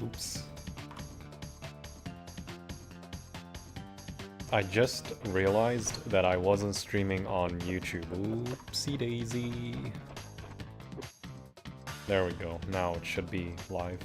Oops. I just realized that I wasn't streaming on YouTube. Oopsie daisy. There we go. Now it should be live.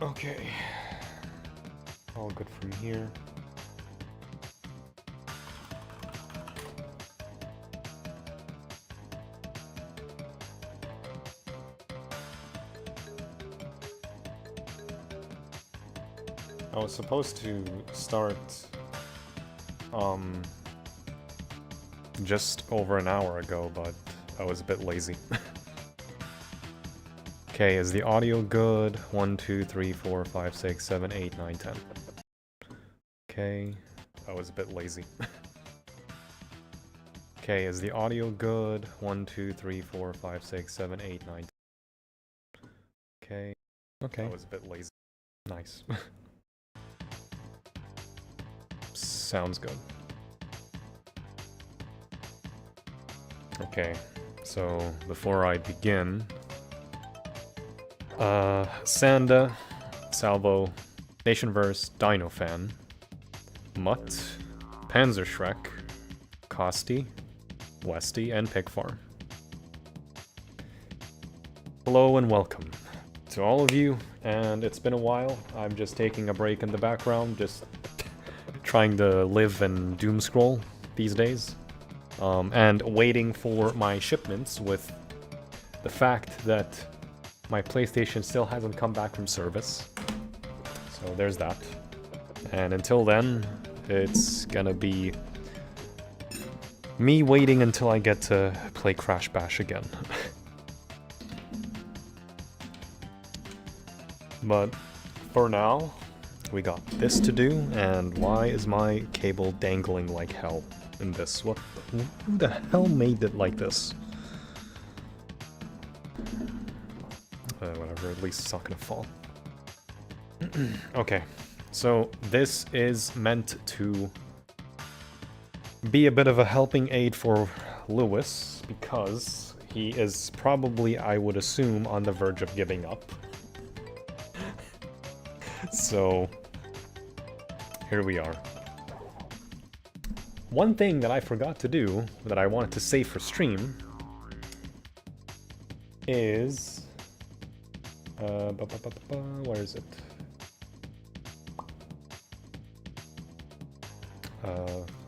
Okay. All good from here. I was supposed to start just over an hour ago, but I was a bit lazy. Okay, is the audio good? 1, 2, 3, 4, 5, 6, 7, 8, 9, 10. Okay, I was a bit lazy. Okay, is the audio good? 1, 2, 3, 4, 5, 6, 7, 8, 9, 10. Okay. Okay. I was a bit lazy. Nice. Sounds good. Okay, so before I begin, Sanda, Salvo, Nationverse, Dinofan, Mutt, Panzerschreck, Kosti, Westy, and Pigfarm. Hello and welcome to all of you, and it's been a while. I'm just taking a break in the background, just trying to live and doom scroll these days. And waiting for my shipments with the fact that my PlayStation still hasn't come back from service. So there's that. And until then, it's gonna be me waiting until I get to play Crash Bash again. But for now, we got this to do, and why is my cable dangling like hell in this? Who the hell made it like this? Whatever, at least it's not gonna fall. Okay, so this is meant to be a bit of a helping aid for Lewis, because he is probably, I would assume, on the verge of giving up. So, here we are. One thing that I forgot to do, that I wanted to save for stream, is... where is it?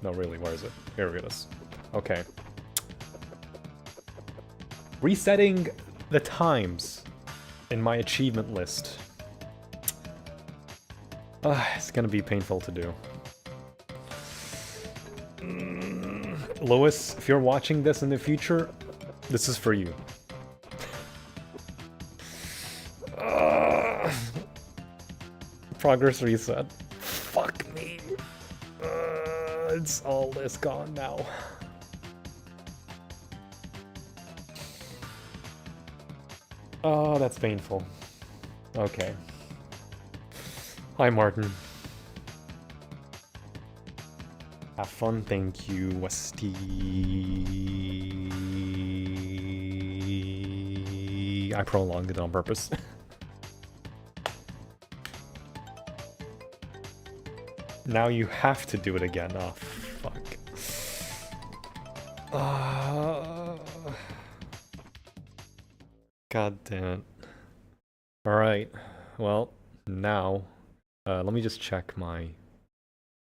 No, really, where is it? Here it is. Okay. Resetting the times in my achievement list. It's gonna be painful to do. Lewis, if you're watching this in the future, this is for you. Progress reset. Fuck me. It's all this gone now. Oh, that's painful. Okay. Hi, Martin. Have fun, thank you, Westy. I prolonged it on purpose. Now you have to do it again. Oh, fuck. God damn it. Alright, well, now, let me just check my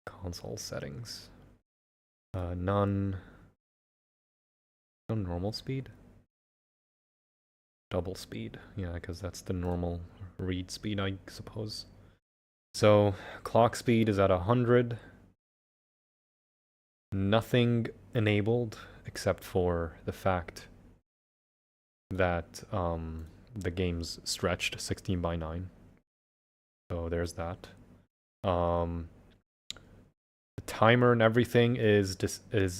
console settings. None normal speed? Double speed, yeah, because that's the normal read speed, I suppose. So, clock speed is at 100. Nothing enabled except for the fact that the game's stretched 16 by 9. So there's that. The timer and everything is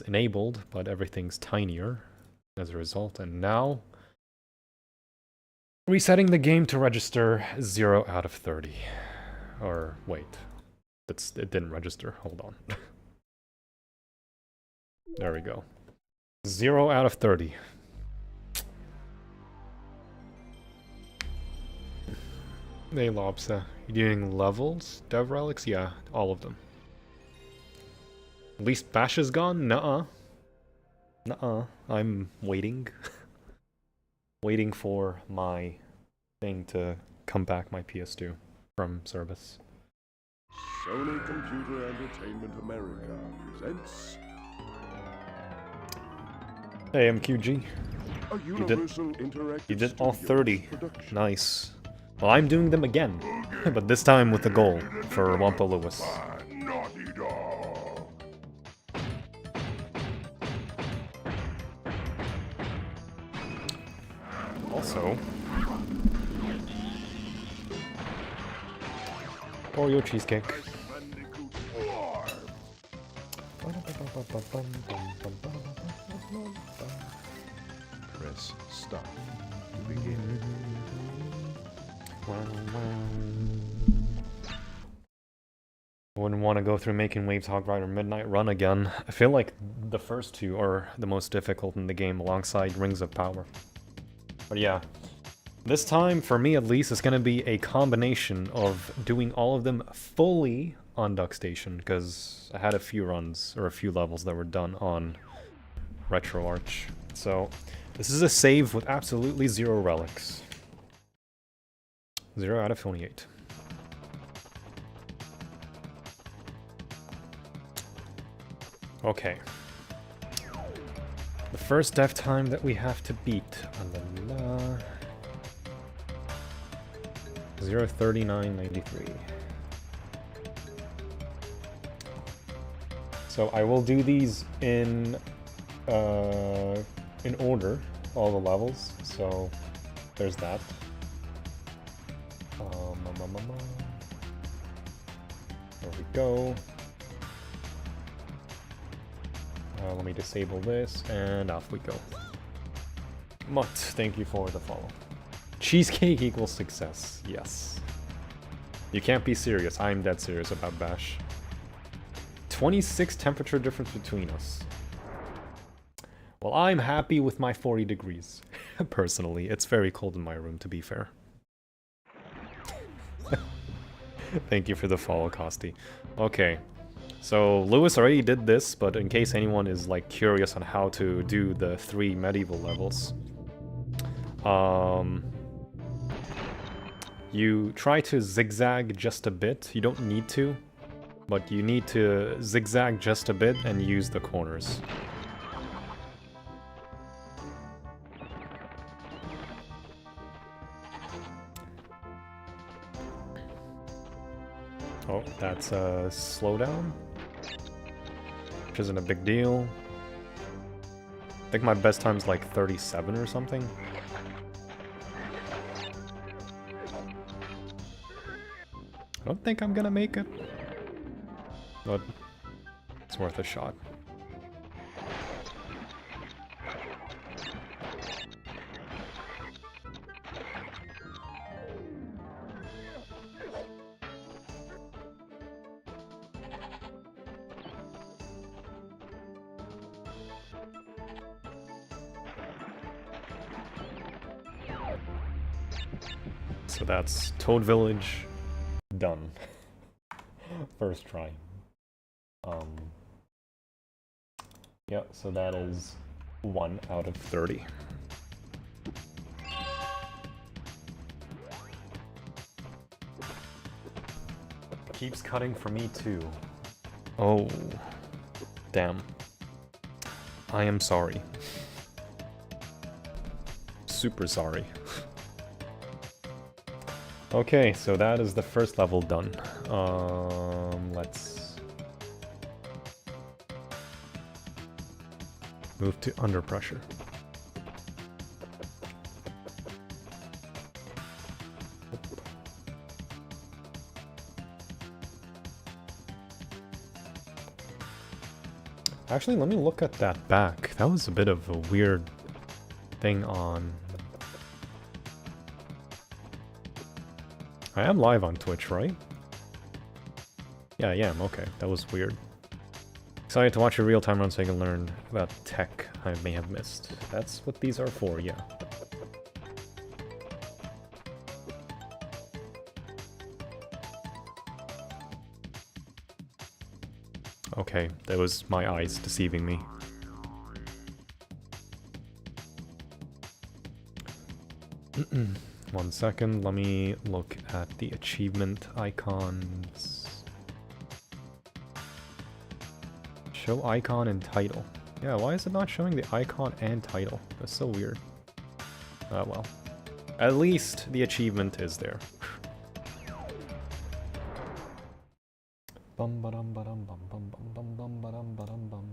enabled, but everything's tinier as a result. And now, resetting the game to register 0 out of 30. Or wait, it didn't register. Hold on. There we go. 0 out of 30. Hey Lobsa, you doing levels? Dev relics? Yeah, all of them. At least Bash is gone? Nuh-uh. Nuh-uh. I'm waiting. Waiting for my thing to come back, my PS2, from service. Sony Computer Entertainment America presents... Hey, MQG. You did all 30. Nice. Well, I'm doing them again, but this time with a goal for Wampa Lewis. Also, Oreo cheesecake. Press stop to begin. Wouldn't want to go through Making Waves, Hog Rider, Midnight Run again. I feel like the first two are the most difficult in the game alongside Rings of Power. But yeah, this time, for me at least, it's going to be a combination of doing all of them fully on Duck Station, because I had a few runs, or a few levels that were done on RetroArch. So, this is a save with absolutely 0 relics. 0 out of 28. Okay. The first death time that we have to beat. 0:39:93. So I will do these in order, all the levels. So there's that. There we go. Let me disable this, and off we go. Mutt, thank you for the follow. Cheesecake equals success, yes. You can't be serious. I'm dead serious about Bash. 26 temperature difference between us. Well, I'm happy with my 40 degrees. Personally, it's very cold in my room, to be fair. Thank you for the follow, Costi. Okay. So, Lewis already did this, but in case anyone is, like, curious on how to do the 3 medieval levels, you try to zigzag just a bit. You don't need to, but you need to zigzag just a bit and use the corners. Oh, that's a slowdown, which isn't a big deal. I think my best time's like 37 or something. I don't think I'm gonna make it, but it's worth a shot. So that's Toad Village done. First try. Yeah, so that is 1 out of 30. Keeps cutting for me too. Oh, damn. I am sorry. Super sorry. Okay, so that is the first level done. Let's... Move to under pressure. Actually, let me look at that back. That was a bit of a weird thing on... I am live on Twitch, right? Yeah, I am. Okay, that was weird. Excited to watch a real-time run so I can learn about tech I may have missed. That's what these are for, yeah. Okay, that was my eyes deceiving me. One second, let me look at the achievement icons. Show icon and title. Yeah, why is it not showing the icon and title? That's so weird. Well. At least the achievement is there. Bum ba-dum ba-dum bum bum bum bum bum ba-dum ba-dum bum.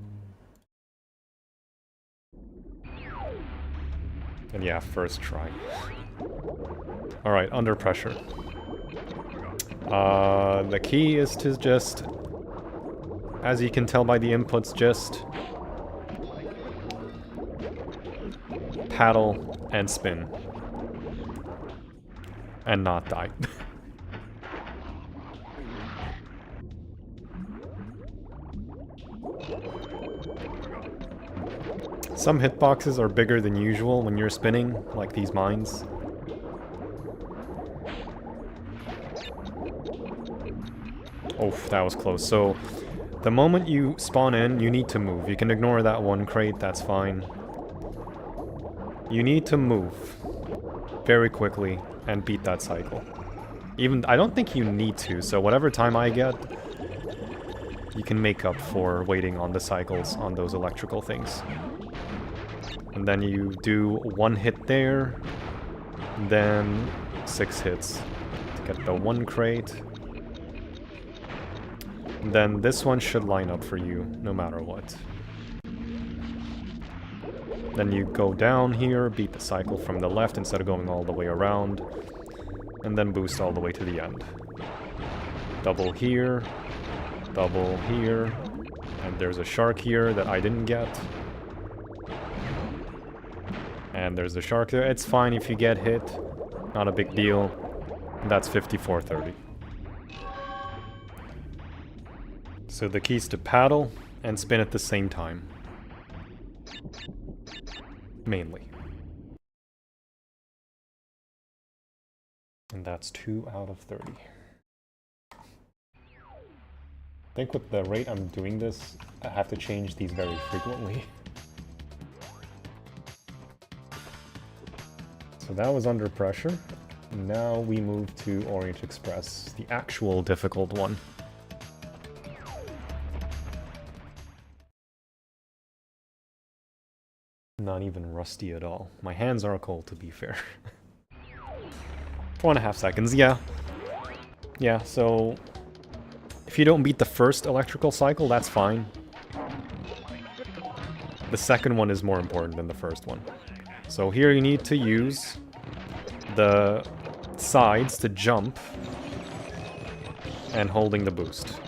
And yeah, first try. Alright, under pressure. The key is to just, as you can tell by the inputs, just paddle and spin. And not die. Some hitboxes are bigger than usual when you're spinning, like these mines. Oh, that was close. So, the moment you spawn in, you need to move. You can ignore that one crate, that's fine. You need to move very quickly and beat that cycle. Even, I don't think you need to, so whatever time I get, you can make up for waiting on the cycles on those electrical things. And then you do one hit there, then 6 hits to get the one crate. And then this one should line up for you, no matter what. Then you go down here, beat the cycle from the left instead of going all the way around, and then boost all the way to the end. Double here, and there's a shark here that I didn't get. And there's a shark there. It's fine if you get hit. Not a big deal. That's 5430. So the key is to paddle and spin at the same time. Mainly. And that's 2 out of 30. I think with the rate I'm doing this, I have to change these very frequently. So that was under pressure. Now we move to Orient Express, the actual difficult one. Not even rusty at all. My hands are cold, to be fair. 4.5 seconds, yeah. Yeah, so if you don't beat the first electrical cycle, that's fine. The second one is more important than the first one. So here you need to use the sides to jump and holding the boost.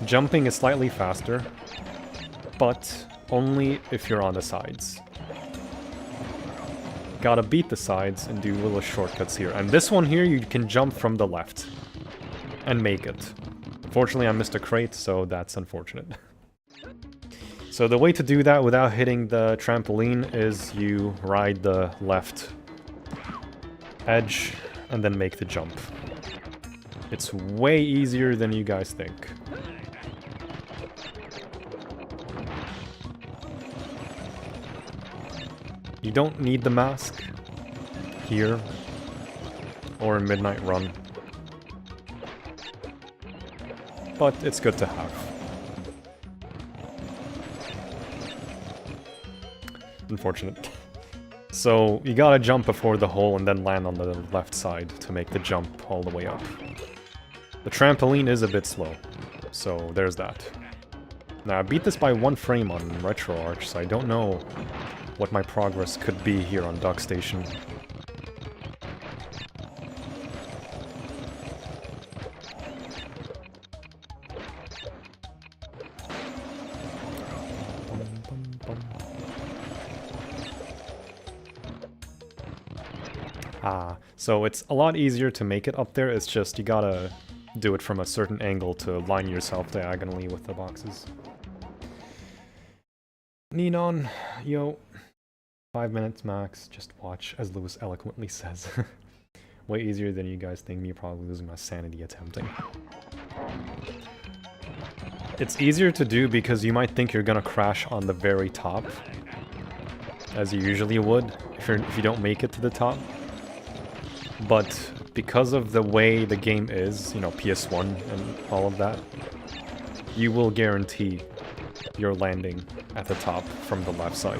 Jumping is slightly faster, but only if you're on the sides. Gotta beat the sides and do little shortcuts here. And this one here, you can jump from the left and make it. Unfortunately, I missed a crate, so that's unfortunate. So the way to do that without hitting the trampoline is you ride the left edge and then make the jump. It's way easier than you guys think. You don't need the mask here or in Midnight Run, but it's good to have. Unfortunate. So you gotta jump before the hole and then land on the left side to make the jump all the way up. The trampoline is a bit slow, so there's that. Now, I beat this by 1 frame on RetroArch, so I don't know what my progress could be here on Duck Station. So it's a lot easier to make it up there, it's just you gotta do it from a certain angle to line yourself diagonally with the boxes. Ninon, yo, 5 minutes max, just watch, as Lewis eloquently says. Way easier than you guys think, me probably losing my sanity attempting. It's easier to do because you might think you're gonna crash on the very top, as you usually would, if you don't make it to the top. But because of the way the game is, you know, PS1 and all of that, you will guarantee you're landing at the top from the left side.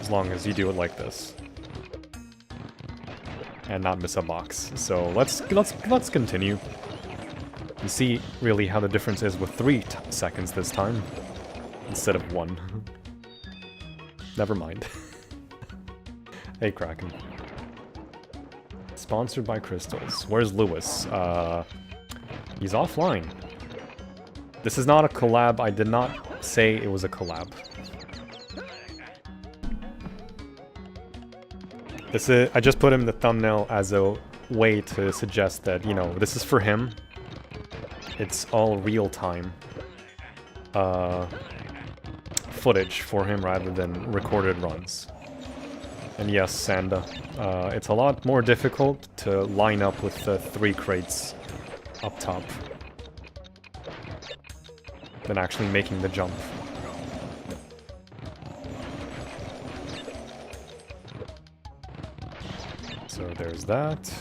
As long as you do it like this. And not miss a box. So let's continue. You see really how the difference is with 3 seconds this time, instead of 1. Never mind. Hey, Kraken. Sponsored by Crystals. Where's Lewis? He's offline. This is not a collab. I did not say it was a collab. I just put him in the thumbnail as a way to suggest that, you know, this is for him. It's all real-time footage for him rather than recorded runs. And yes, Sanda, it's a lot more difficult to line up with the 3 crates up top than actually making the jump. So there's that.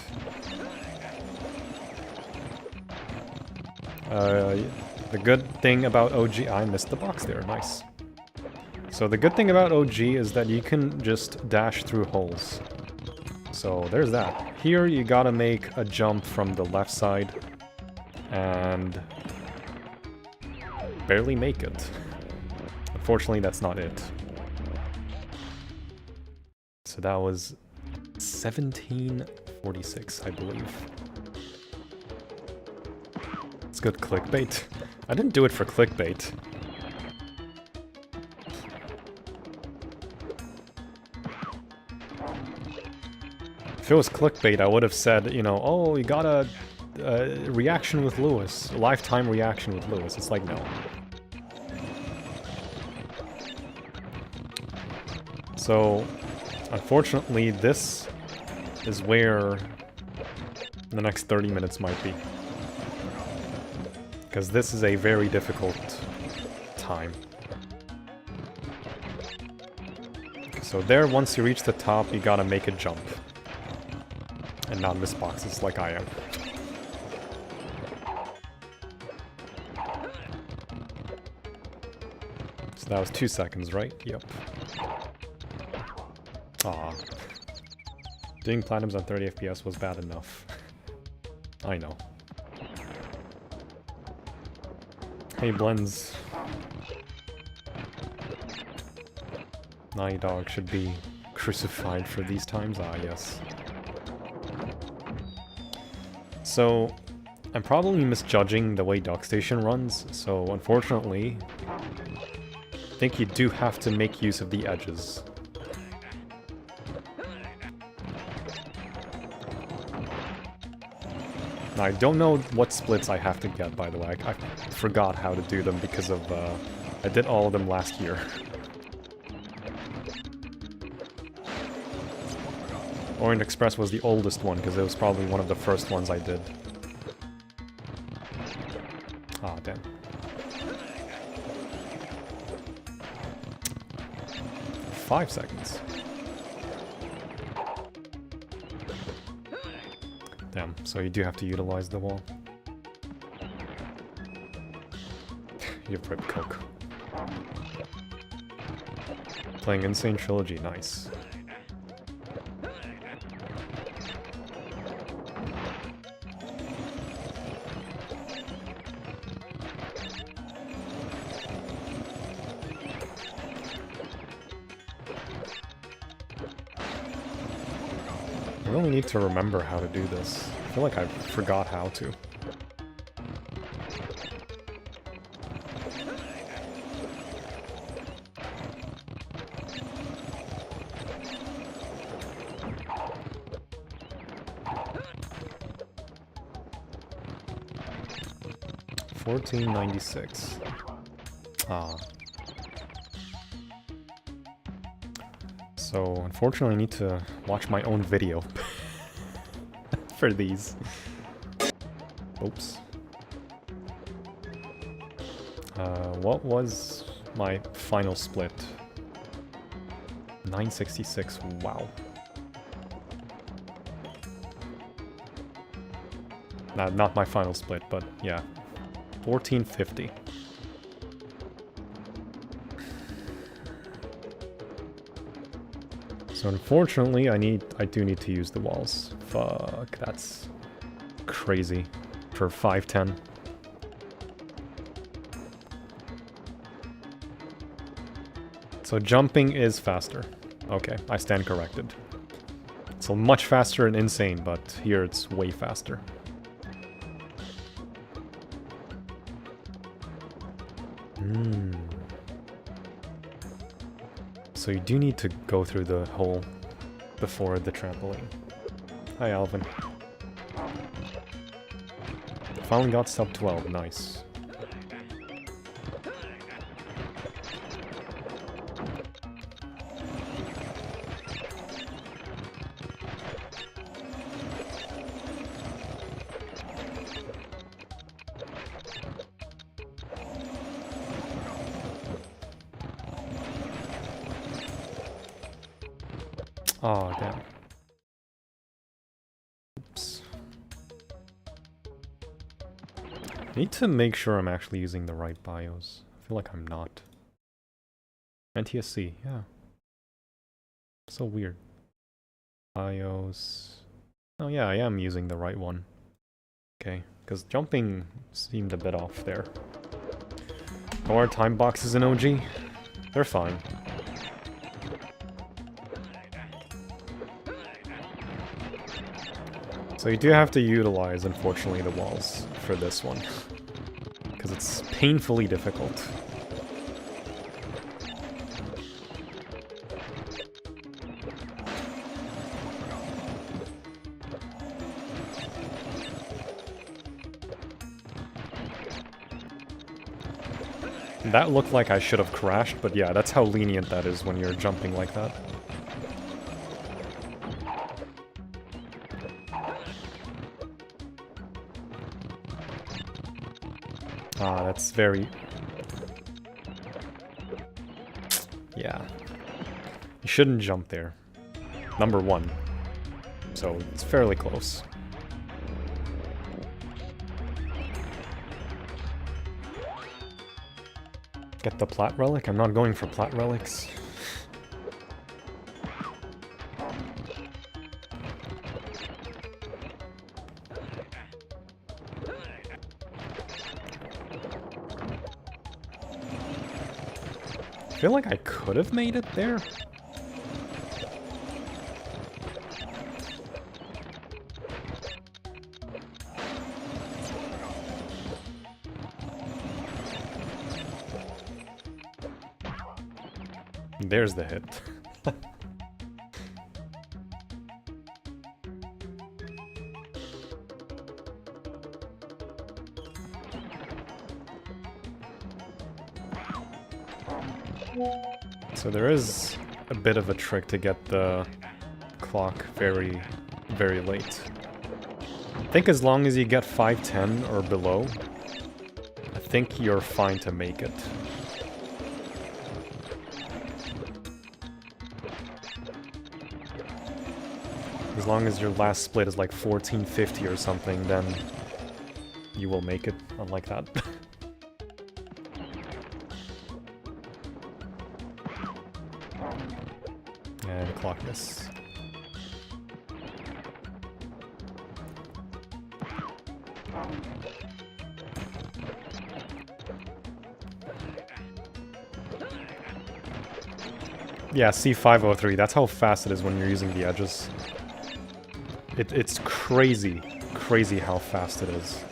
The good thing about OG... I missed the box there, nice. So the good thing about OG is that you can just dash through holes. So there's that. Here you gotta make a jump from the left side and barely make it. Unfortunately, that's not it. So that was 1746, I believe. It's good clickbait. I didn't do it for clickbait. If it was clickbait, I would have said, you know, oh, you got a reaction with Lewis, a lifetime reaction with Lewis. It's like, no. So, unfortunately, this is where the next 30 minutes might be. Because this is a very difficult time. So there, once you reach the top, you gotta make a jump. And not miss boxes like I am. So that was 2 seconds, right? Yep. Aw. Doing platinums on 30 FPS was bad enough. I know. Hey, Blends. Naughty Dog should be crucified for these times? Ah, yes. So, I'm probably misjudging the way Duck Station runs, so unfortunately, I think you do have to make use of the edges. Now, I don't know what splits I have to get, by the way. I forgot how to do them because of, I did all of them last year. Orient Express was the oldest one, because it was probably one of the first ones I did. Ah, damn. Five seconds. Damn, so you do have to utilize the wall. You've ripped coke. Playing N.Sane Trilogy, nice. really need to remember how to do this. I feel like I forgot how to. $14.96. Ah. So, unfortunately, I need to watch my own video for these. Oops. What was my final split? 966, wow. Nah, not my final split, but yeah. 1450. So unfortunately, I do need to use the walls. Fuck, that's crazy for 510. So jumping is faster. Okay, I stand corrected. It's much faster in N.Sane, but here it's way faster. So you do need to go through the hole before the trampoline. Hi, Alvin. Finally got sub 12, nice. Oh, damn. Oops. I need to make sure I'm actually using the right BIOS. I feel like I'm not. NTSC, yeah. So weird. BIOS. Oh yeah, I am using the right one. Okay, because jumping seemed a bit off there. Or time boxes in OG. They're fine. So you do have to utilize, unfortunately, the walls for this one. Because it's painfully difficult. That looked like I should have crashed, but yeah, that's how lenient that is when you're jumping like that. Ah, that's very... Yeah. You shouldn't jump there. Number one. So, it's fairly close. Get the plat relic? I'm not going for plat relics. I feel like I could have made it there. There's the hit. So there is a bit of a trick to get the clock very, very late. I think as long as you get 510 or below, I think you're fine to make it. As long as your last split is like 1450 or something, then you will make it, unlike that. And clock miss. Yeah, C503, that's how fast it is when you're using the edges. It's crazy, crazy how fast it is.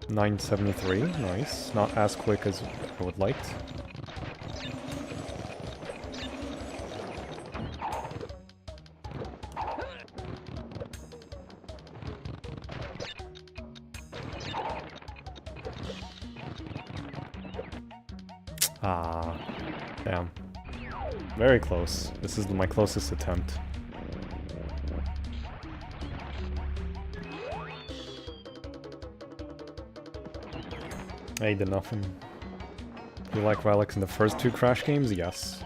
$9.73, nice. Not as quick as I would like. Ah, damn. Very close. This is my closest attempt. Hey, did nothing. You like relics in the first 2 Crash games? Yes.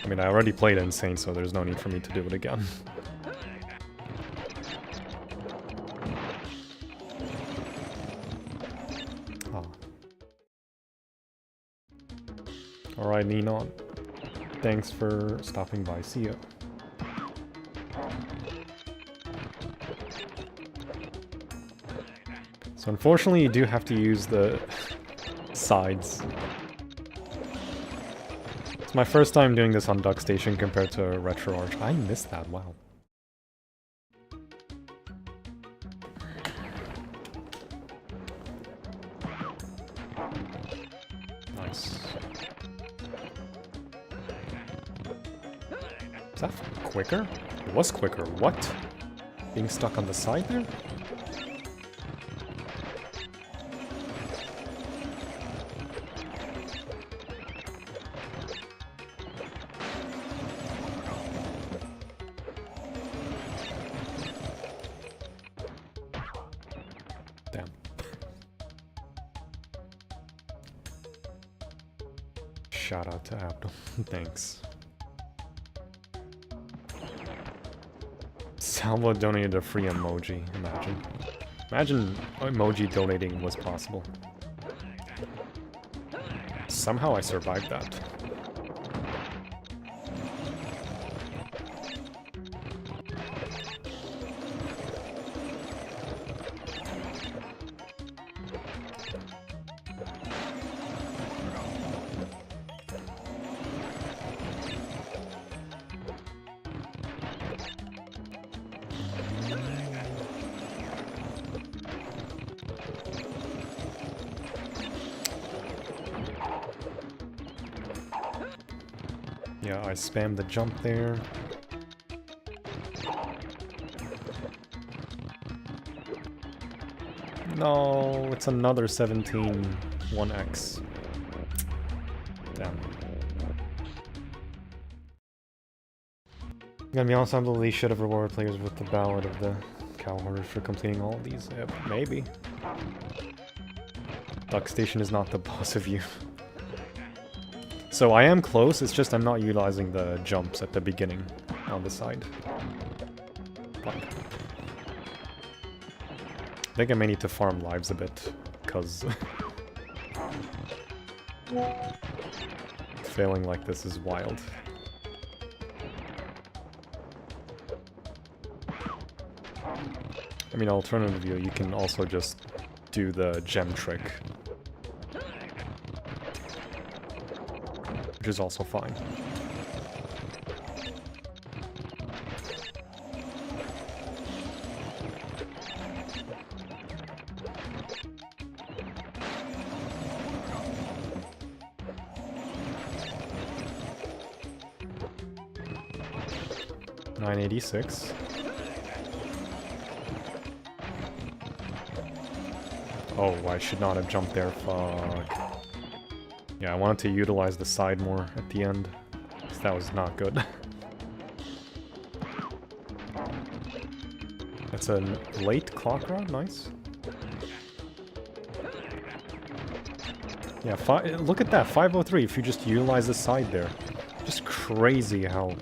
I mean, I already played N.Sane, so there's no need for me to do it again. Oh. Alright, Nenon. Thanks for stopping by. See ya. So unfortunately, you do have to use the sides. It's my first time doing this on Duck Station compared to Retro Arch. I missed that, wow. Nice. Is that quicker? It was quicker. What? Being stuck on the side there? Shout out to Abdul. Thanks. Salva donated a free emoji. Imagine emoji donating was possible. Somehow I survived that. Yeah, I spammed the jump there. No, it's another 17 1x. Damn. Gonna be honest, I believe they should have rewarded players with the Ballad of the Cow Hoarders for completing all of these. Yeah, maybe. Duck Station is not the boss of you. So I am close, it's just I'm not utilizing the jumps at the beginning on the side. Like, I think I may need to farm lives a bit, because failing like this is wild. I mean, alternatively, you can also just do the gem trick, which is also fine. $9.86. Oh, I should not have jumped there, fuck. Yeah, I wanted to utilize the side more at the end, because that was not good. That's a late clock rod, nice. Yeah, look at that, 503 if you just utilize the side there. Just crazy how...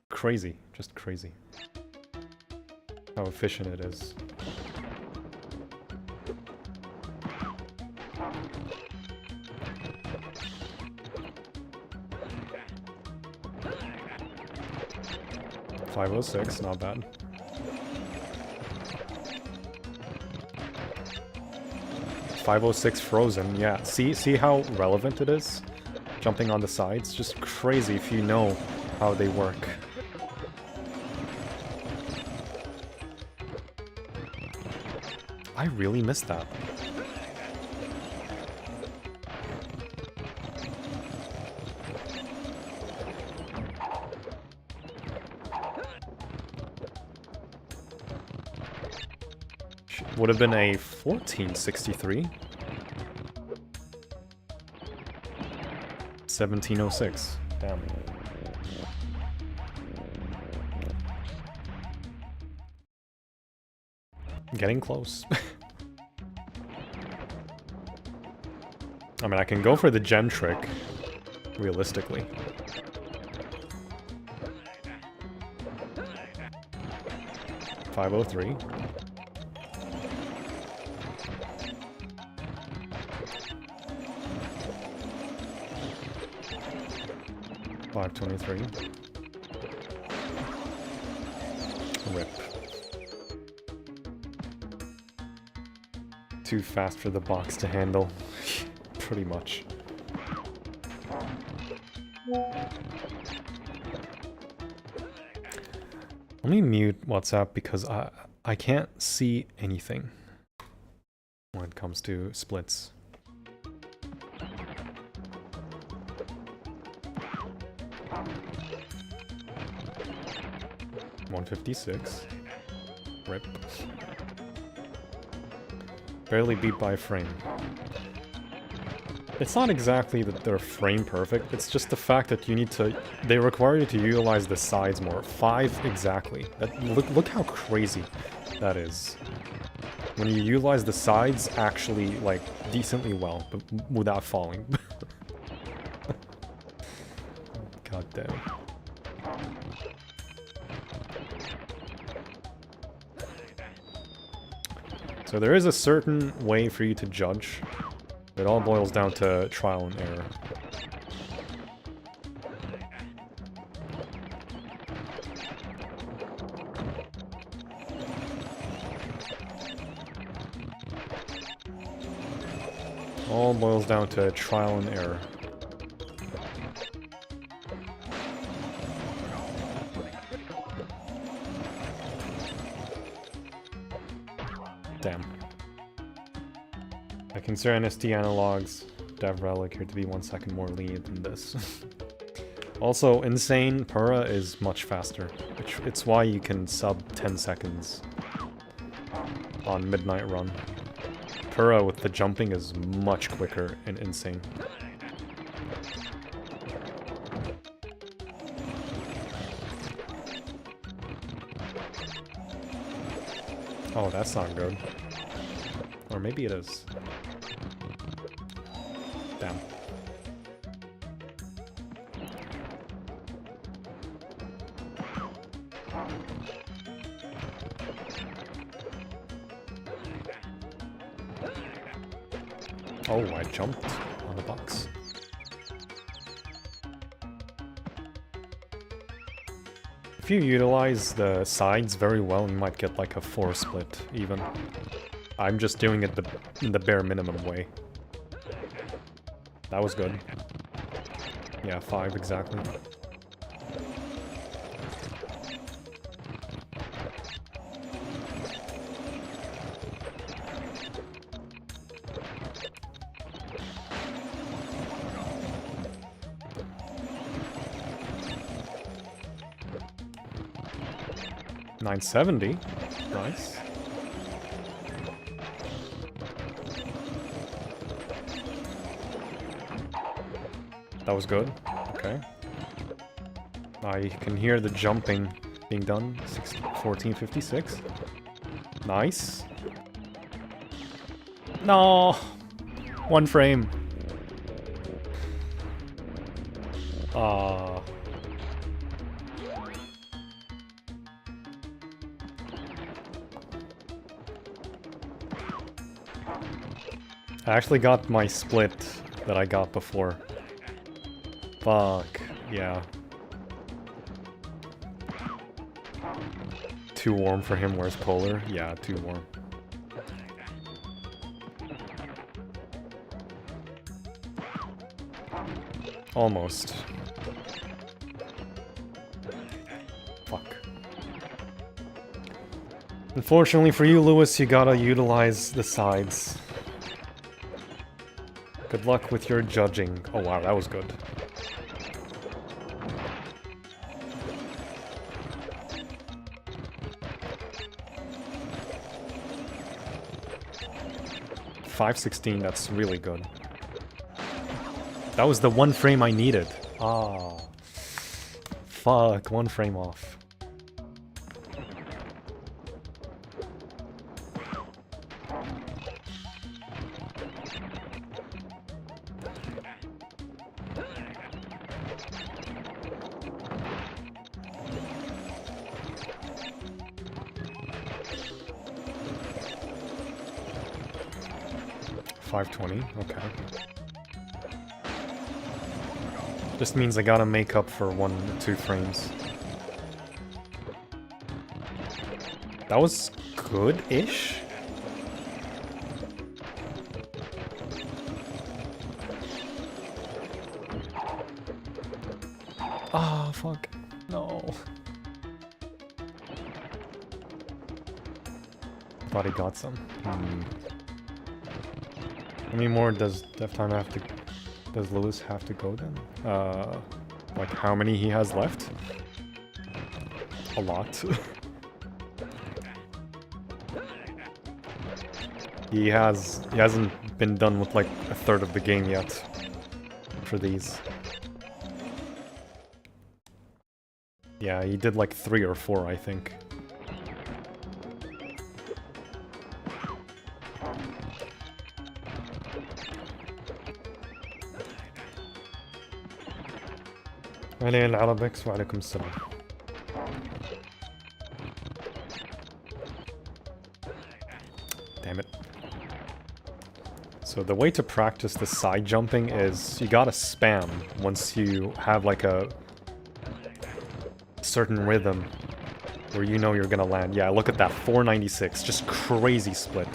Crazy, just crazy. How efficient it is. $506, not bad. 506 frozen, yeah. See how relevant it is? Jumping on the sides, just crazy if you know how they work. I really missed that. Would have been a 1463. 1706. Damn. Getting close. I mean, I can go for the gem trick, realistically. $503. $523. Rip. Too fast for the box to handle. Pretty much. Let me mute WhatsApp because I can't see anything when it comes to splits. $156. Rip. Barely beat by a frame. It's not exactly that they're frame perfect, it's just the fact that you need to... They require you to utilize the sides more. 5 exactly. Look how crazy that is. When you utilize the sides actually, like, decently well, but without falling. God damn. So there is a certain way for you to judge. It all boils down to trial and error. All boils down to trial and error. Damn. I consider NST analogs Dev Relic here to be 1 second more lenient than this. Also, N.Sane Pura is much faster. It's why you can sub 10 seconds on Midnight Run. Pura with the jumping is much quicker in N.Sane. Oh, that's not good. Or maybe it is. Damn. Oh, I jumped on the box. If you utilize the sides very well, you might get like a 4 split, even. I'm just doing it in the bare minimum way. That was good. Yeah, 5 exactly. $970. Nice. That was good. Okay. I can hear the jumping being done. 1456. Nice. No! 1 frame. I actually got my split that I got before. Fuck, yeah. Too warm for him, where's Polar? Yeah, too warm. Almost. Fuck. Unfortunately for you, Lewis, you gotta utilize the sides. Good luck with your judging. Oh wow, that was good. .516, that's really good. That was the one frame I needed. Ah. Fuck, one frame off. .520, okay. Just means I gotta make up for 1 or 2 frames. That was good-ish? Ah, fuck. No. Thought he got some. How many more does Deftime have to... Does Lewis have to go then? Like how many he has left? A lot. He hasn't been done with like a third of the game yet for these. Yeah, he did like 3 or 4, I think. علي العربكس وعليكم السلام. Damn it. So the way to practice the side jumping is you gotta spam once you have like a certain rhythm where you know you're gonna land. Yeah, look at that, 496, just crazy split.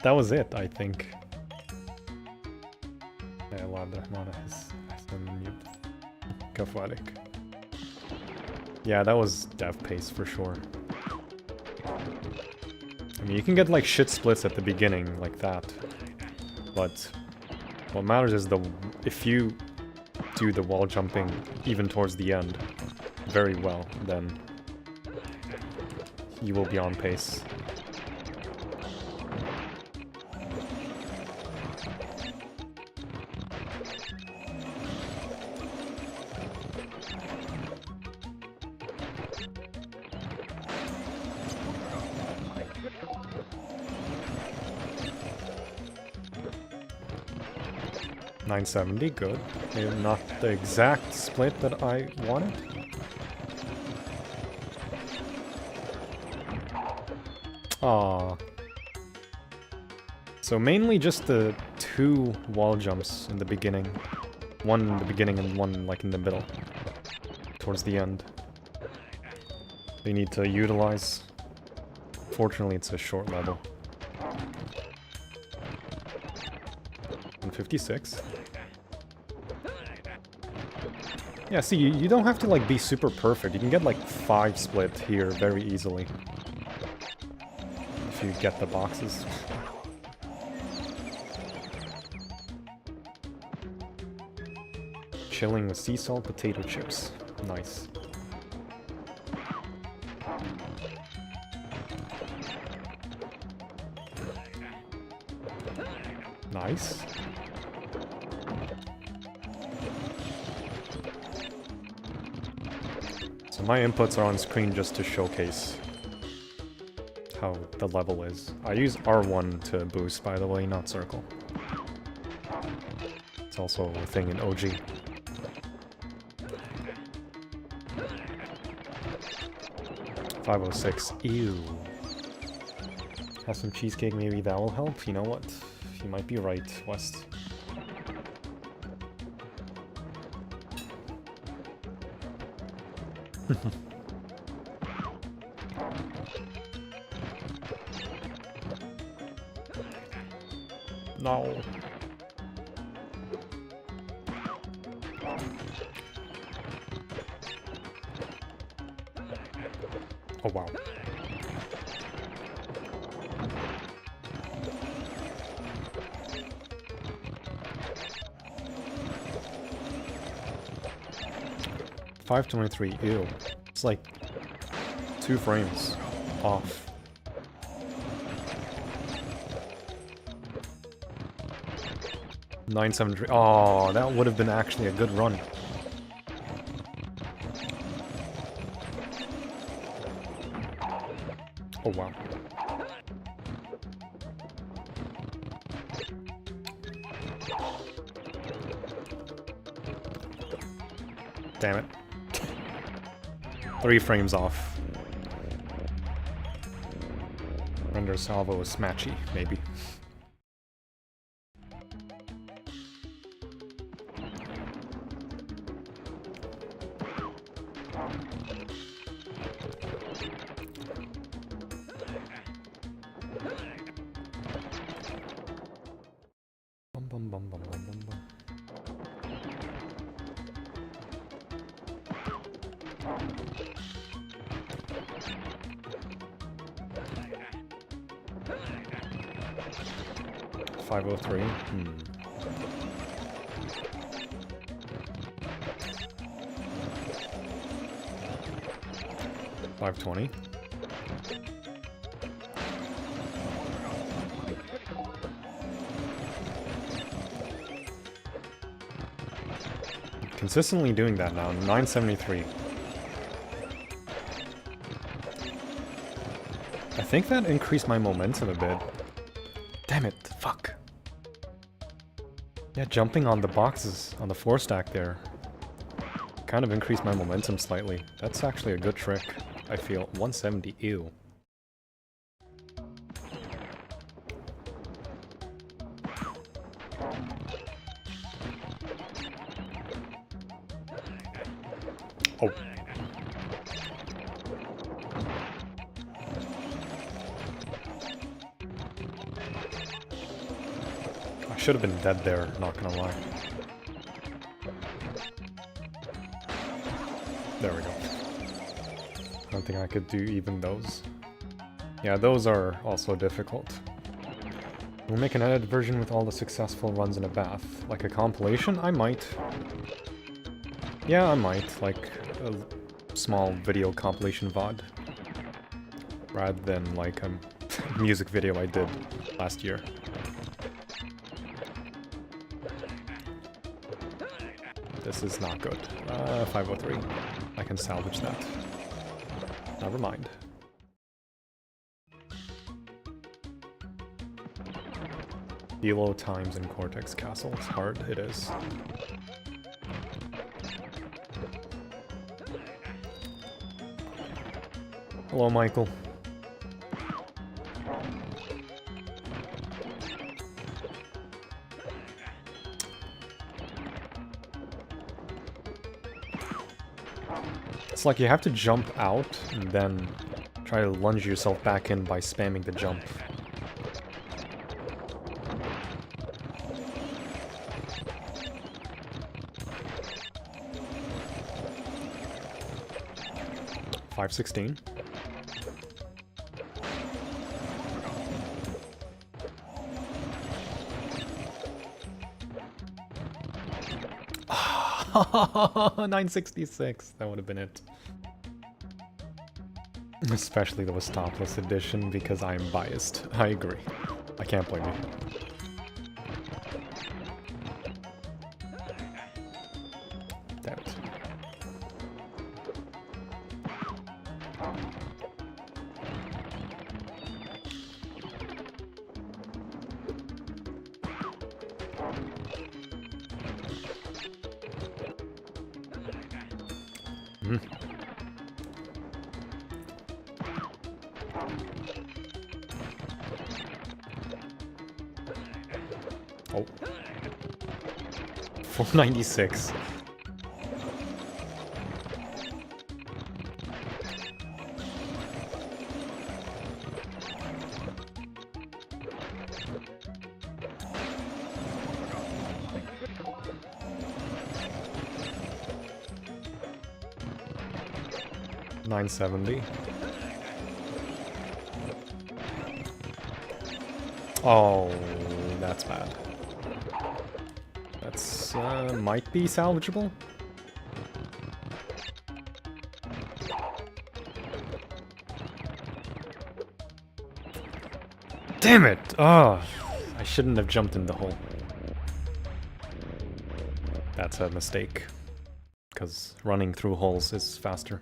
That was it, I think. Yeah, that was dev pace for sure. I mean, you can get like shit splits at the beginning like that, but what matters is if you do the wall jumping even towards the end very well, then you will be on pace. .970, good. Maybe not the exact split that I wanted. Aww. So mainly just the 2 wall jumps in the beginning. One in the beginning and one like in the middle. Towards the end. They need to utilize. Fortunately, it's a short level. 156. Yeah, see, you don't have to like be super perfect. You can get like 5 split here very easily. If you get the boxes. Chilling with sea salt potato chips. Nice. Nice. So my inputs are on screen just to showcase how the level is. I use R1 to boost, by the way, not circle. It's also a thing in OG. .506. Ew. Have some cheesecake, maybe that will help? You know what? You might be right, West. No. Oh wow. $523. Ew. It's like 2 frames off. $973. Oh, that would have been actually a good run. Oh wow. Damn it. 3 frames off. Render salvo is smatchy, maybe. Bum bum bum bum bum bum bum. $503. $520. Consistently doing that now. $973. I think that increased my momentum a bit. Damn it, fuck. Yeah, jumping on the boxes on the 4 stack there kind of increased my momentum slightly. That's actually a good trick, I feel. 170, ew. Oh. I should have been dead there, not gonna lie. There we go. I don't think I could do even those. Yeah, those are also difficult. We'll make an edited version with all the successful runs in a bath. Like a compilation? I might. Yeah, I might. Like a small video compilation VOD. Rather than like a music video I did last year. This is not good. 503. I can salvage that. Never mind. Elo times in Cortex Castle. It's hard, it is. Hello, Michael. It's like you have to jump out and then try to lunge yourself back in by spamming the jump. $516. $966. That would have been it. Especially the topless edition because I am biased. I agree. I can't blame you. Damn it. Oh. 496. 970. Oh, that's bad. That's, might be salvageable. Damn it! Oh, I shouldn't have jumped in the hole. That's a mistake. Because running through holes is faster.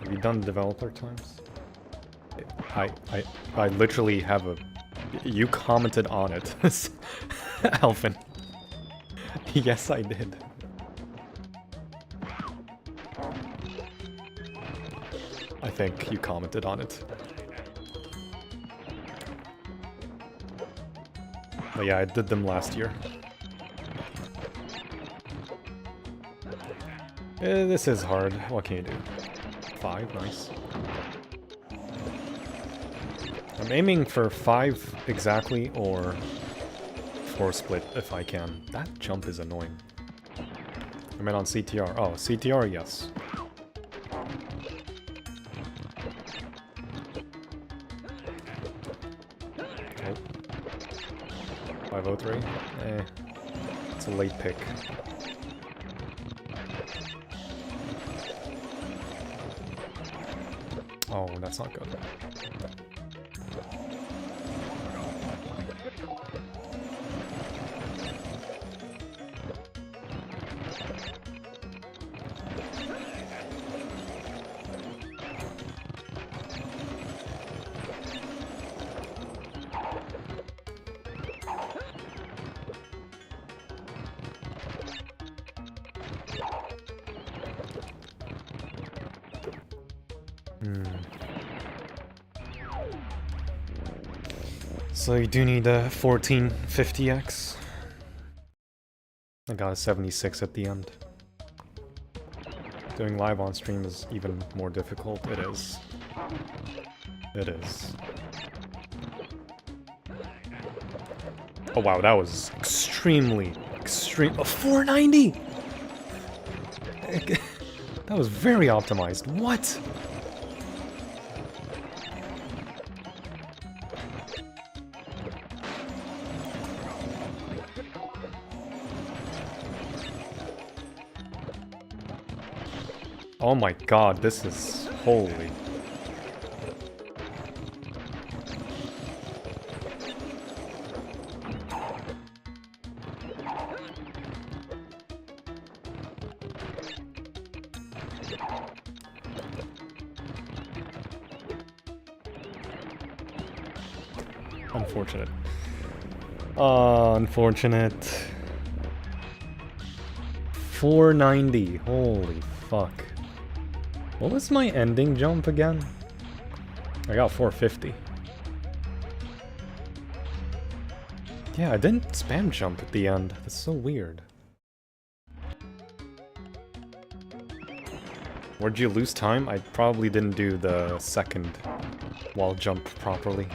Have you done developer times? I literally have a... You commented on it, Alvin. Yes, I did. I think you commented on it. But yeah, I did them last year. This is hard. What can you do? 5, nice. I'm aiming for 5 exactly, or 4 split if I can. That jump is annoying. I meant on CTR. Oh, CTR, yes. Oh. 503. Eh. It's a late pick. Oh, that's not good. So you do need a 1450X. I got a 76 at the end. Doing live on stream is even more difficult. It is. It is. Oh wow, that was extremely, extreme. A 490! That was very optimized. What? Oh my god, this is... holy. Unfortunate. Unfortunate. 490. Holy fuck. What was my ending jump again? I got 450. Yeah, I didn't spam jump at the end. That's so weird. Where'd you lose time? I probably didn't do the second wall jump properly.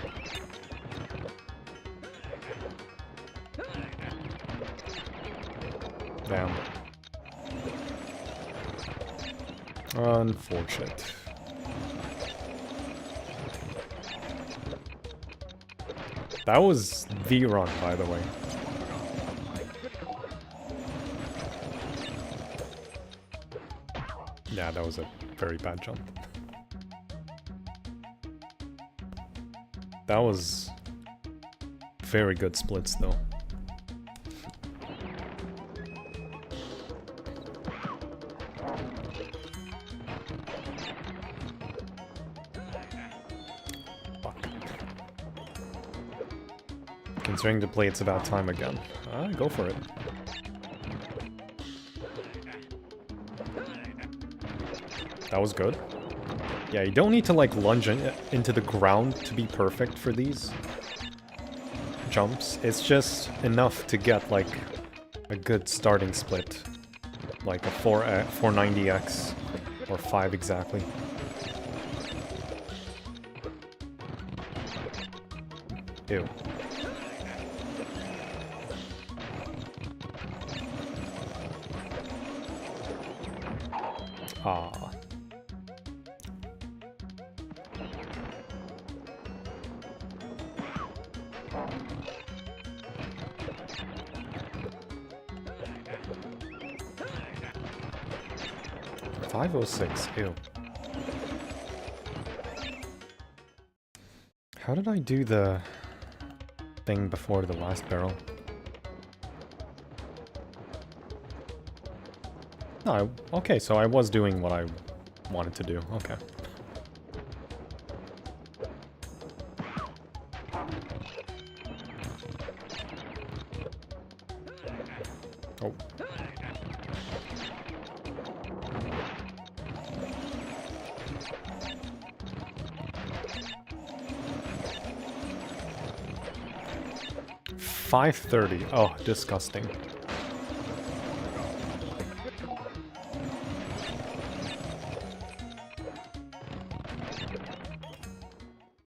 Damn. Unfortunate. That was V-run, by the way. Yeah, that was a very bad jump. That was very good splits, though. Considering to play It's About Time again. Go for it. That was good. Yeah, you don't need to like lunge into the ground to be perfect for these jumps. It's just enough to get like a good starting split. Like a 490X or 5 exactly. Ew. Ah. 506, ew. How did I do the thing before the last barrel? No, okay, so I was doing what I wanted to do, okay. Oh. $5.30. Oh, disgusting.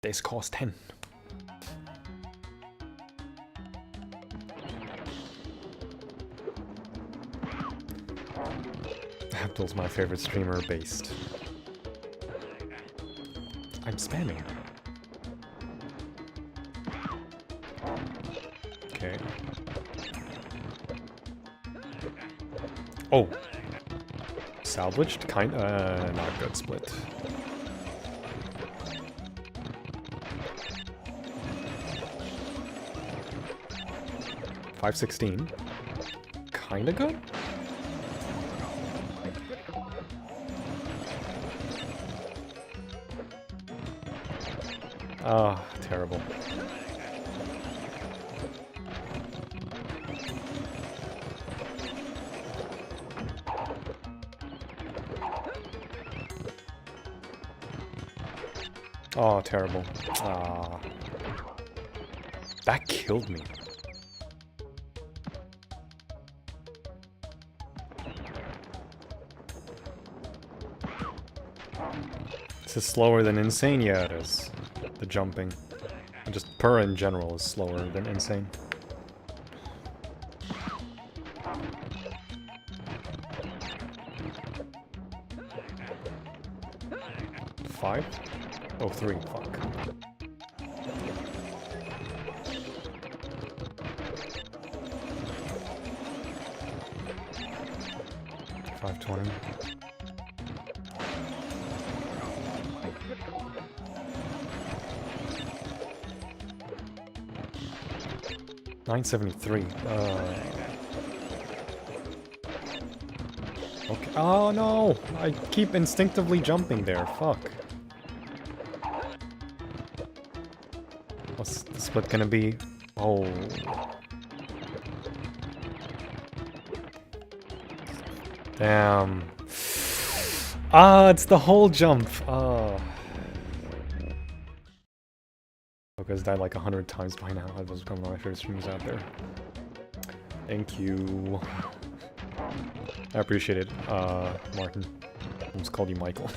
This cost 10. Abdul's my favorite streamer based. I'm spamming. Okay. Oh. Salvaged? Kinda, not a good split. $5.16. Kinda good? Ah, terrible. Oh, terrible. Ah. That killed me. This is slower than N.Sane? Yeah, it is. The jumping. And just per in general is slower than N.Sane. Five? Oh, 3. Fuck. $5.20. $9.73. Okay. Oh no! I keep instinctively jumping there. Fuck. What's the split gonna be? Oh. Damn. Ah, it's the whole jump. Oh. Focus died like 100 times by now. That was one of my favorite streams out there. Thank you. I appreciate it, Martin. I almost called you Michael.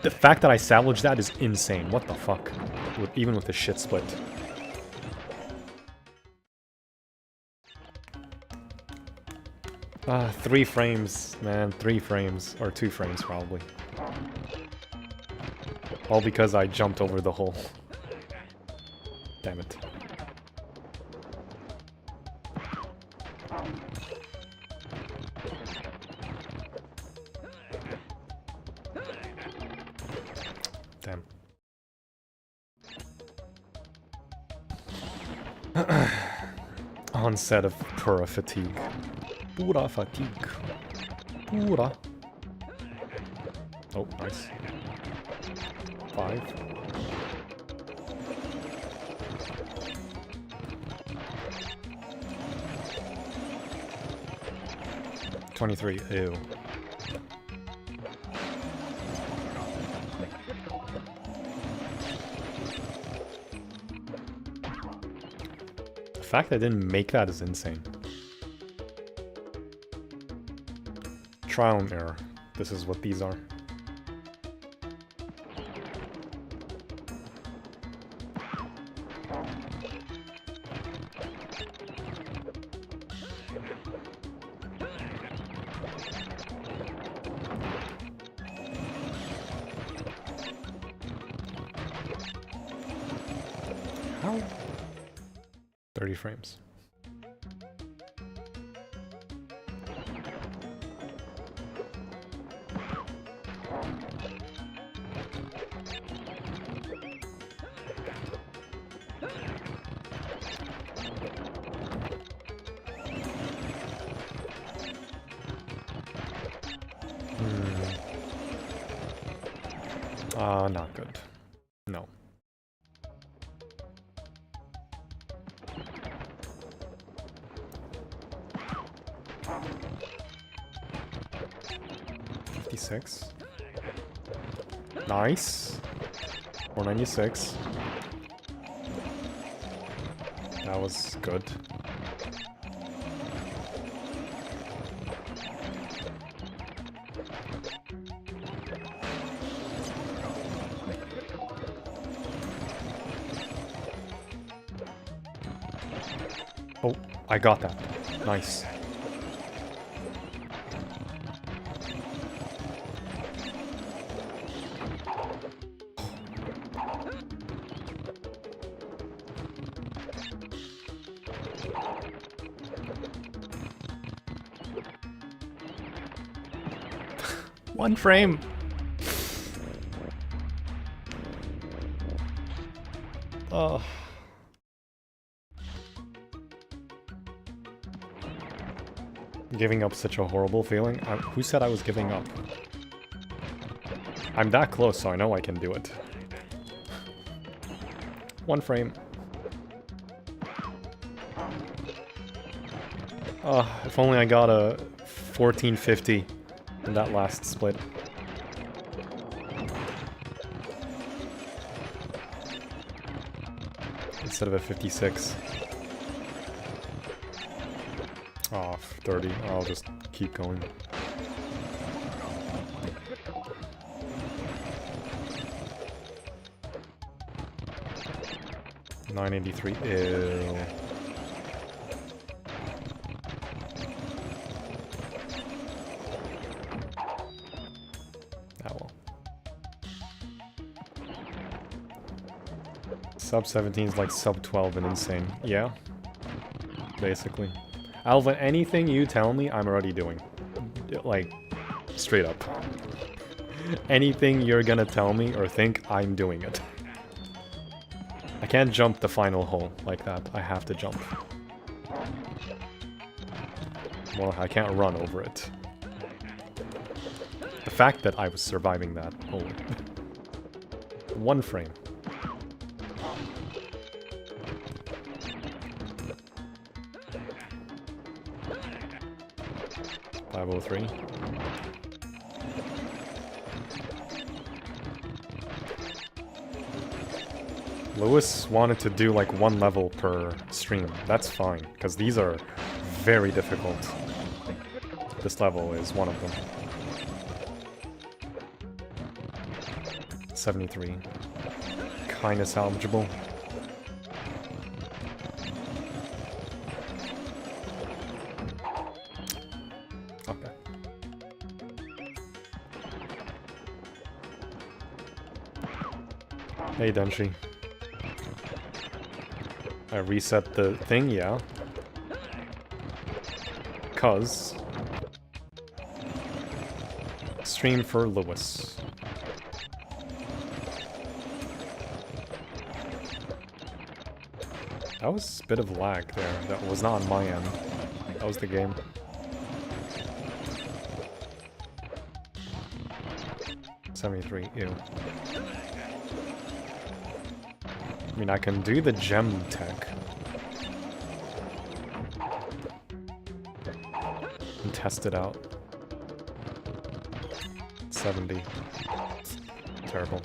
The fact that I salvaged that is insane. What the fuck? Even with the shit split. Ah, 3 frames, man. 3 frames. Or 2 frames, probably. All because I jumped over the hole. Damn it. Damn. Onset of pura fatigue. Pura fatigue. Pura. Oh, nice. 5. $23. Ew. The fact I didn't make that is insane. Trial and error. This is what these are. How? 30 frames. Not good. No. $56. Nice. 496. That was good. Oh, I got that. Nice. One frame. Oh. Giving up such a horrible feeling. Who said I was giving up? I'm that close, so I know I can do it. One frame. If only I got a 1450 in that last split. Instead of a 56. Oh, 30. I'll just keep going. $983. Ew. Oh well. Sub 17 is like sub 12 in N.Sane. Yeah. Basically. Alvin, anything you tell me, I'm already doing. Like, straight up. Anything you're gonna tell me or think, I'm doing it. I can't jump the final hole like that. I have to jump. Well, I can't run over it. The fact that I was surviving that, holy. One frame. $503. Lewis wanted to do like one level per stream. That's fine, because these are very difficult. This level is one of them. 73. Kinda salvageable. Okay. Hey, Denshi. I reset the thing, yeah. 'Cause stream for Lewis. That was a bit of lag there. That was not on my end. That was the game. $73. Ew. I mean, I can do the gem tech. And test it out. 70. Terrible.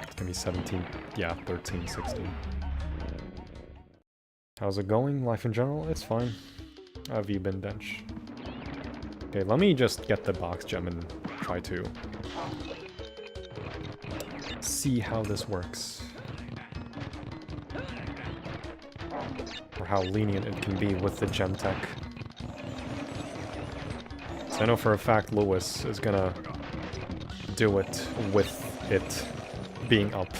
It's gonna be 17. Yeah, 13, 16. How's it going? Life in general? It's fine. How have you been, Dench? Okay, let me just get the box gem and try to see how this works. Or how lenient it can be with the gem tech. So I know for a fact Lewis is gonna do it with it being up.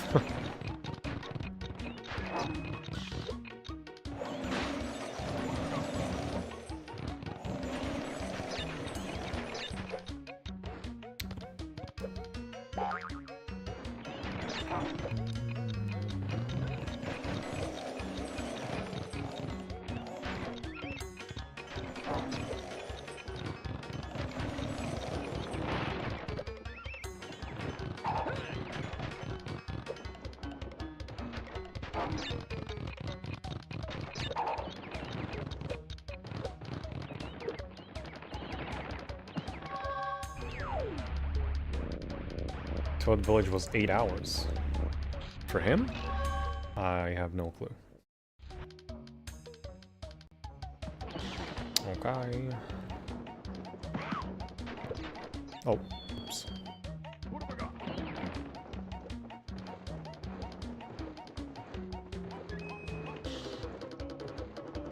Toad Village was 8 hours. For him? I have no clue. Okay. Oh, oops.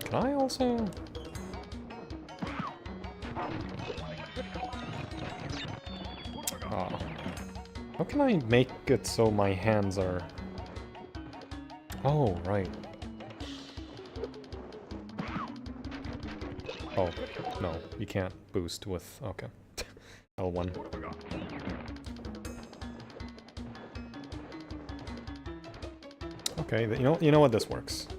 Can I also... Oh. How can I make it so my hands are... Oh, right. Oh, no, you can't boost with... Okay. L1. Okay, you know what, this works.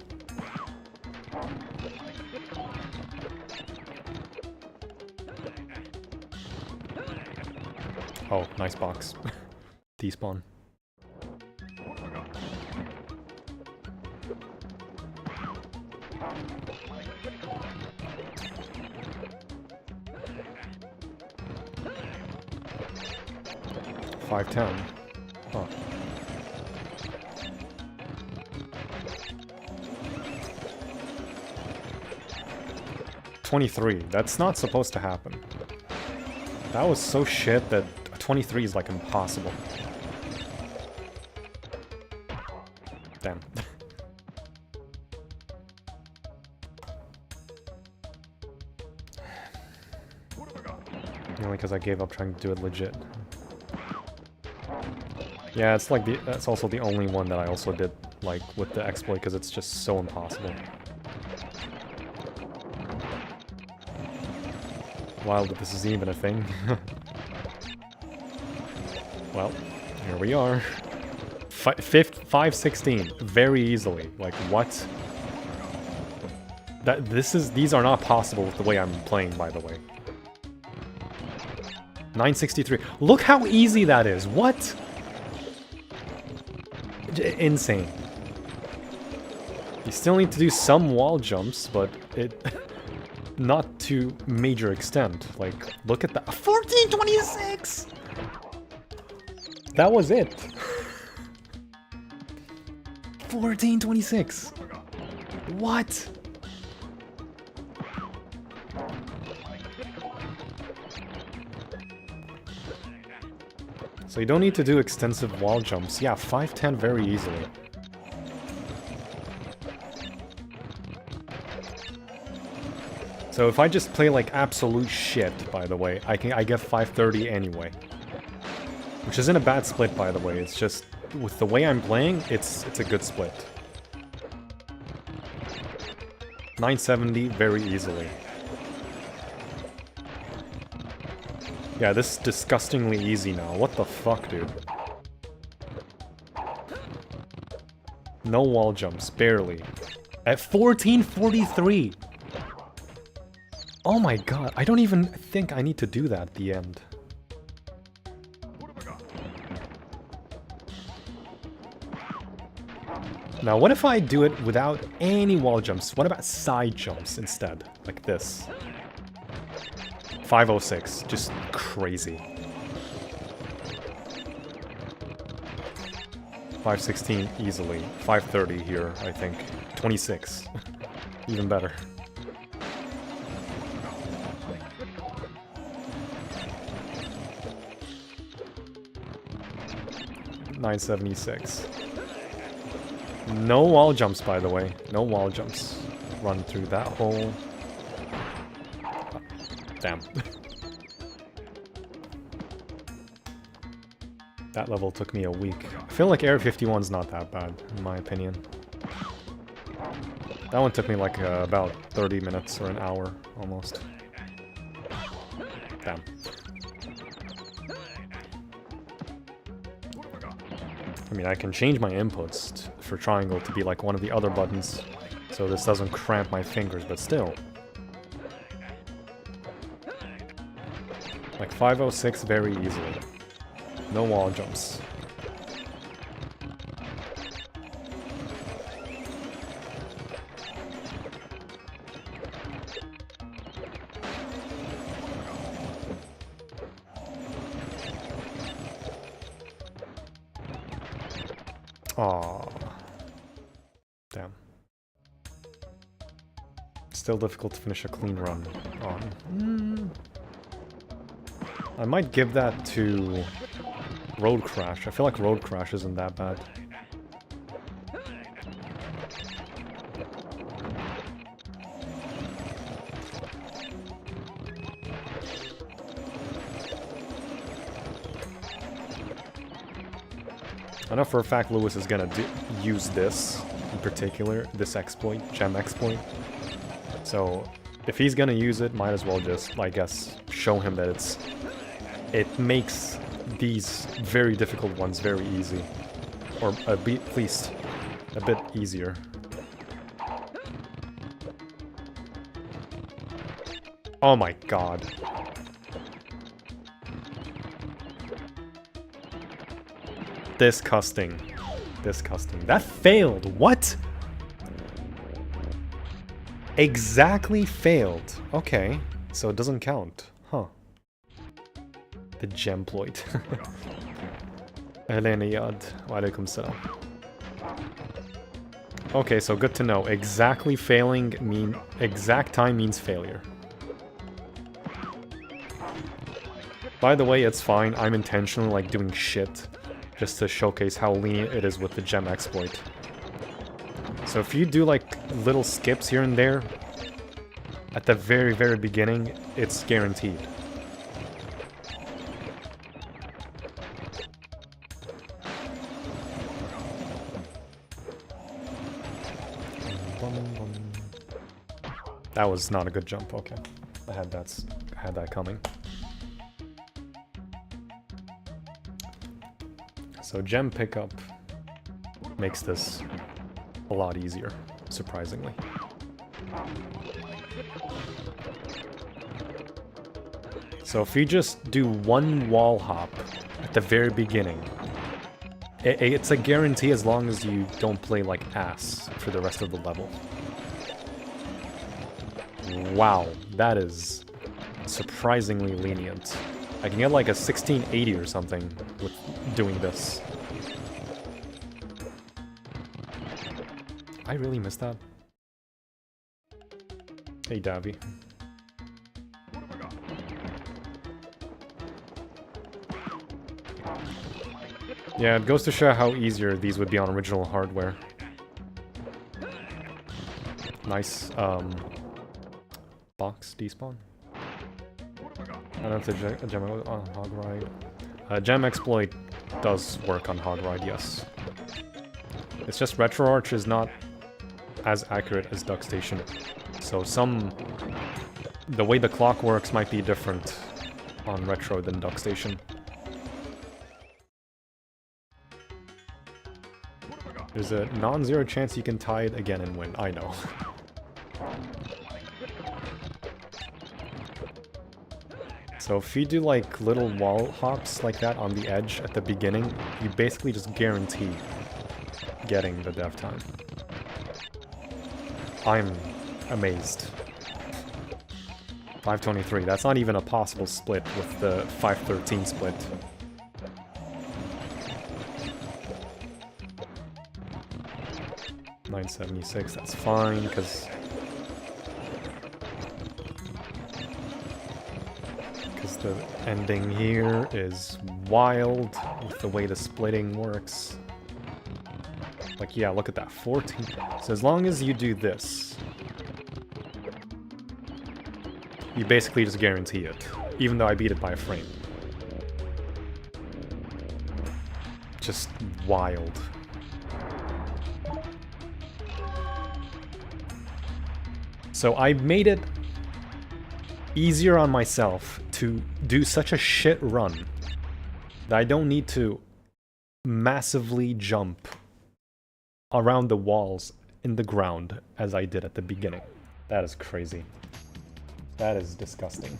Oh, nice box. Despawn. $5.10. Huh. $23. That's not supposed to happen. That was so shit that 23 is like impossible. Damn. Only because I gave up trying to do it legit. Yeah, it's like that's also the only one that I also did like with the exploit because it's just so impossible. Wild that this is even a thing. Well, here we are. 516 very easily. Like what? These are not possible with the way I'm playing, by the way. 963. Look how easy that is. What? Insane. You still need to do some wall jumps, but not to major extent. Like, look at that. 1426! That was it. 1426. What? So you don't need to do extensive wall jumps. Yeah, 510 very easily. So if I just play like absolute shit, by the way, I get 530 anyway. Which isn't a bad split, by the way. It's just with the way I'm playing, it's a good split. 970 very easily. Yeah, this is disgustingly easy now. What the fuck, dude? No wall jumps, barely. At 1443! Oh my god, I don't even think I need to do that at the end. Now, what if I do it without any wall jumps? What about side jumps instead? Like this. 506, just crazy. 516 easily. 530 here, I think. 26. Even better. $976. No wall jumps, by the way. No wall jumps. Run through that hole. Damn. That level took me a week. I feel like Area 51's not that bad, in my opinion. That one took me like about 30 minutes or an hour, almost. Damn. I mean, I can change my inputs for triangle to be like one of the other buttons, so this doesn't cramp my fingers, but still. Like 506 very easily. No wall jumps. Aw. Damn. Still difficult to finish a clean run on. I might give that to Road Crash. I feel like Road Crash isn't that bad. I know for a fact Lewis is gonna use this in particular, this exploit, gem exploit. So if he's gonna use it, might as well just, I guess, show him that it makes these very difficult ones very easy, or at least a bit easier. Oh my god. Disgusting. Disgusting. That failed. What? Exactly failed. Okay. So it doesn't count. Huh. The Gemploid. Boneyard. Walaikum salam. Okay, so good to know. Exactly failing exact time means failure. By the way, it's fine. I'm intentionally like doing shit just to showcase how lenient it is with the gem exploit. So if you do like little skips here and there at the very, very beginning, it's guaranteed. That was not a good jump. Okay, I had that coming. So gem pickup makes this a lot easier, surprisingly. So if you just do one wall hop at the very beginning, it's a guarantee as long as you don't play like ass for the rest of the level. Wow, that is surprisingly lenient. I can get like a 1680 or something with doing this. I really missed that. Hey, Davy. Yeah, it goes to show how easier these would be on original hardware. Nice, box despawn. I don't know if the gem on Hog Ride. Gem exploit does work on Hog Ride, yes. It's just RetroArch is not as accurate as Duck Station. So the way the clock works might be different on Retro than Duck Station. There's a non-zero chance you can tie it again and win, I know. So if you do like little wall hops like that on the edge at the beginning, you basically just guarantee getting the dev time. I'm amazed. 523, that's not even a possible split with the 513 split. $976, that's fine, because the ending here is wild with the way the splitting works. Like, yeah, look at that, 14. So as long as you do this, you basically just guarantee it, even though I beat it by a frame. Just wild. So I made it easier on myself to do such a shit run that I don't need to massively jump around the walls in the ground as I did at the beginning. That is crazy. That is disgusting.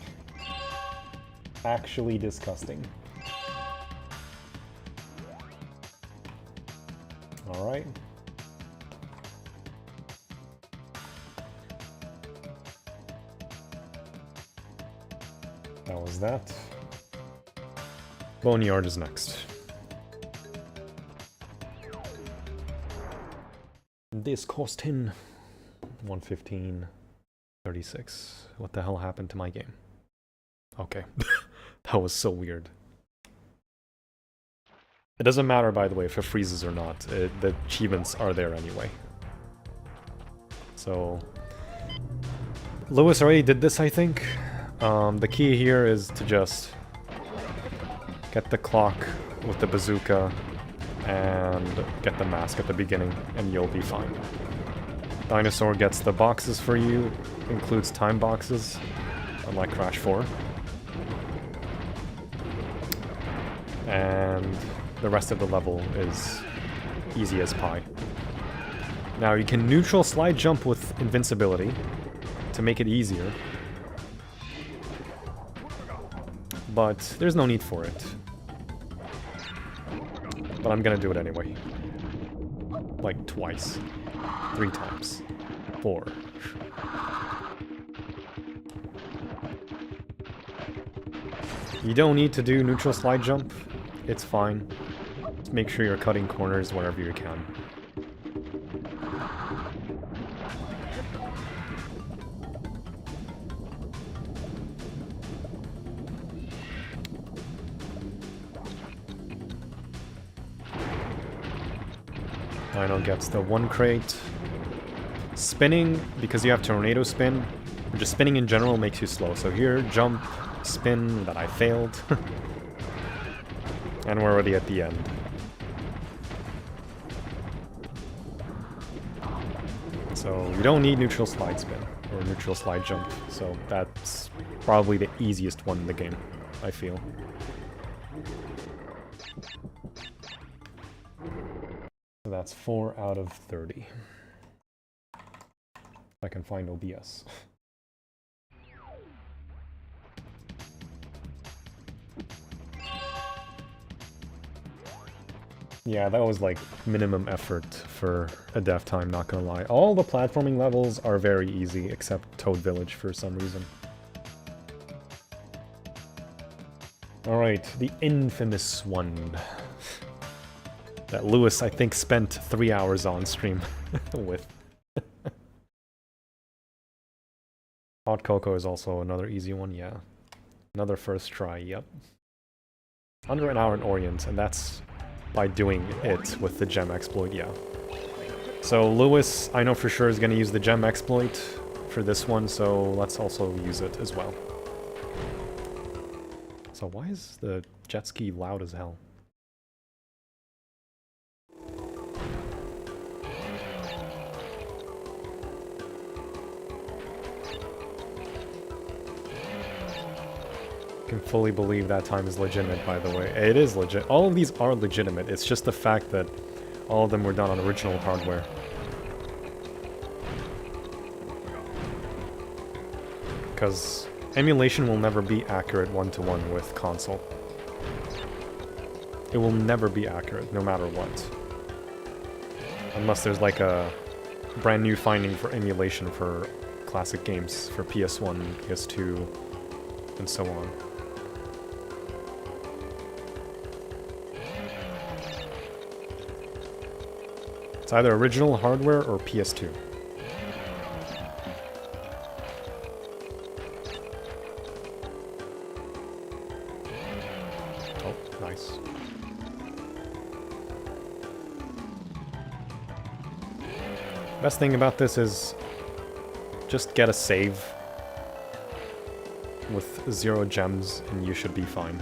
Actually disgusting. Alright. That was that. Boneyard is next. this costing? 115.36. What the hell happened to my game? Okay. That was so weird. It doesn't matter, by the way, if it freezes or not. The achievements are there anyway. So... Lewis already did this, I think. The key here is to just get the clock with the bazooka and get the mask at the beginning, and you'll be fine. Dinosaur gets the boxes for you, includes time boxes, unlike Crash 4. And the rest of the level is easy as pie. Now you can neutral slide jump with invincibility to make it easier, but there's no need for it. But I'm gonna do it anyway. Like twice. 3 times. 4. You don't need to do neutral slide jump. It's fine. Just make sure you're cutting corners wherever you can. Dino gets the 1 crate. Spinning, because you have tornado spin, or just spinning in general makes you slow. So here, jump, spin, that I failed. And we're already at the end. So you don't need neutral slide spin, or neutral slide jump. So that's probably the easiest one in the game, I feel. So that's 4 out of 30. If I can find OBS. Yeah, that was like minimum effort for a dev time, not gonna lie. All the platforming levels are very easy, except Toad Village for some reason. Alright, the infamous one. That Lewis, I think, spent 3 hours on stream with. Hot Cocoa is also another easy one, yeah. Another first try, yep. Under an hour in Orient, and that's by doing it with the gem exploit, yeah. So Lewis, I know for sure, is going to use the gem exploit for this one, so let's also use it as well. So why is the jet ski loud as hell? I can fully believe that time is legitimate, by the way. It is legit. All of these are legitimate. It's just the fact that all of them were done on original hardware. Because emulation will never be accurate one-to-one with console. It will never be accurate, no matter what. Unless there's like a brand new finding for emulation for classic games, for PS1, PS2, and so on. It's either original hardware or PS2. Oh, nice. Best thing about this is just get a save with 0 gems and you should be fine.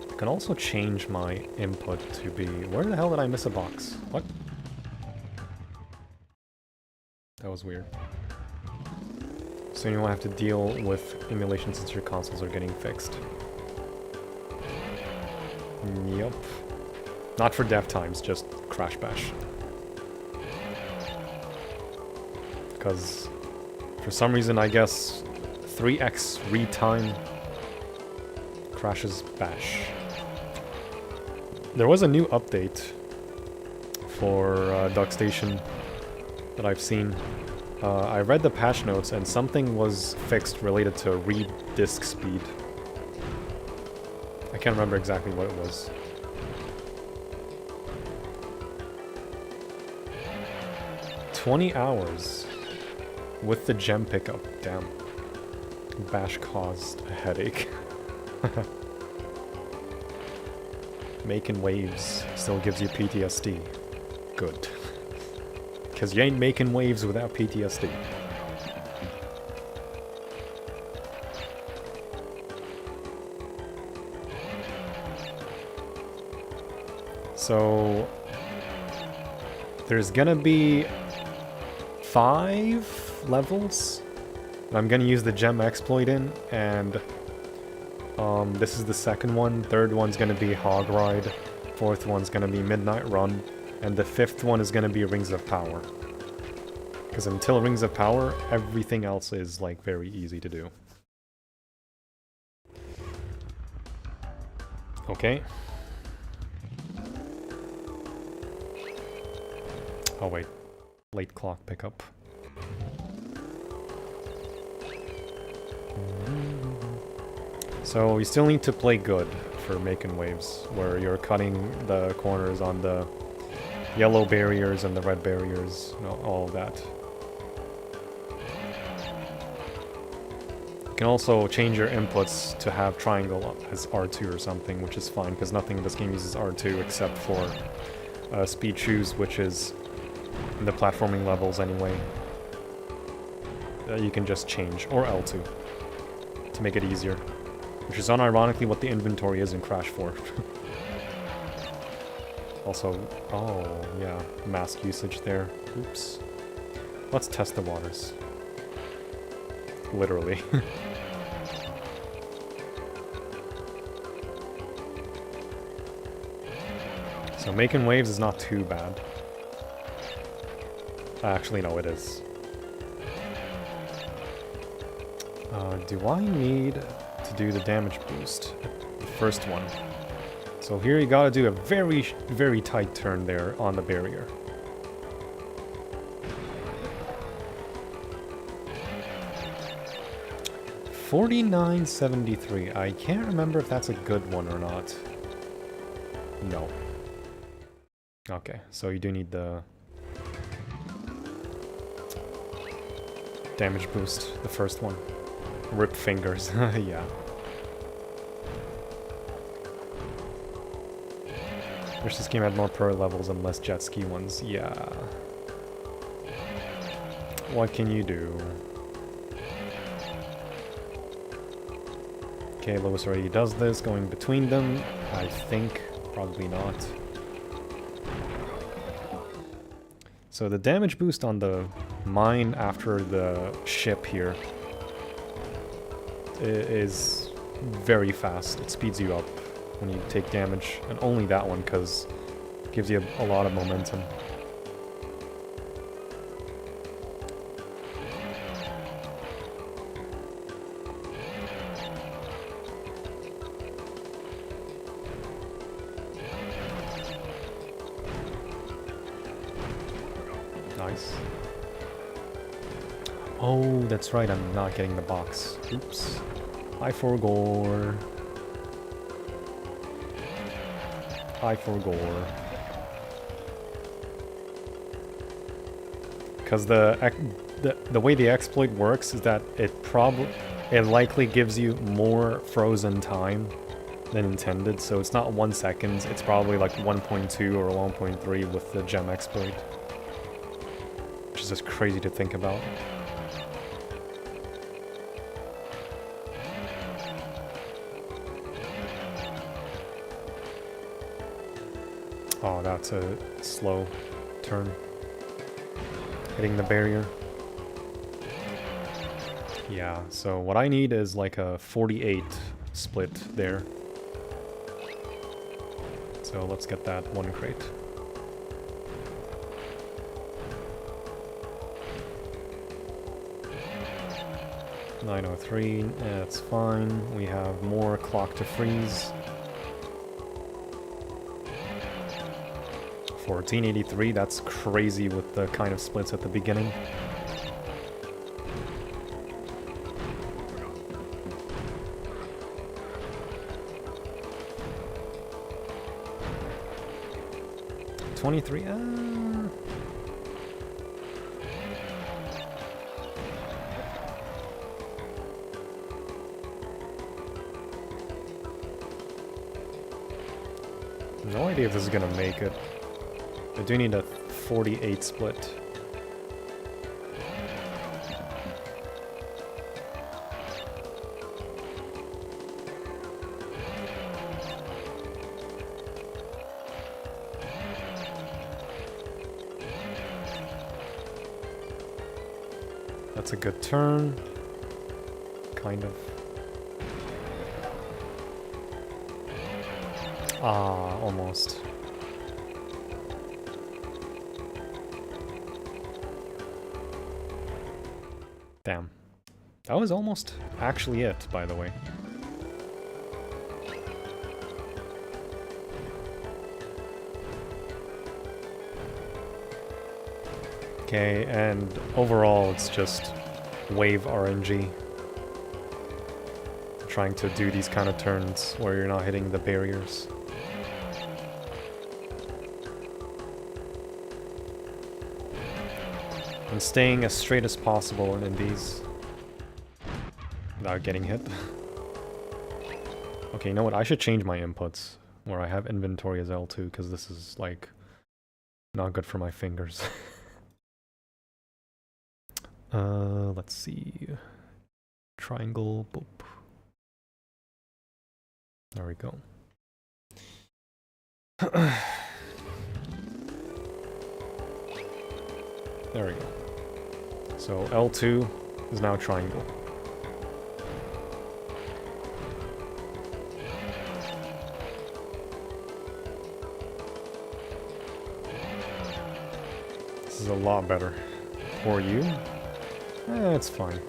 I can also change my input to be... Where the hell did I miss a box? What? That was weird. So you won't have to deal with emulation since your consoles are getting fixed. Yup. Not for dev times, just Crash Bash. Because for some reason, I guess 3x read time crashes Bash. There was a new update for DuckStation that I've seen. I read the patch notes and something was fixed related to read disk speed. I can't remember exactly what it was. $20 hours with the gem pickup. Damn. Bash caused a headache. Making waves still gives you PTSD. Good. Because you ain't making waves without PTSD. So there's gonna be 5 levels that I'm gonna use the gem exploit in, and this is the second one. Third one's gonna be Hog Ride. Fourth one's gonna be Midnight Run. And the fifth one is gonna be Rings of Power. Because until Rings of Power, everything else is like very easy to do. Okay. Oh wait. Late clock pickup. So you still need to play good for making waves, where you're cutting the corners on the yellow barriers and the red barriers, you know, all of that. You can also change your inputs to have triangle as R2 or something, which is fine, because nothing in this game uses R2 except for speed shoes, which is in the platforming levels anyway. You can just change, or L2, to make it easier. Which is unironically what the inventory is in Crash 4. Also, oh yeah, mask usage there. Oops. Let's test the waters. Literally. So making waves is not too bad. Actually, no, it is. Do I need to do the damage boost? The first one. So here you gotta do a very, very tight turn there on the barrier. $49.73. I can't remember if that's a good one or not. No. Okay, so you do need the damage boost, the first one. Rip fingers, yeah. Wish this game had more pro levels and less jet ski ones, yeah. What can you do? Okay, Lewis already does this, going between them. I think, probably not. So the damage boost on the mine after the ship here is very fast. It speeds you up when you take damage, and only that one, because it gives you a lot of momentum. Nice. Oh, that's right, I'm not getting the box. Oops. I forgot. I forgot. Because the way the exploit works is that it likely gives you more frozen time than intended, so it's not 1 second, it's probably like 1.2 or 1.3 with the gem exploit. Which is just crazy to think about. Oh, that's a slow turn. Hitting the barrier. Yeah, so what I need is like a 48 split there. So let's get that one crate. $903, that's fine. We have more clock to freeze. 1483, that's crazy with the kind of splits at the beginning. No idea if this is gonna make it. I do need a 48 split. That's a good turn. Kind of. Ah, almost. Damn. That was almost actually it, by the way. Okay, and overall it's just wave RNG. Trying to do these kind of turns where you're not hitting the barriers. And staying as straight as possible in these without getting hit. Okay, you know what? I should change my inputs where I have inventory as L2 because this is like not good for my fingers. Let's see. Triangle, boop. There we go. There we go. So L2 is now triangle. This is a lot better. For you? It's fine.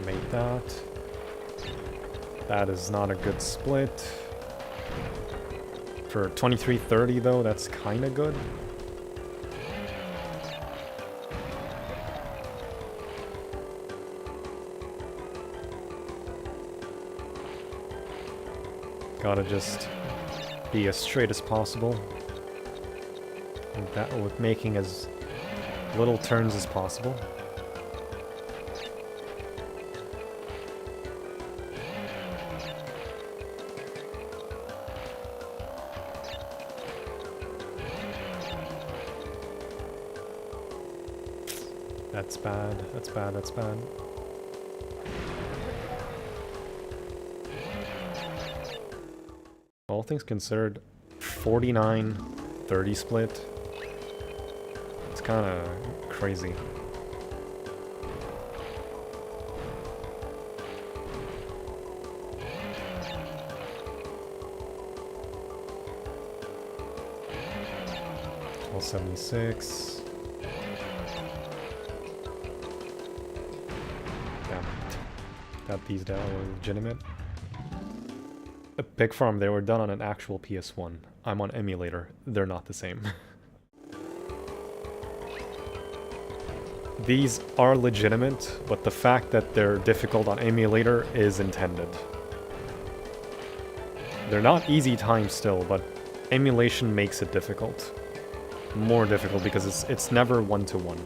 Make that. That is not a good split. For 2330 though, that's kinda good. Gotta just be as straight as possible. And that with making as little turns as possible. That's bad, that's bad, that's bad. All things considered, 49-30 split. It's kind of crazy. All 76. Got these down legitimate. A Pig Farm, they were done on an actual PS1. I'm on Emulator. They're not the same. These are legitimate, but the fact that they're difficult on Emulator is intended. They're not easy times still, but emulation makes it difficult. More difficult because it's never one-to-one.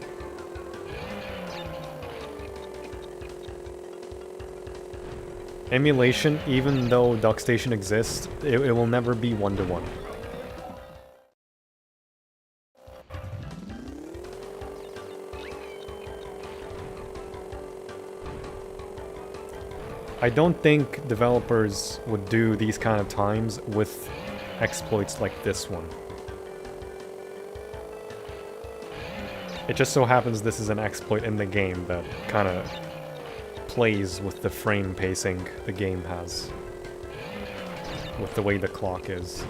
Emulation, even though DuckStation exists, it will never be one-to-one. I don't think developers would do these kind of times with exploits like this one. It just so happens this is an exploit in the game that kind of plays with the frame pacing the game has, with the way the clock is.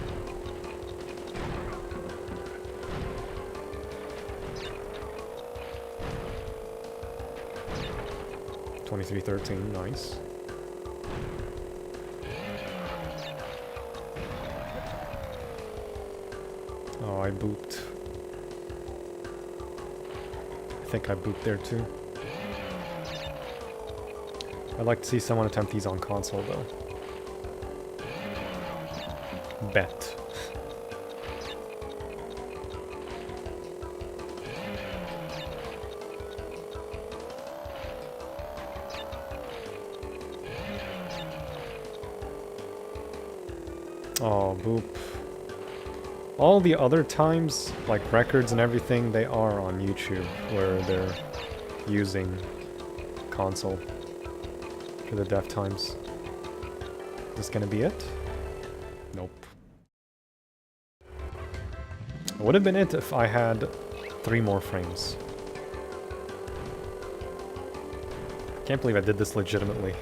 $23.13, nice. Oh, I booped. I think I booped there too. I'd like to see someone attempt these on console though. Bet. Oh, boop. All the other times, like records and everything, they are on YouTube, where they're using console for the dev times. Is this gonna be it? Nope. It would have been it if I had 3 more frames. Can't believe I did this legitimately.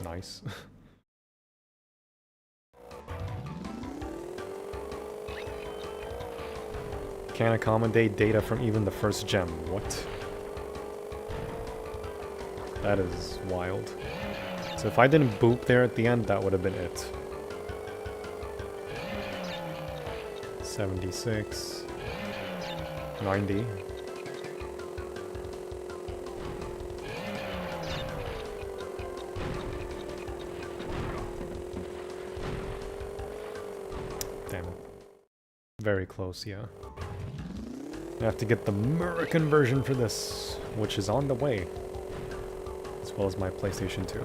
Nice. Can't accommodate data from even the first gem. What? That is wild. So if I didn't boop there at the end, that would have been it. 76. 90. Damn. Very close, yeah. I have to get the American version for this, which is on the way. As well as my PlayStation 2.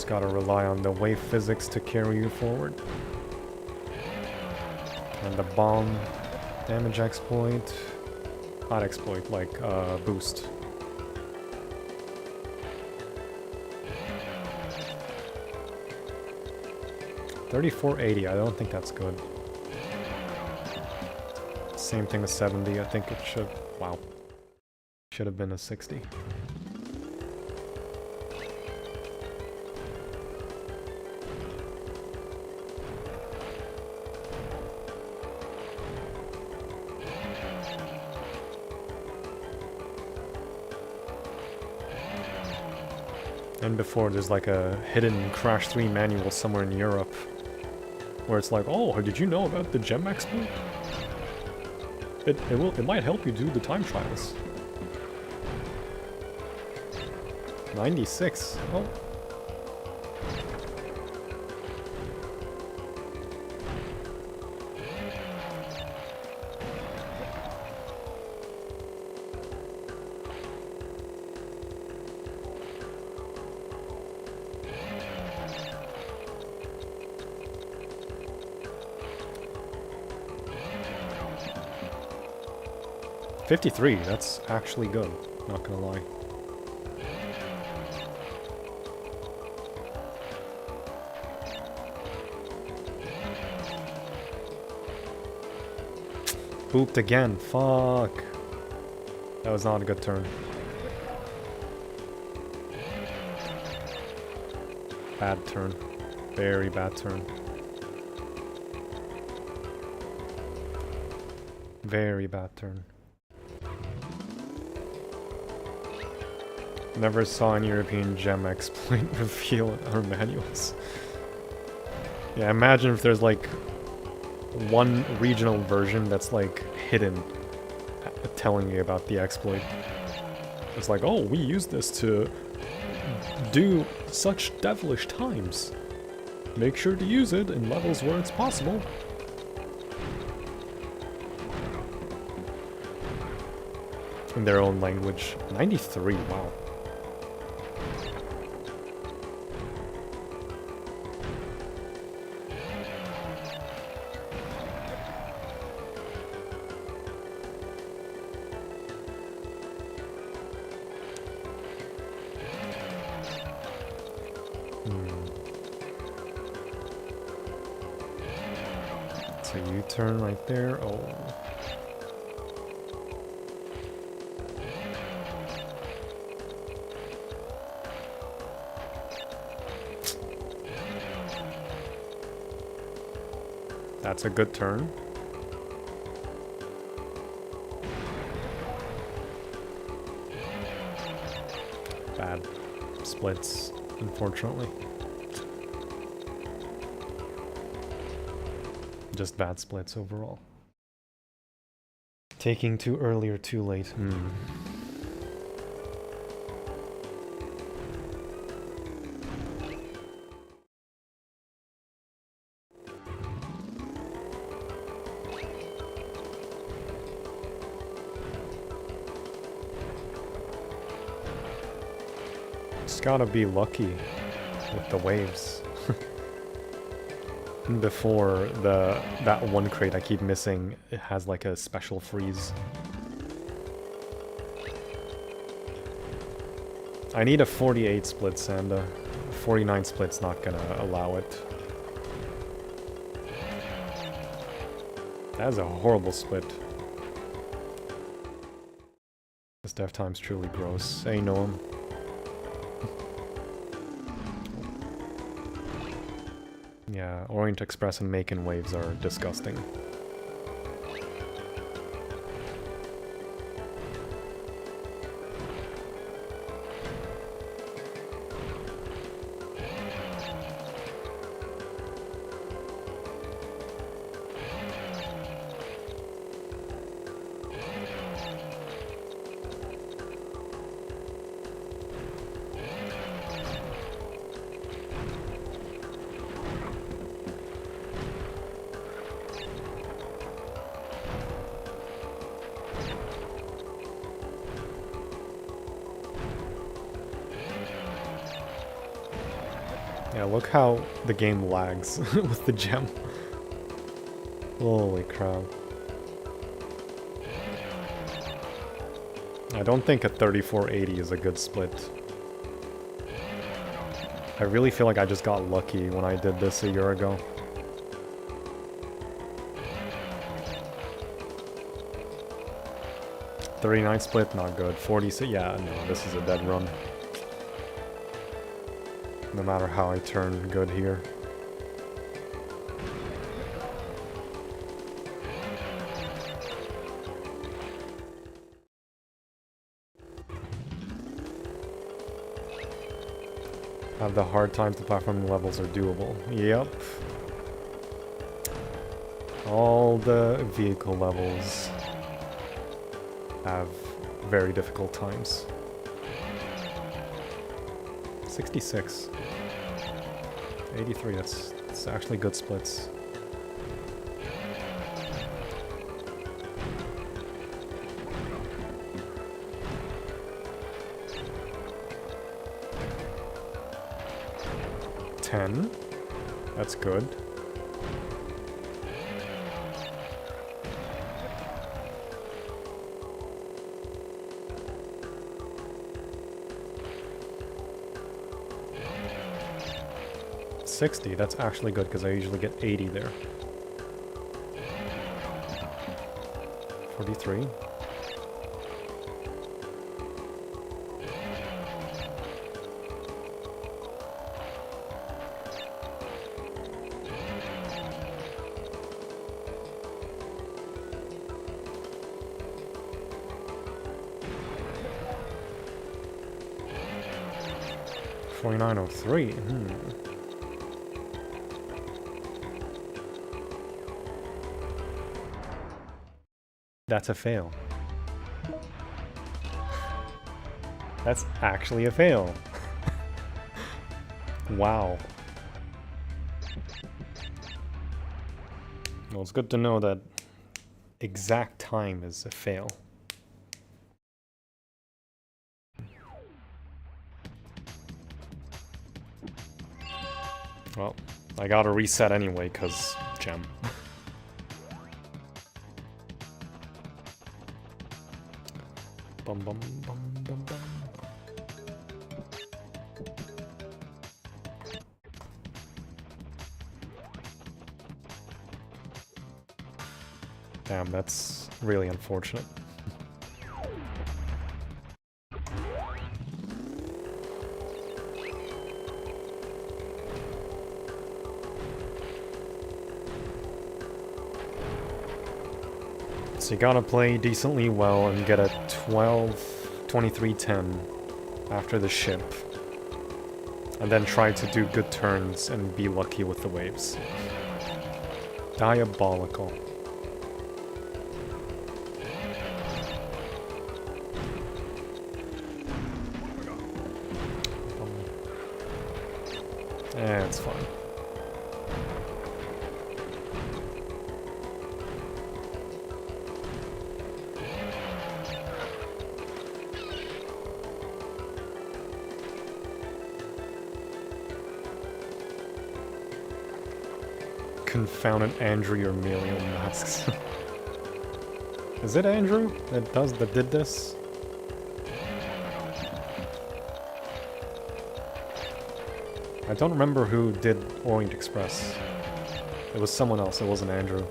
Gotta rely on the wave physics to carry you forward. And the bomb damage exploit. Not exploit, like boost. $34.80, I don't think that's good. Same thing as 70, I think it should. Wow. Should have been a 60. And before, there's like a hidden Crash 3 manual somewhere in Europe where it's like, oh, did you know about the gem exploit? It might help you do the time trials. 96. Oh. $53, that's actually good, not gonna lie. Booped again, fuck. That was not a good turn. Bad turn. Very bad turn. Very bad turn. Never saw an European gem exploit reveal in our manuals. Yeah, imagine if there's like one regional version that's like hidden, telling you about the exploit. It's like, oh, we use this to do such devilish times. Make sure to use it in levels where it's possible. In their own language. 93, wow. It's a U-turn right there. Oh. That's a good turn. Bad splits, unfortunately. Just bad splits overall. Taking too early or too late. Just gotta be lucky with the waves. Before that one crate I keep missing, it has like a special freeze. I need a 48 splits and a 49 split's not gonna allow it. That is a horrible split. This dev time's truly gross. Hey Noam. Yeah, Orient Express and Macon waves are disgusting. Yeah, look how the game lags with the gem. Holy crap. I don't think a 3480 is a good split. I really feel like I just got lucky when I did this a year ago. $39 split, not good. 46, yeah, no, this is a dead run. No matter how I turn good here. Have the hard times, the platforming levels are doable. Yep. All the vehicle levels have very difficult times. 66. 83, that's actually good splits. $10. That's good. $60, that's actually good because I usually get 80 there. 43. $49.03. That's a fail. That's actually a fail. Wow. Well, it's good to know that exact time is a fail. Well, I gotta reset anyway, cause gem. Bum bum bum bum bum. Damn, that's really unfortunate. So you gotta play decently well and get a 23-10 after the ship. And then try to do good turns and be lucky with the waves. Diabolical. It's fine. Confounded Andrew or Emilio masks. Is it Andrew that did this? I don't remember who did Orient Express. It was someone else, it wasn't Andrew.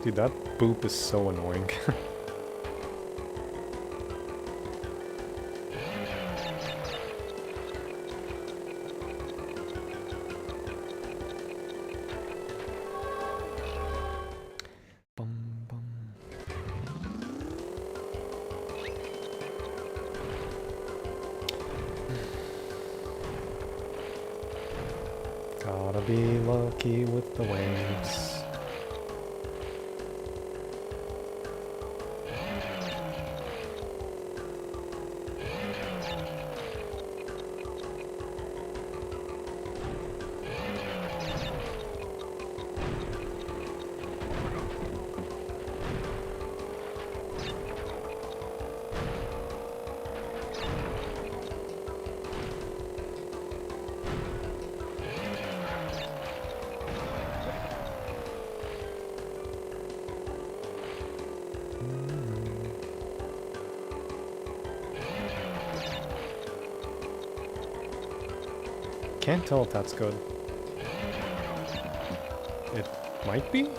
Dude, that boop is so annoying. Gotta be lucky with the waves. Can't tell if that's good. It might be?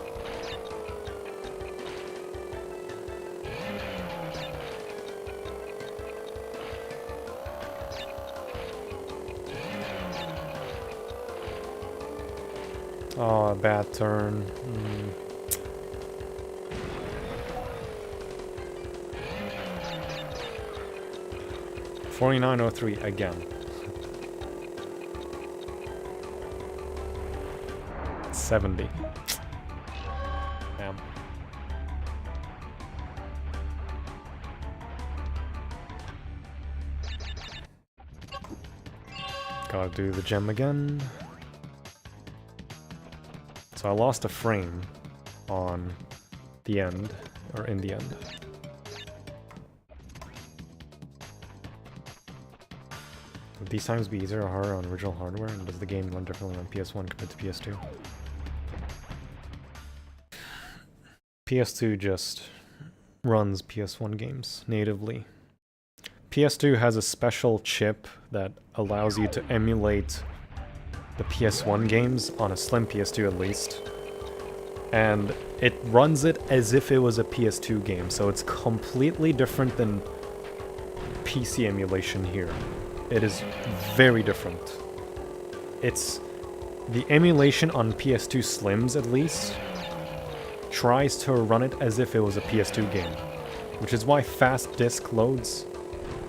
Oh, a bad turn. 4903 again. 70. Damn. Gotta do the gem again. So I lost a frame on the end, or in the end. Would these times be easier or harder on original hardware, and does the game run differently on PS1 compared to PS2? PS2 just runs PS1 games natively. PS2 has a special chip that allows you to emulate the PS1 games on a slim PS2 at least. And it runs it as if it was a PS2 game, so it's completely different than PC emulation here. It is very different. It's the emulation on PS2 Slims at least tries to run it as if it was a PS2 game, which is why fast disk loads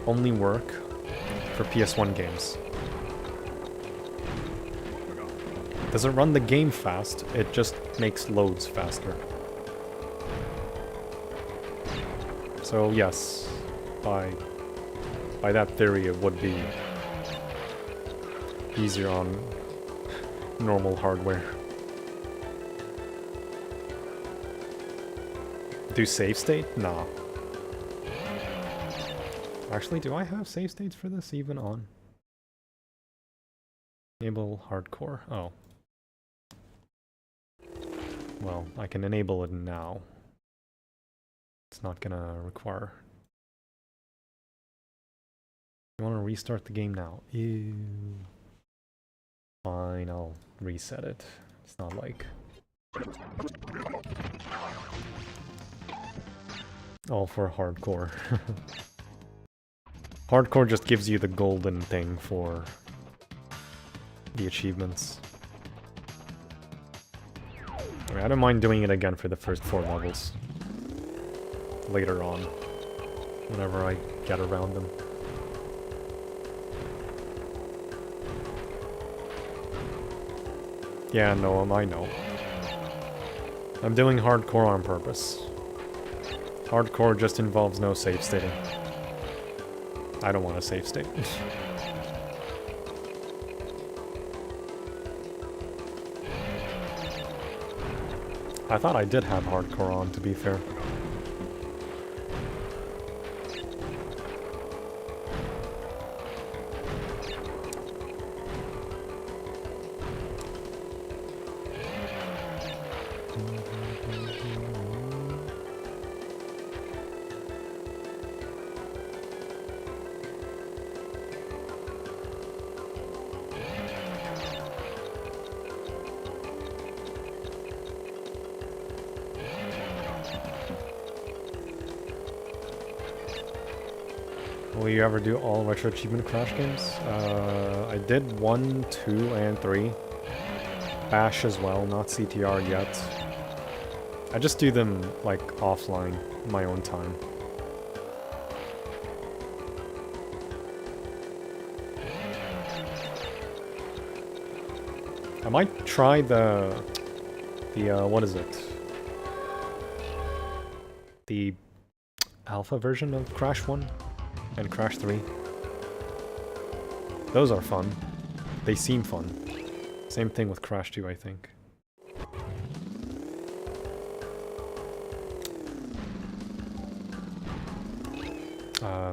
only work for PS1 games. It doesn't run the game fast, it just makes loads faster. So yes, by that theory it would be easier on normal hardware. Do save state? Nah. Actually, do I have save states for this even on? Enable hardcore. Oh. Well, I can enable it now. It's not gonna require. You wanna restart the game now? Ew. Fine, I'll reset it. It's not like... all for hardcore. Hardcore just gives you the golden thing for the achievements. I mean, I don't mind doing it again for the first 4 levels. Later on. Whenever I get around them. Yeah, no, I know. I'm doing hardcore on purpose. Hardcore just involves no save stating. I don't want to save state. I thought I did have hardcore on, to be fair. Will you ever do all retro achievement Crash games? I did 1, 2, and 3. Bash as well, not CTR yet. I just do them, like, offline, my own time. I might try the what is it? The alpha version of Crash 1 and Crash 3. Those are fun. They seem fun. Same thing with Crash 2, I think.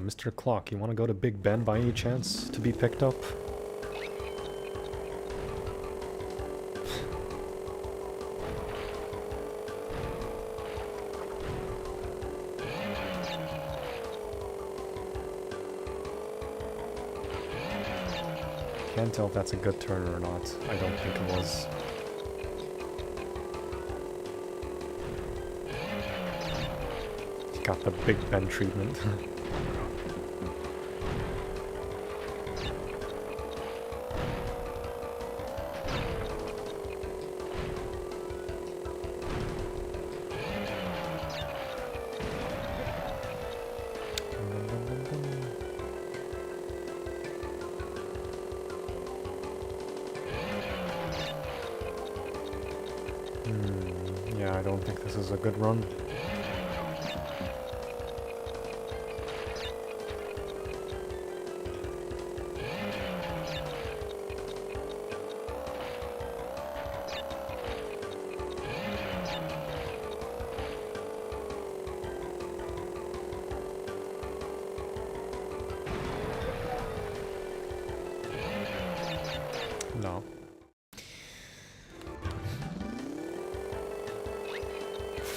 Mr. Clock, you want to go to Big Ben by any chance to be picked up? Can't tell if that's a good turn or not. I don't think it was. Got the Big Ben treatment. Yeah, I don't think this is a good run. No.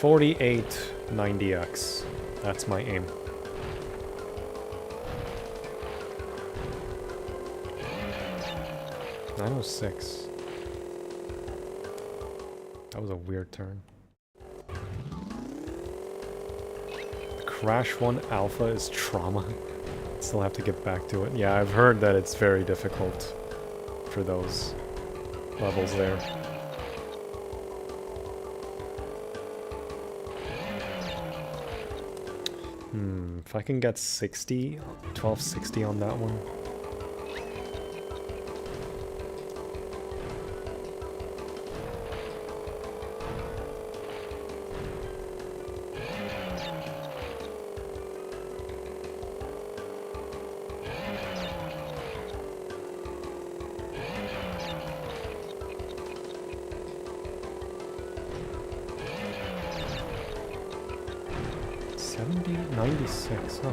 4890X. That's my aim. .906. That was a weird turn. Crash 1 Alpha is trauma. Still have to get back to it. Yeah, I've heard that it's very difficult for those levels there. If I can get 60, 1260 on that one. .96, huh?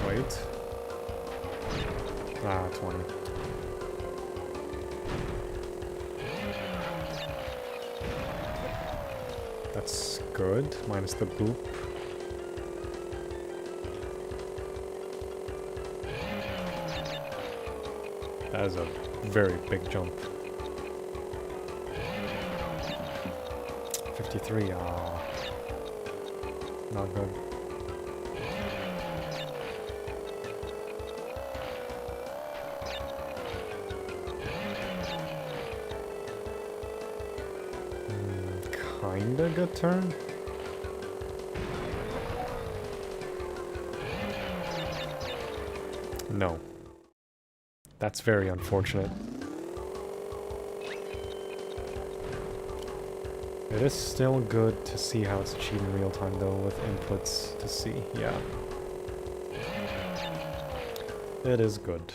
Wait. Ah, 20. That's good, minus the boop. That is a very big jump. 53, not good. Kinda good turn. No. That's very unfortunate. It is still good to see how it's achieved in real time though, with inputs to see, yeah. It is good.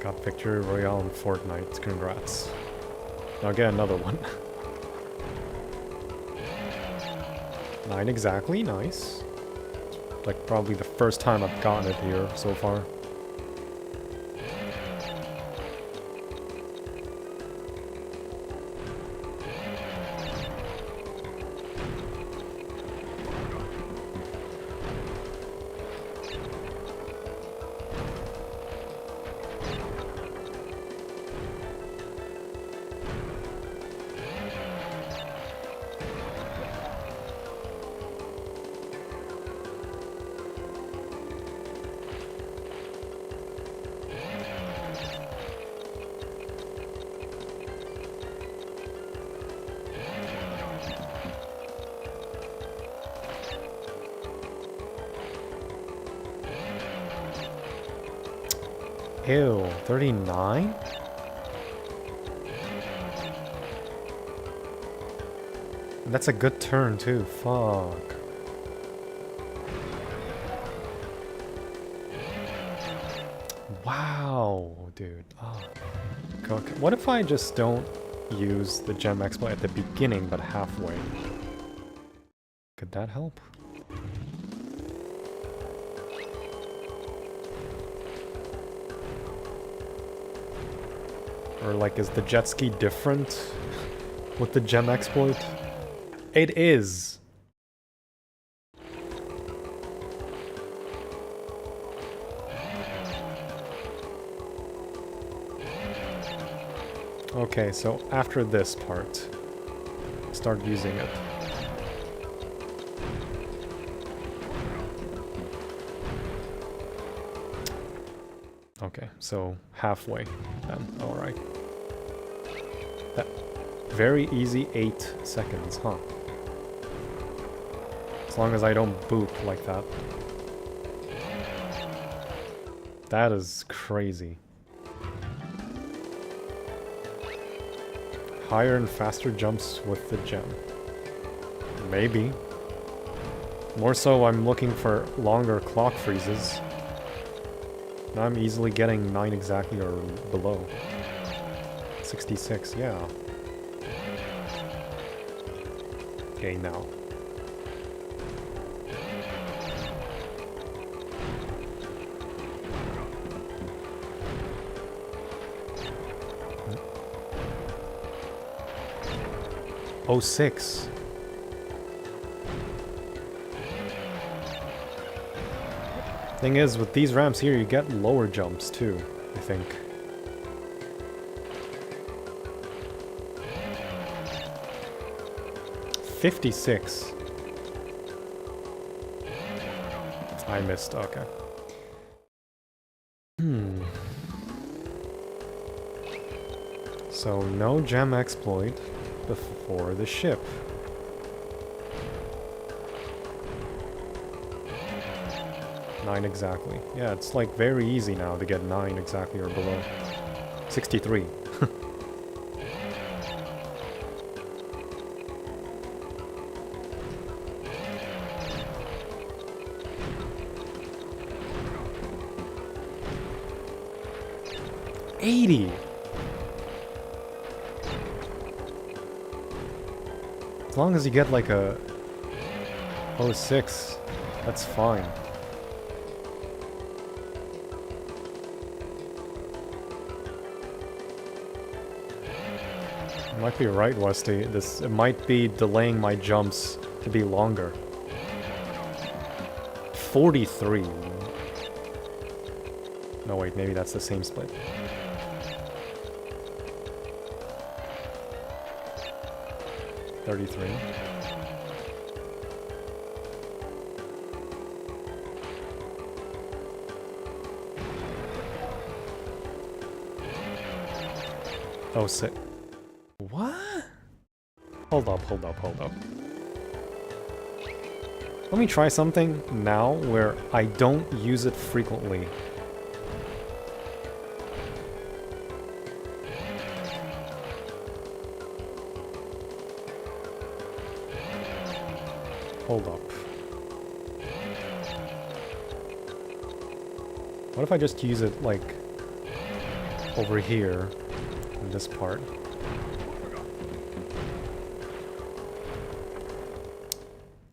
Got Victory Royale in Fortnite, congrats. Now get another one. 9 exactly, nice. Like probably the first time I've gotten it here so far. Ew, 39? That's a good turn too, fuck. Wow, dude. Oh. Okay. What if I just don't use the gem exploit at the beginning but halfway? Could that help? Or like, is the jet ski different with the gem exploit? It is! Okay, so after this part, start using it. Okay, so halfway then, alright. That very easy 8 seconds, huh? As long as I don't boop like that. That is crazy. Higher and faster jumps with the gem. Maybe. More so, I'm looking for longer clock freezes. Now I'm easily getting 9 exactly or below. 66, yeah. Okay, now. Oh, 6. Thing is, with these ramps here, you get lower jumps too, I think. $56. I missed, okay. So, no gem exploit before the ship. Nine exactly. Yeah, it's like very easy now to get 9 exactly or below. 63. $80. As long as you get like a 06, that's fine. You might be right, Westy. It might be delaying my jumps to be longer. 43. No, wait, maybe that's the same split. $33. Oh, sick. What? Hold up. Let me try something now where I don't use it frequently. Hold up. What if I just use it, like, over here, in this part?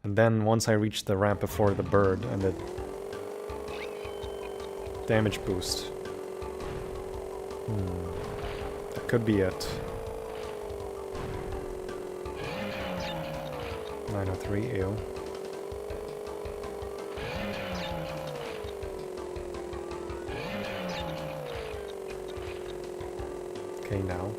And then once I reach the ramp before the bird and the damage boost. That could be it. 903, ew. Okay, now.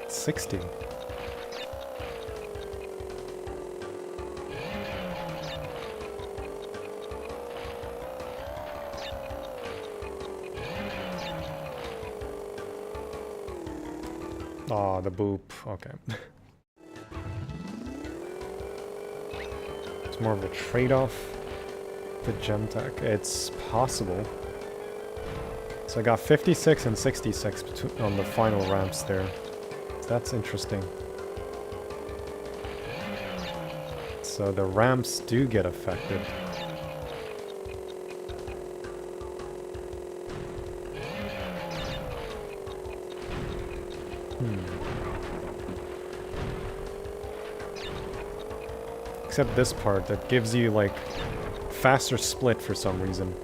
$60. Oh, the boop. Okay. It's more of a trade-off. The gem tech. It's possible. So I got 56 and 66 on the final ramps there. That's interesting. So the ramps do get affected. Except this part that gives you like faster split for some reason.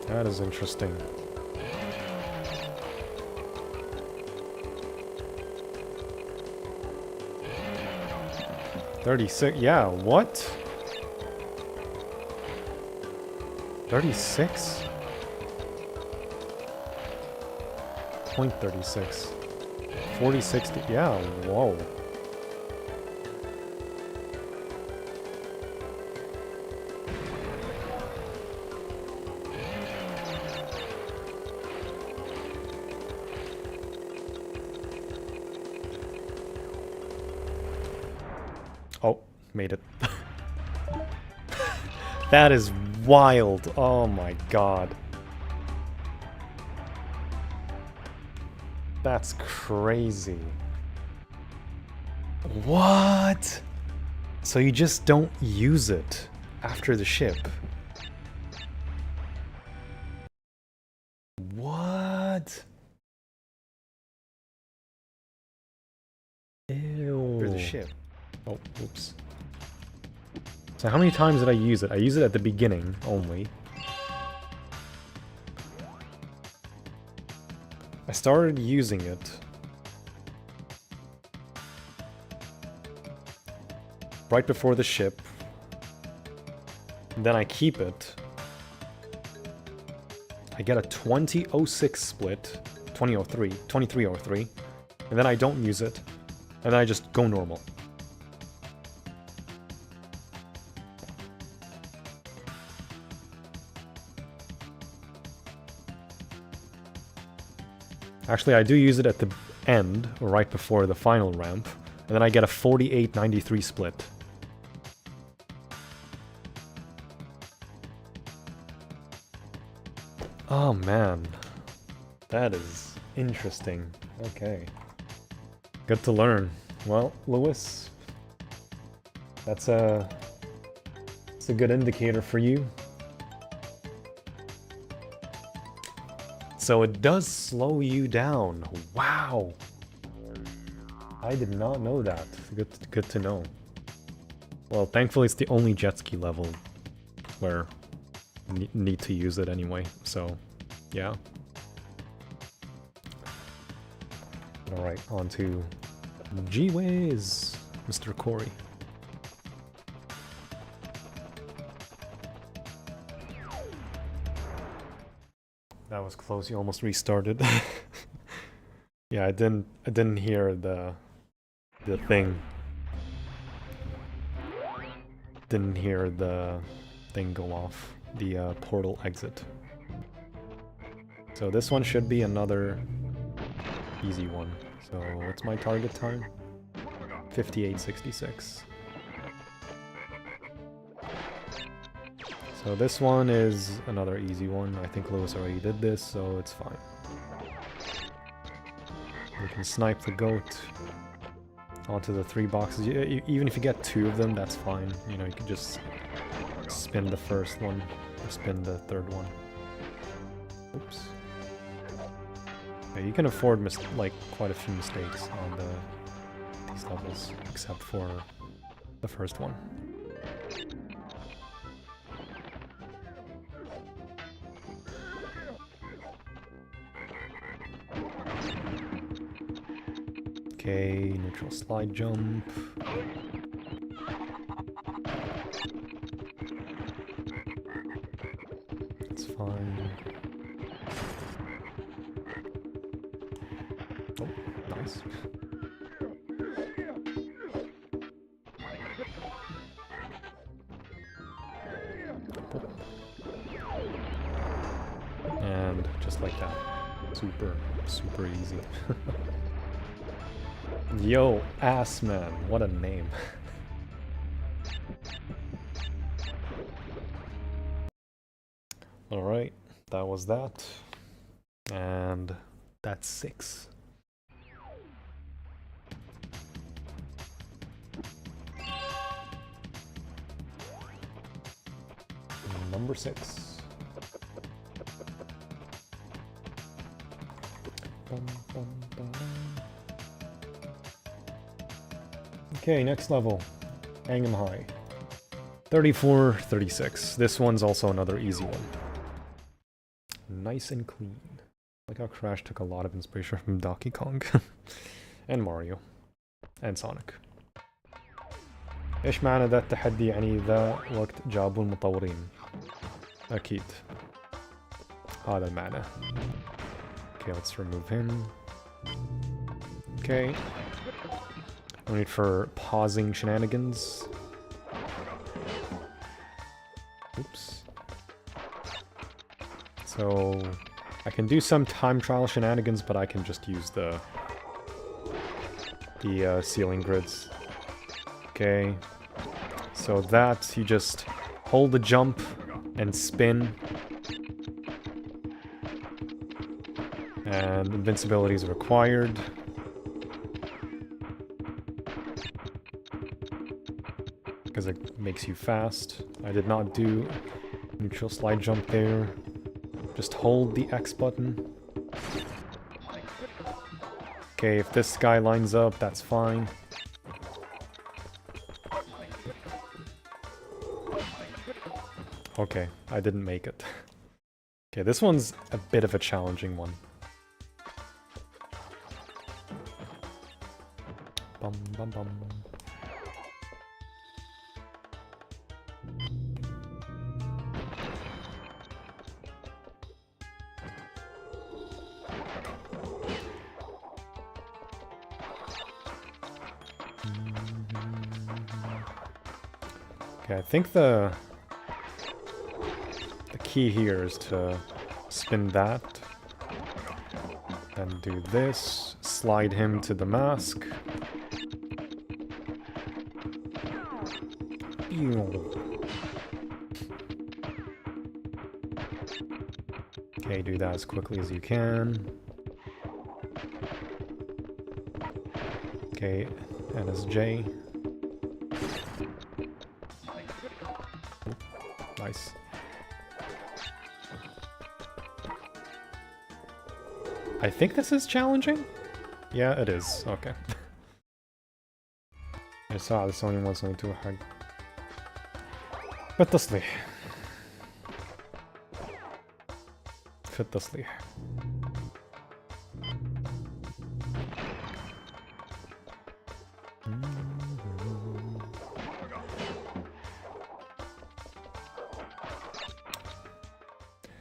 That is interesting. $36, yeah, what? 36? 0.36. 4060, yeah, whoa. Oh, made it. That is wild. Oh my god. That's crazy. What? So you just don't use it after the ship? What? Ew. After the ship. Oh, oops. So how many times did I use it? I use it at the beginning only. I started using it right before the ship. And then I keep it. I get a 2006 split, 2003, 2303, and then I don't use it, and then I just go normal. Actually, I do use it at the end, or right before the final ramp, and then I get a 4893 split. Oh man, that is interesting. Okay. Good to learn. Well, Lewis, that's a good indicator for you. So it does slow you down. Wow. I did not know that. Good to know. Well, thankfully it's the only jet ski level where need to use it anyway. So, yeah. Alright, on to G-Ways, Mr. Corey. That was close, you almost restarted. Yeah, I didn't hear the thing. Didn't hear the thing go off, the portal exit. So this one should be another easy one. So what's my target time? 58.66. So this one is another easy one. I think Lewis already did this, so it's fine. You can snipe the goat onto the 3 boxes. Even if you get 2 of them, that's fine. You know, you can just spin the first one or spin the third one. Oops. Yeah, you can afford like quite a few mistakes on these levels, except for the first one. Okay, neutral slide jump. It's fine. Oh, nice. And just like that. Super easy. Yo, Assman, what a name. Alright, that was that. And that's 6. Number 6. Bum, bum, bum. Okay, next level. Hang 'em high. 34-36. This one's also another easy one. Nice and clean. Like how Crash took a lot of inspiration from Donkey Kong. and Mario. and Sonic. ايش معنى ذا التحدي؟ يعني ذا وقت جابوا المطورين. أكيد. هذا المعنى. Okay, let's remove him. Okay. No need for pausing shenanigans. Oops. So I can do some time trial shenanigans, but I can just use the ceiling grids. Okay. So that you just hold the jump and spin. And invincibility is required. Because it makes you fast. I did not do neutral slide jump there. Just hold the X button. Okay, if this guy lines up, that's fine. Okay, I didn't make it. Okay, this one's a bit of a challenging one. Bum bum bum. Okay, I think the key here is to spin that, then do this, slide him to the mask. Okay, do that as quickly as you can. Okay, NSJ. Nice. I think this is challenging? Yeah, it is. Okay. I saw this only was only too hard. Fittlessly. Fittlessly.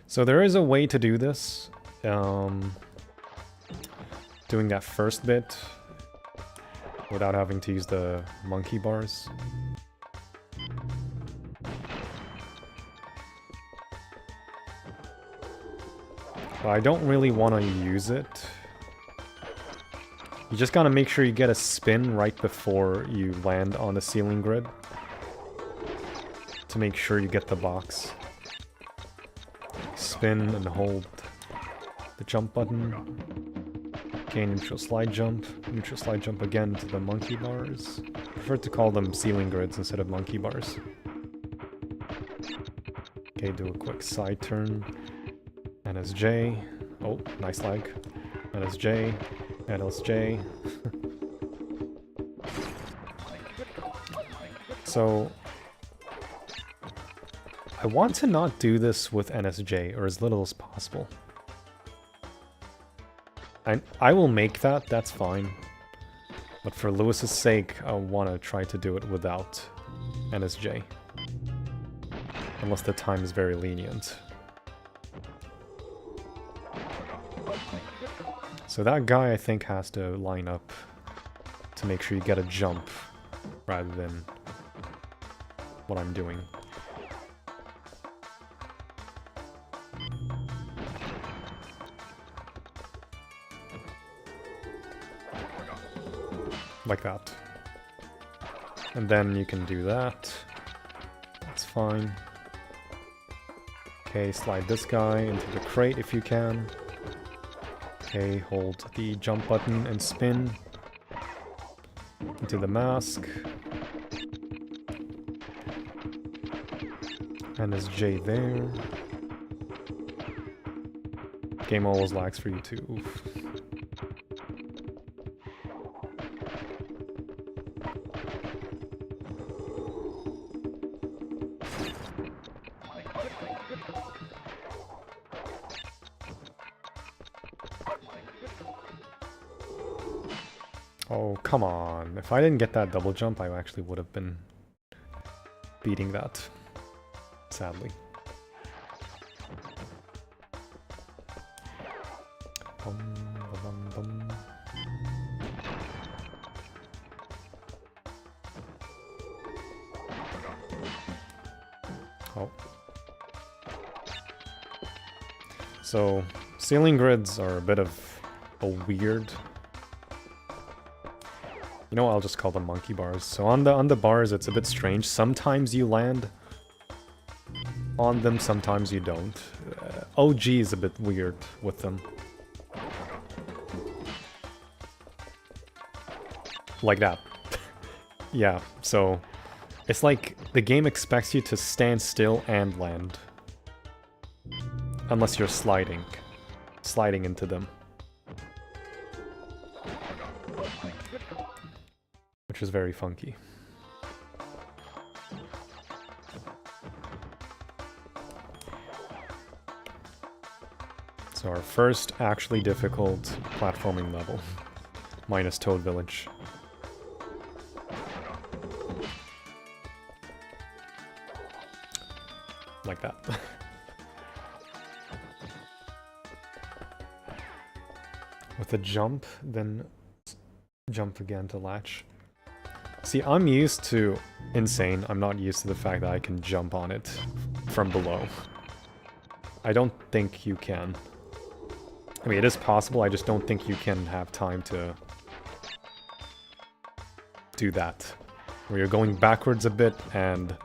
So there is a way to do this. Doing that first bit without having to use the monkey bars. But I don't really want to use it. You just gotta make sure you get a spin right before you land on the ceiling grid to make sure you get the box. Spin and hold the jump button. Okay, neutral slide jump again to the monkey bars. I prefer to call them ceiling grids instead of monkey bars. Okay, do a quick side turn. NSJ. Oh, nice lag. NSJ. NSJ. So I want to not do this with NSJ, or as little as possible. I will make that, that's fine. But for Lewis's sake, I want to try to do it without NSJ. Unless the time is very lenient. So that guy, I think, has to line up to make sure you get a jump rather than what I'm doing. Like that. And then you can do that. That's fine. Okay, slide this guy into the crate if you can. Okay, hold the jump button and spin into the mask. NSJ there. Game always lags for you too. Oof. Oh, come on. If I didn't get that double jump, I actually would have been beating that. Sadly. Bum, bum, bum. Oh. So, ceiling grids are a bit of a weird... You know what, I'll just call them monkey bars. So on the bars, it's a bit strange. Sometimes you land on them, sometimes you don't. OG is a bit weird with them. Like that. Yeah, so it's like the game expects you to stand still and land. Unless you're sliding into them. Which is very funky. So our first actually difficult platforming level. Minus Toad Village. Like that. With a jump, then jump again to latch. See, I'm used to N.Sane. I'm not used to the fact that I can jump on it from below. I don't think you can. I mean, it is possible, I just don't think you can have time to do that. Where you're going backwards a bit and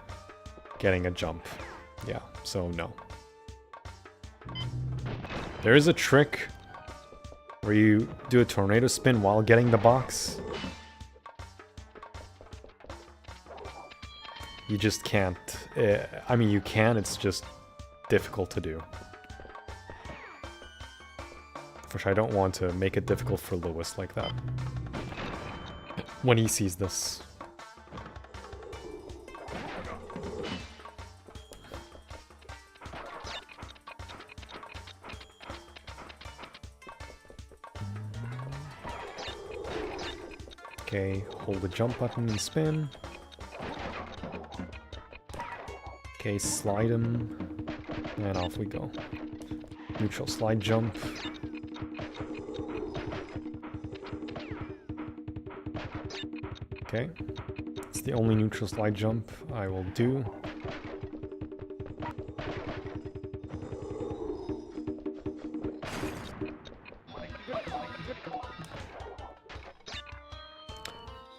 getting a jump. Yeah, so no. There is a trick where you do a tornado spin while getting the box. You just can't. I mean, you can, it's just difficult to do. Which I don't want to make it difficult for Lewis like that. When he sees this. Okay, hold the jump button and spin. Okay, slide him. And off we go. Neutral slide jump. Okay. It's the only neutral slide jump I will do.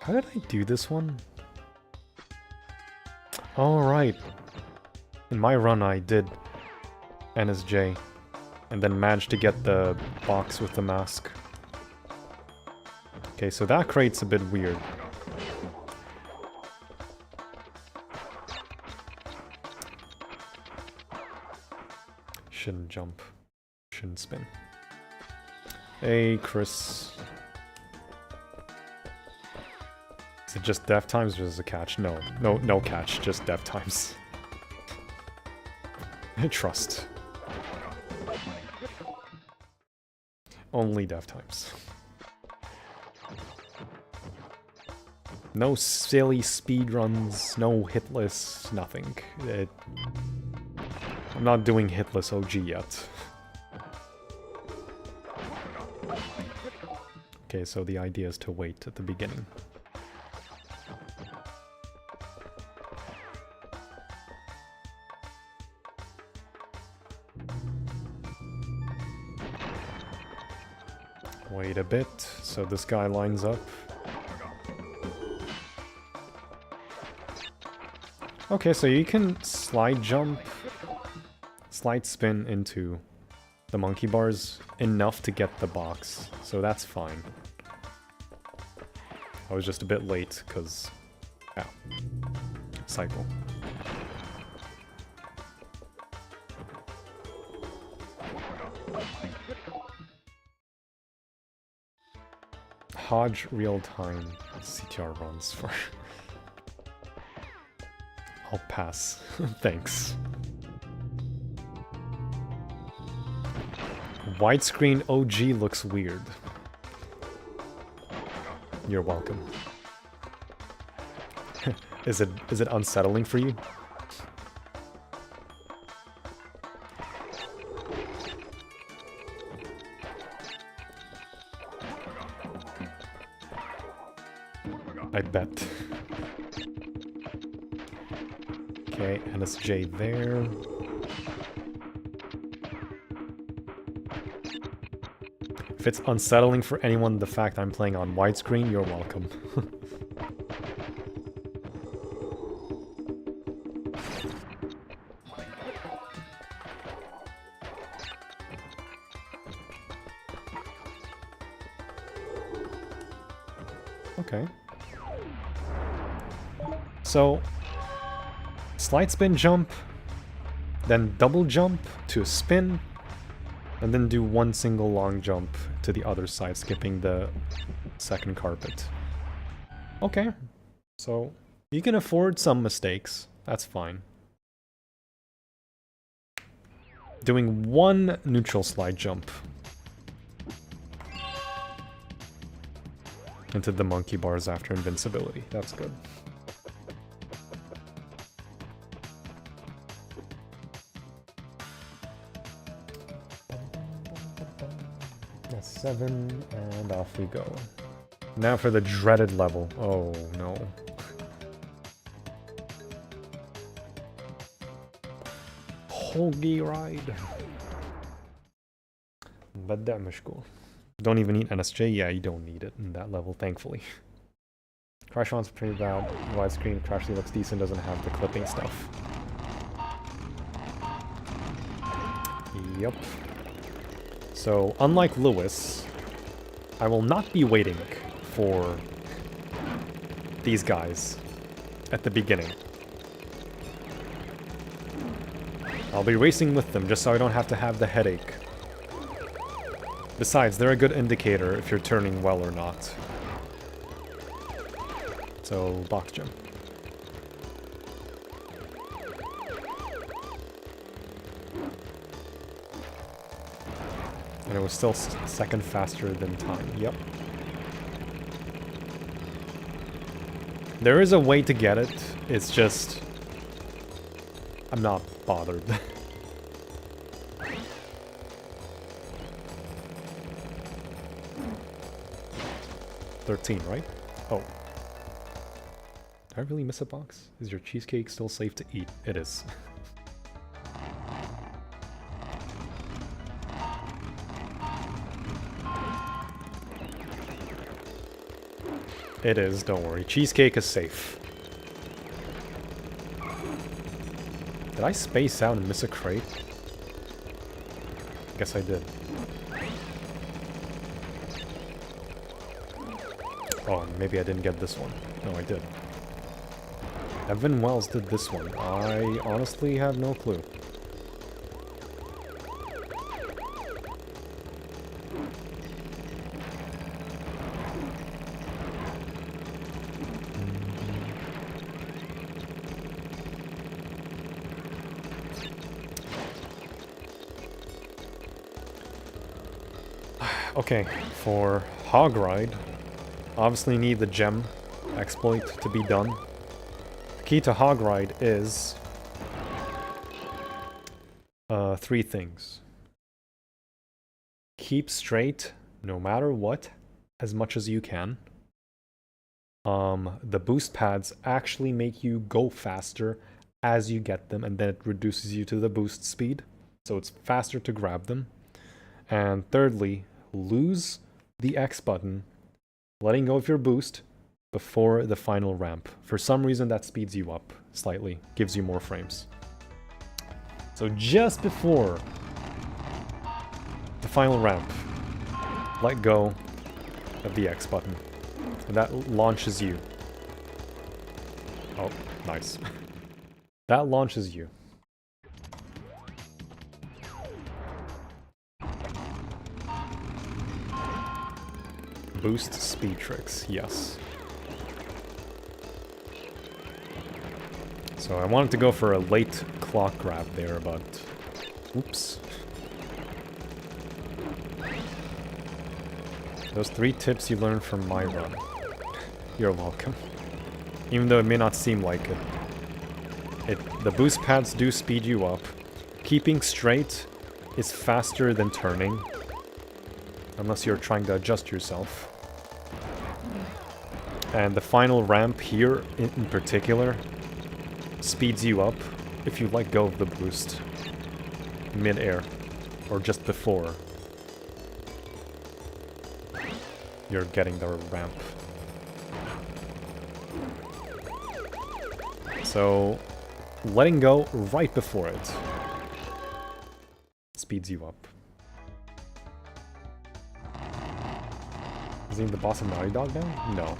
How did I do this one? All right. In my run, I did NSJ, and then managed to get the box with the mask. Okay, so that crate's a bit weird. Shouldn't jump. Shouldn't spin. Hey, Chris. Is it just death times or is it a catch? No. No catch, just death times. I trust. Only death times. No silly speedruns, no hitless, nothing. I'm not doing hitless OG yet. Okay, so the idea is to wait at the beginning. Wait a bit, so this guy lines up. Okay, so you can slide jump, slide spin into the monkey bars enough to get the box, so that's fine. I was just a bit late, because... yeah. Cycle. Hodge real-time CTR runs for... I'll pass. Thanks. Widescreen OG looks weird. You're welcome. Is it unsettling for you? I bet. Okay, NSJ there. If it's unsettling for anyone the fact I'm playing on widescreen, you're welcome. Okay. So, slide spin jump, then double jump to spin, and then do one single long jump to the other side, skipping the second carpet. Okay, so you can afford some mistakes, that's fine. Doing one neutral slide jump into the monkey bars after invincibility, that's good. That's 7, and off we go. Now for the dreaded level. Oh no. Hoagie ride. But that much cool. Don't even need NSJ? Yeah, you don't need it in that level, thankfully. Crash On's pretty bad. Widescreen, Crashly looks decent, doesn't have the clipping stuff. Yup. So, unlike Lewis, I will not be waiting for these guys at the beginning. I'll be racing with them just so I don't have to have the headache. Besides, they're a good indicator if you're turning well or not. So, box gem. And it was still second faster than time. Yep. There is a way to get it. It's just... I'm not bothered. $13, right? Oh. Did I really miss a box? Is your cheesecake still safe to eat? It is. It is, don't worry. Cheesecake is safe. Did I space out and miss a crate? Guess I did. Oh, maybe I didn't get this one. No, I did. Evan Wells did this one. I honestly have no clue. Okay, for Hog Ride, obviously need the gem exploit to be done. The key to Hog Ride is 3 things. Keep straight, no matter what, as much as you can. The boost pads actually make you go faster as you get them, and then it reduces you to the boost speed, so it's faster to grab them. And thirdly, lose the X button, letting go of your boost before the final ramp. For some reason that speeds you up slightly, gives you more frames. So just before the final ramp, let go of the X button. And that launches you. Oh, nice. That launches you. Boost speed tricks, yes. So I wanted to go for a late clock grab there, but... oops. Those 3 tips you learned from my run. You're welcome. Even though it may not seem like it. The boost pads do speed you up. Keeping straight is faster than turning. Unless you're trying to adjust yourself. And the final ramp here, in particular, speeds you up if you let go of the boost mid-air, or just before you're getting the ramp. So, letting go right before it speeds you up. Is he the boss of Naughty Dog now? No.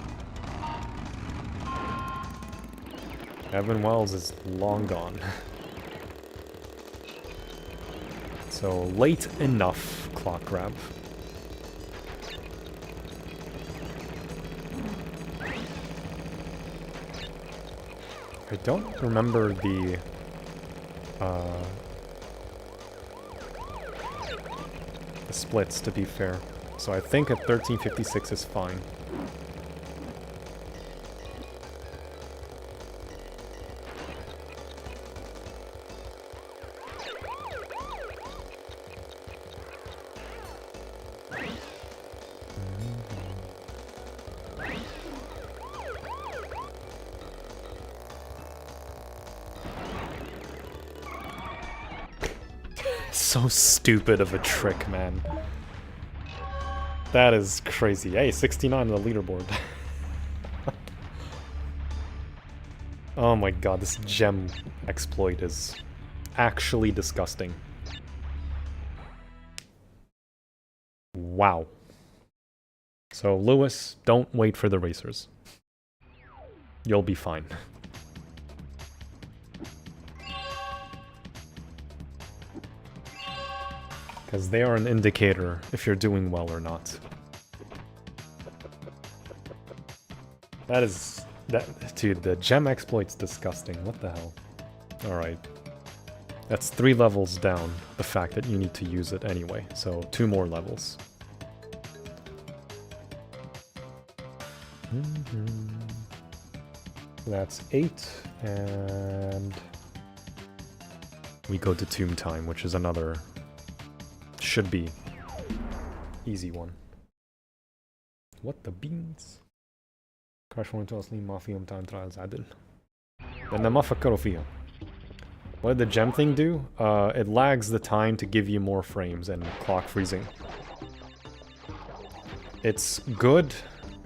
Evan Wells is long gone. So, late enough clock grab. I don't remember the splits, to be fair. So I think at 1356 is fine. So stupid of a trick, man. That is crazy. Hey, 69 on the leaderboard. Oh my god, this gem exploit is actually disgusting. Wow. So, Lewis, don't wait for the racers. You'll be fine. Because they are an indicator if you're doing well or not. That is... Dude, the gem exploit's disgusting. What the hell? Alright. That's 3 levels down, the fact that you need to use it anyway. So, 2 more levels. That's 8, and... we go to Tomb Time, which is another... should be... easy one. What the beans? Crash وانتوا اصلي ما فيهم time trials عدل. لأن ما فكروا فيها. What did the gem thing do? It lags the time to give you more frames and clock freezing. It's good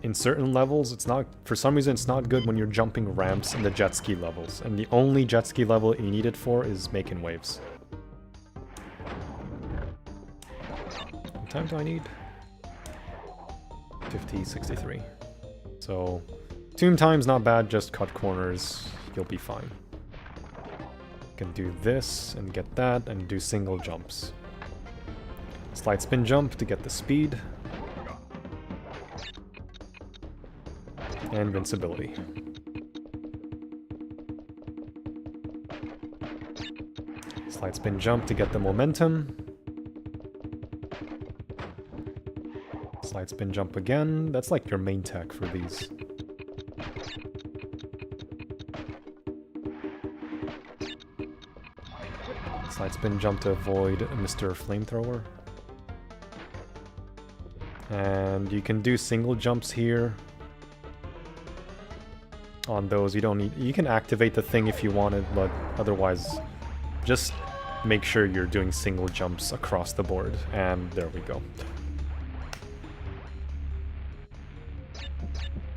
in certain levels. It's not, for some reason it's not good when you're jumping ramps in the jet ski levels. And the only jet ski level you need it for is making waves. What time do I need? 50, 63. So, Tomb Time's not bad, just cut corners, you'll be fine. You can do this, and get that, and do single jumps. Slide spin jump to get the speed. And invincibility. Slide spin jump to get the momentum. Slide spin jump again. That's like your main tech for these. Slide spin jump to avoid Mr. Flamethrower. And you can do single jumps here. On those, you don't need... you can activate the thing if you wanted, but otherwise, just make sure you're doing single jumps across the board. And there we go.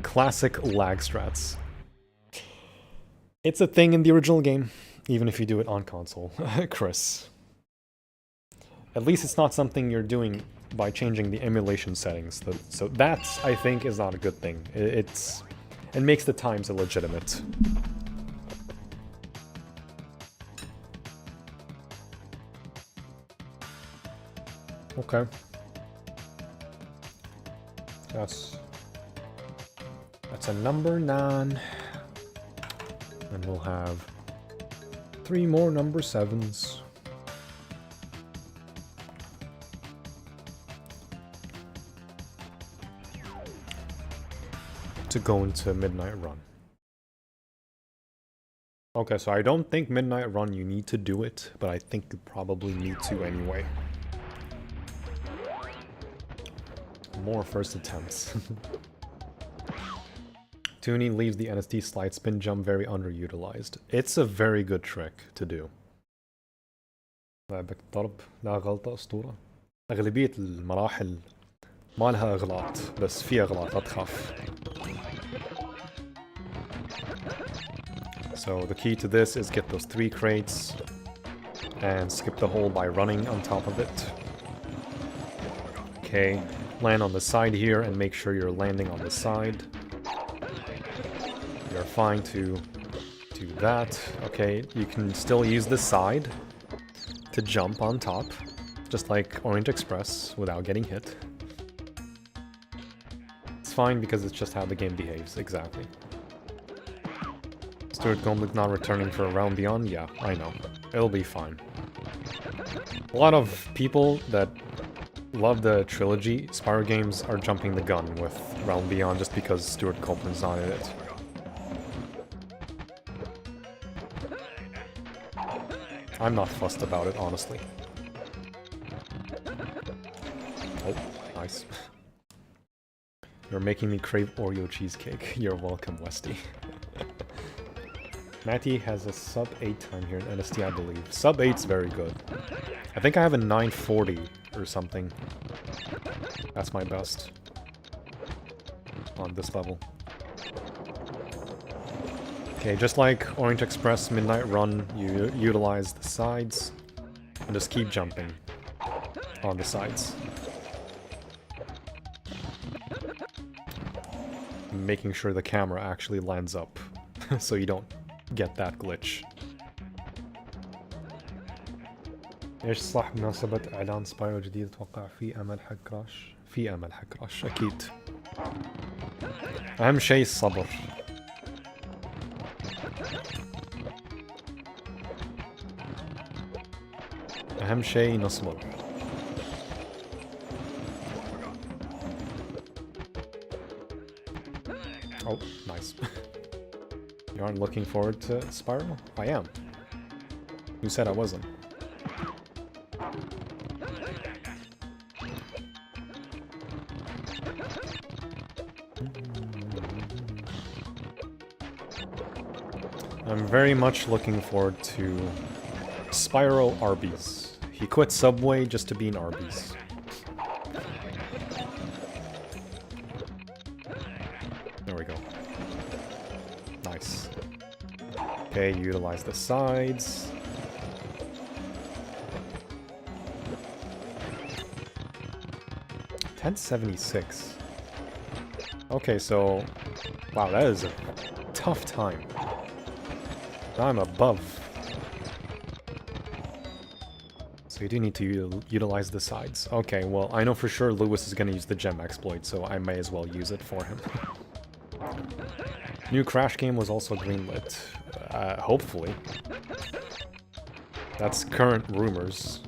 Classic lag strats. It's a thing in the original game, even if you do it on console, Chris. At least it's not something you're doing by changing the emulation settings. So that, I think, is not a good thing. It makes the times illegitimate. Okay. That's a number 9. And we'll have 3 more number 7s. To go into Midnight Run. Okay, so I don't think Midnight Run you need to do it, but I think you probably need to anyway. More first attempts. Tuning leaves the NST slide spin jump very underutilized. It's a very good trick to do. لعبة ضرب لا غلطة أسطورة. أغلبية المراحل ما لها أغلاط بس فيها أغلاطات خف. So the key to this is get those 3 crates and skip the hole by running on top of it. Okay, land on the side here and make sure you're landing on the side. You're fine to do that. Okay, you can still use the side to jump on top, just like Orient Express, without getting hit. It's fine because it's just how the game behaves, exactly. Stuart Gomlich not returning for a round beyond? Yeah, I know. It'll be fine. A lot of people that love the trilogy Spyro games are jumping the gun with Realm Beyond just because Stuart Copeland's not in it. I'm not fussed about it, honestly. Oh, nice. You're making me crave Oreo cheesecake. You're welcome, Westy. Matty has a sub 8 time here in NST, I believe. Sub 8's very good. I think I have a 940 or something. That's my best on this level. Okay, just like Orient Express Midnight Run, you utilize the sides and just keep jumping on the sides. making sure the camera actually lines up so you don't get that glitch. ايش صح بمناسبة اعلان سبايرو جديد اتوقع في امل حق كراش؟ في امل حق كراش اكيد. اهم شيء الصبر. اهم شيء نصبر. Oh, nice. You aren't looking forward to Spyro? I am. Who said I wasn't? I'm very much looking forward to Spyro Arby's. He quit Subway just to be in Arby's. There we go. Nice. Okay, utilize the sides. $10.76. Okay, so... Wow, that is a tough time. Now I'm above. So you do need to utilize the sides. Okay, well, I know for sure Lewis is going to use the gem exploit, so I may as well use it for him. New Crash game was also greenlit. Hopefully. That's current rumors.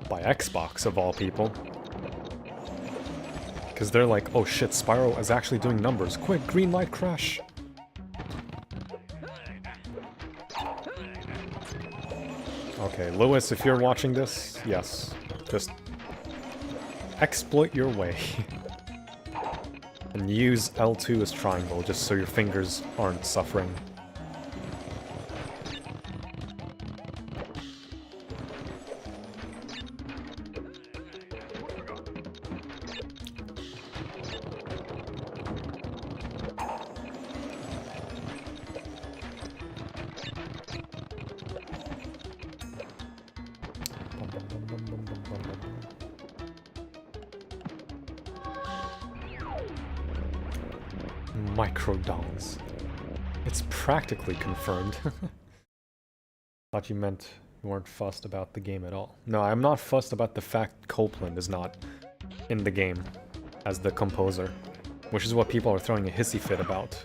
By Xbox, of all people. Because they're like, oh shit, Spyro is actually doing numbers. Quick, greenlight Crash! Okay, Lewis, if you're watching this, yes. Just exploit your way. And use L2 as triangle, just so your fingers aren't suffering. Microdons. It's practically confirmed. Thought you meant you weren't fussed about the game at all. No, I'm not fussed about the fact Copeland is not in the game as the composer, which is what people are throwing a hissy fit about.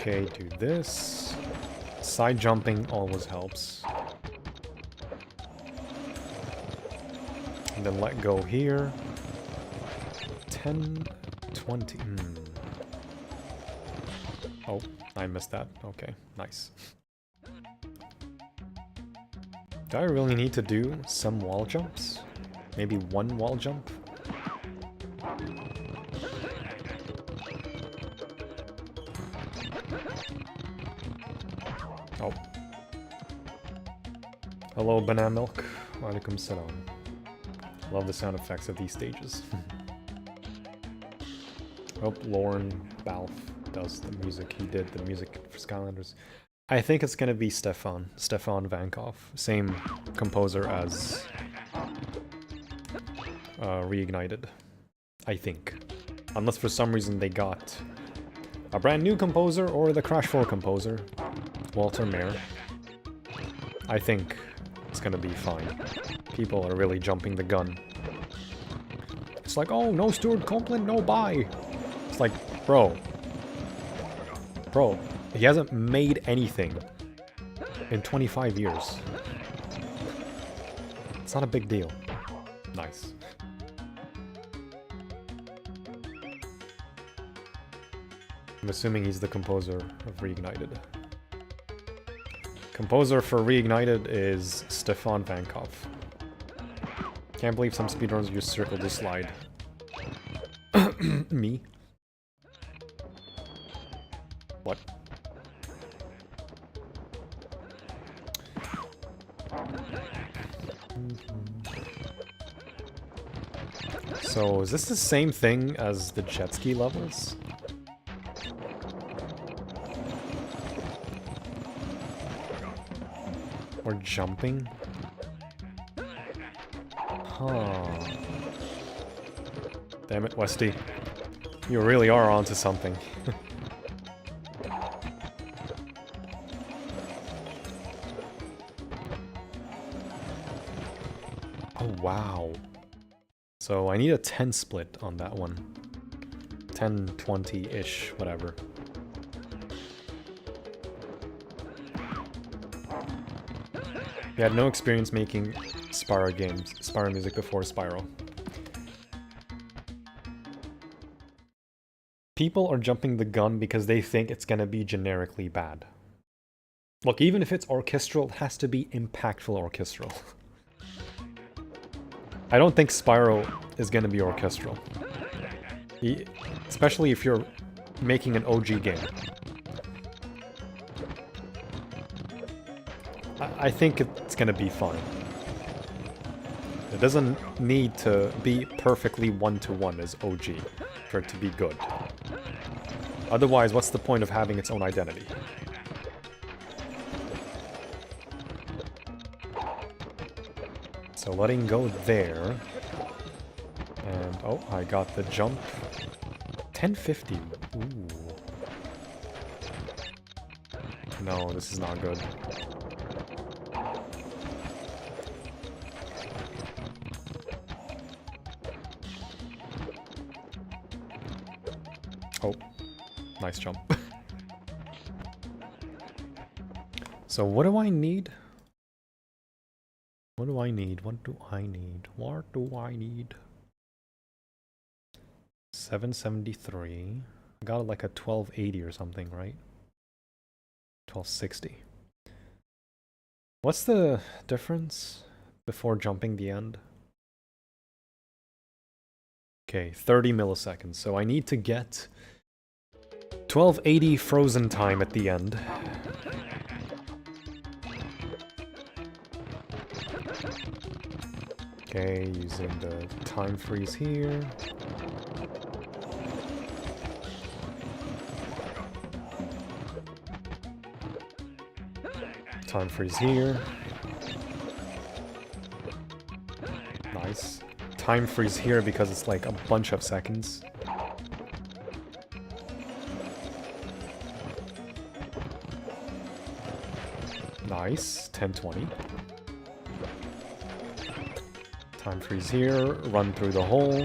Okay, do this. Side jumping always helps. And then let go here. 10, 20. Oh, I missed that. Okay, nice. Do I really need to do some wall jumps? Maybe one wall jump? Oh. Hello, banana milk. Walaikum salam. Love the sound effects of these stages. Hope Lauren Balfe does the music. He did the music for Skylanders. I think it's gonna be Stefan Vankov. Same composer as Reignited. I think. Unless for some reason they got a brand new composer or the Crash 4 composer. Walter Mayer. I think it's gonna be fine. People are really jumping the gun. It's like, oh, no Stuart Copeland, no buy. It's like, bro, he hasn't made anything in 25 years. It's not a big deal. Nice. I'm assuming he's the composer of Reignited. Composer for Reignited is Stefan Vankov. Can't believe some speedrunners use circle to slide. Me? What? So, is this the same thing as the jet ski levels? Or jumping? Huh. Damn it, Westy. You really are onto something. Oh, wow. So I need a 10 split on that one. 10, 20-ish, whatever. You had no experience making Spyro games, Spyro music before Spyro. People are jumping the gun because they think it's gonna be generically bad. Look, even if it's orchestral, it has to be impactful orchestral. I don't think Spyro is gonna be orchestral. Especially if you're making an OG game. I think it's gonna be fine. It doesn't need to be perfectly one-to-one as OG for it to be good. Otherwise, what's the point of having its own identity? So letting go there. And, oh, I got the jump. 1050. Ooh. No, this is not good. Oh, nice jump. So what do I need? What do I need? What do I need? What do I need? 773. I got like a 1280 or something, right? 1260. What's the difference before jumping the end? Okay, 30 milliseconds. So I need to get 1280 frozen time at the end. Okay, using the time freeze here. Time freeze here. Nice. Time freeze here because it's like a bunch of seconds. Nice. 1020. Time freeze here, run through the hole.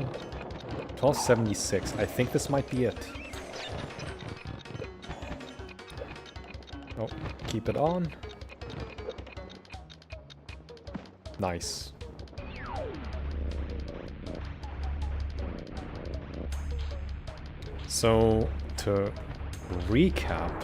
1276. I think this might be it. Oh, keep it on. Nice. So, to recap...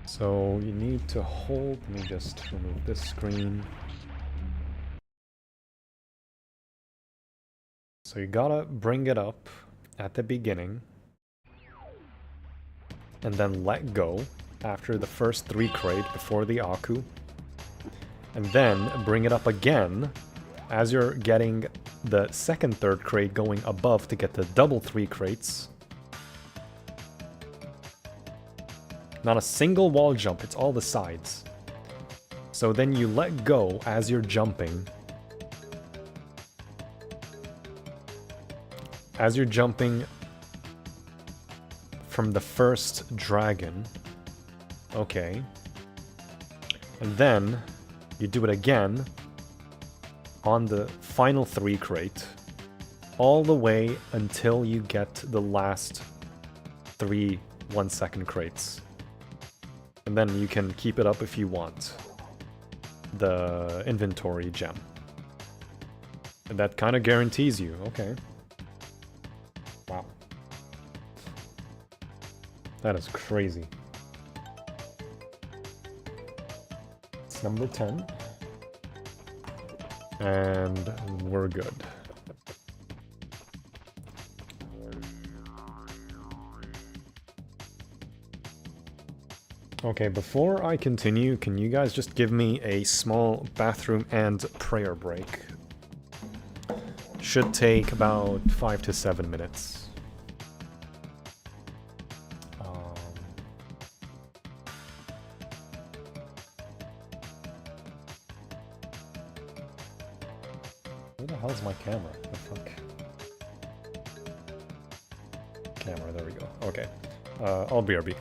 So you need to hold, let me just remove this screen. So you gotta bring it up at the beginning and then let go after the first 3 crate before the Aku. And then bring it up again as you're getting the second 3rd crate going above to get the double 3 crates. Not a single wall jump, it's all the sides. So then you let go as you're jumping. As you're jumping from the first dragon. Okay. And then you do it again on the final 3 crate. All the way until you get the last 3 1-second crates. And then you can keep it up if you want. The inventory gem. And that kind of guarantees you. Okay. Wow. That is crazy. It's number 10. And we're good. Okay, before I continue, can you guys just give me a small bathroom and prayer break? Should take about 5 to 7 minutes. Where the hell's my camera? The fuck? Camera, there we go. Okay. I'll BRB.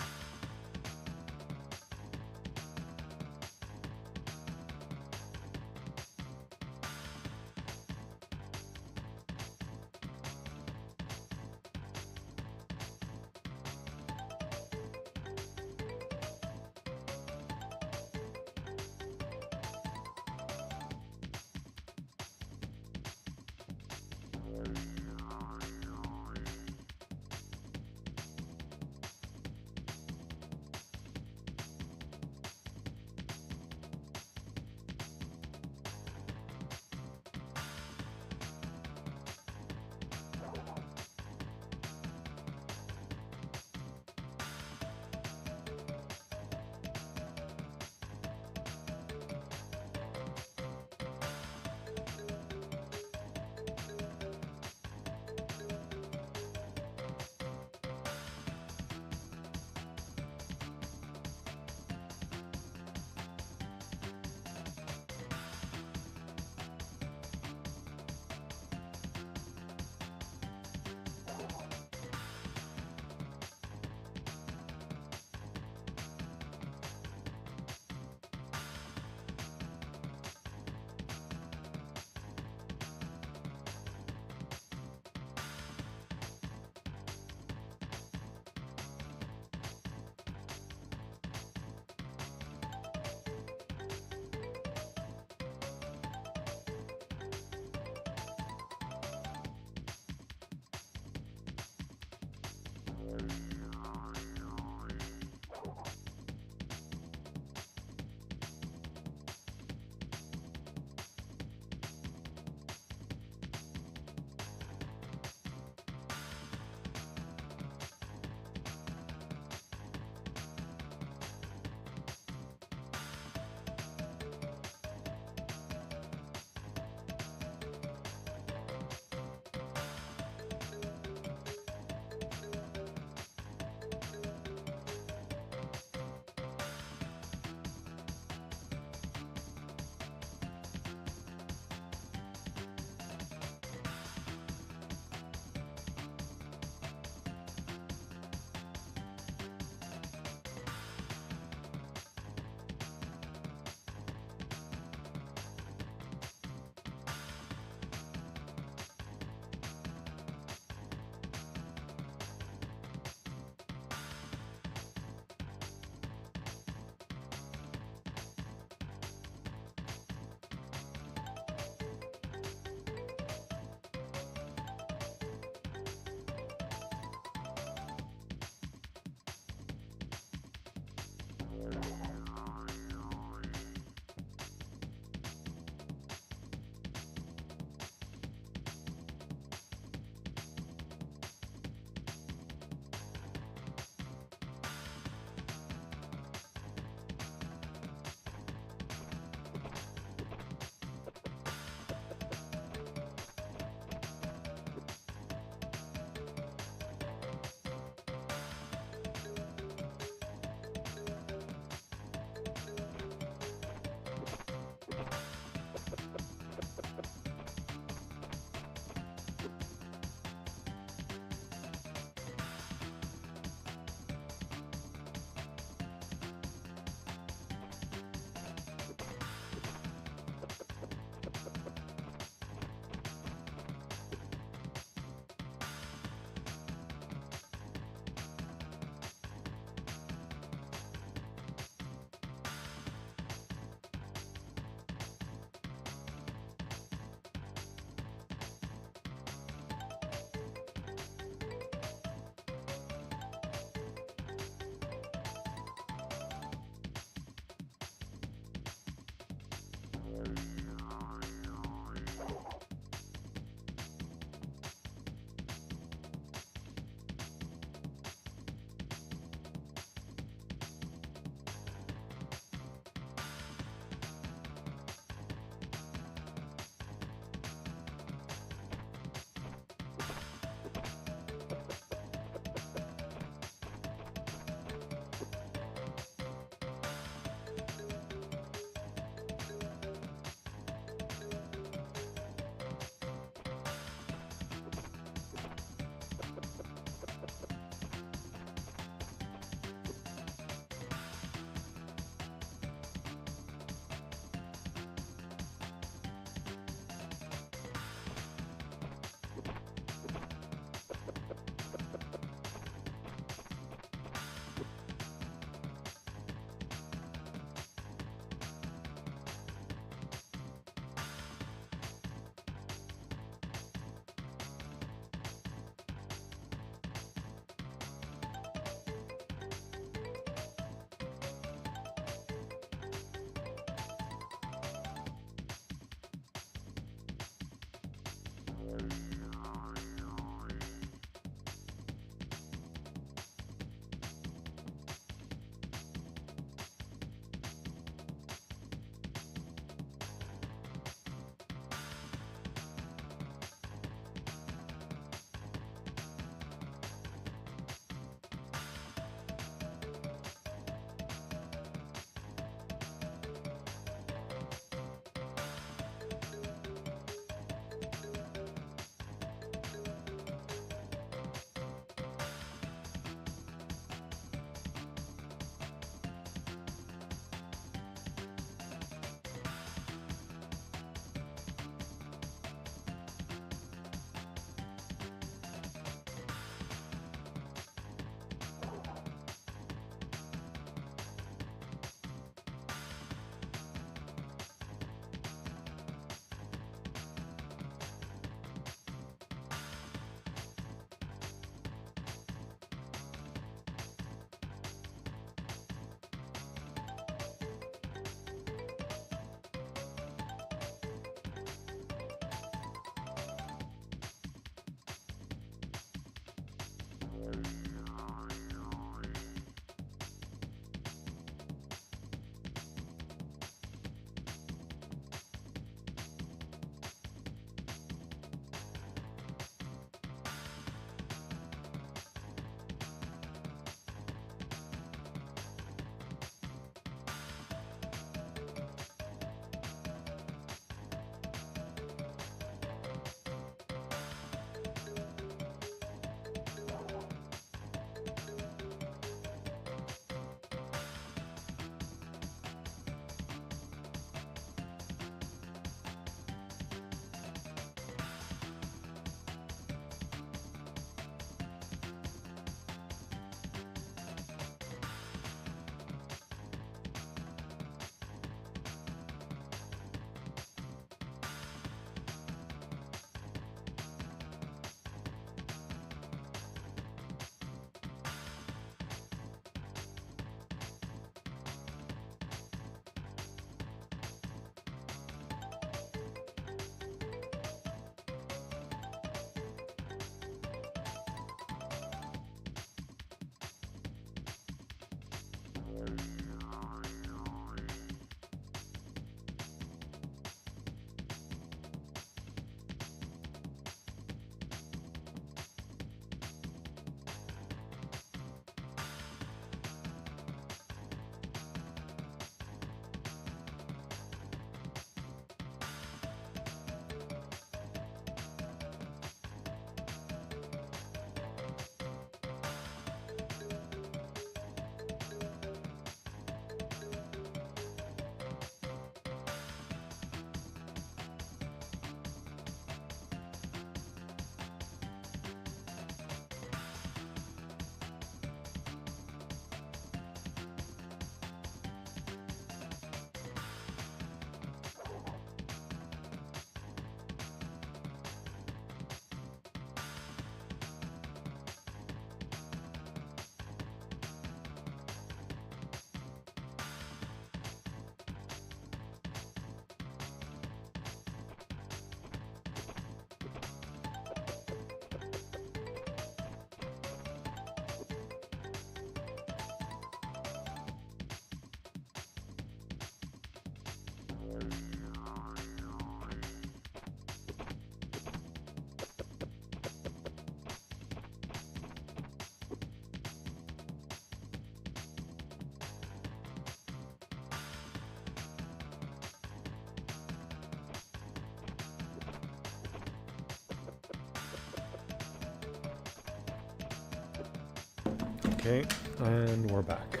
Okay, and we're back.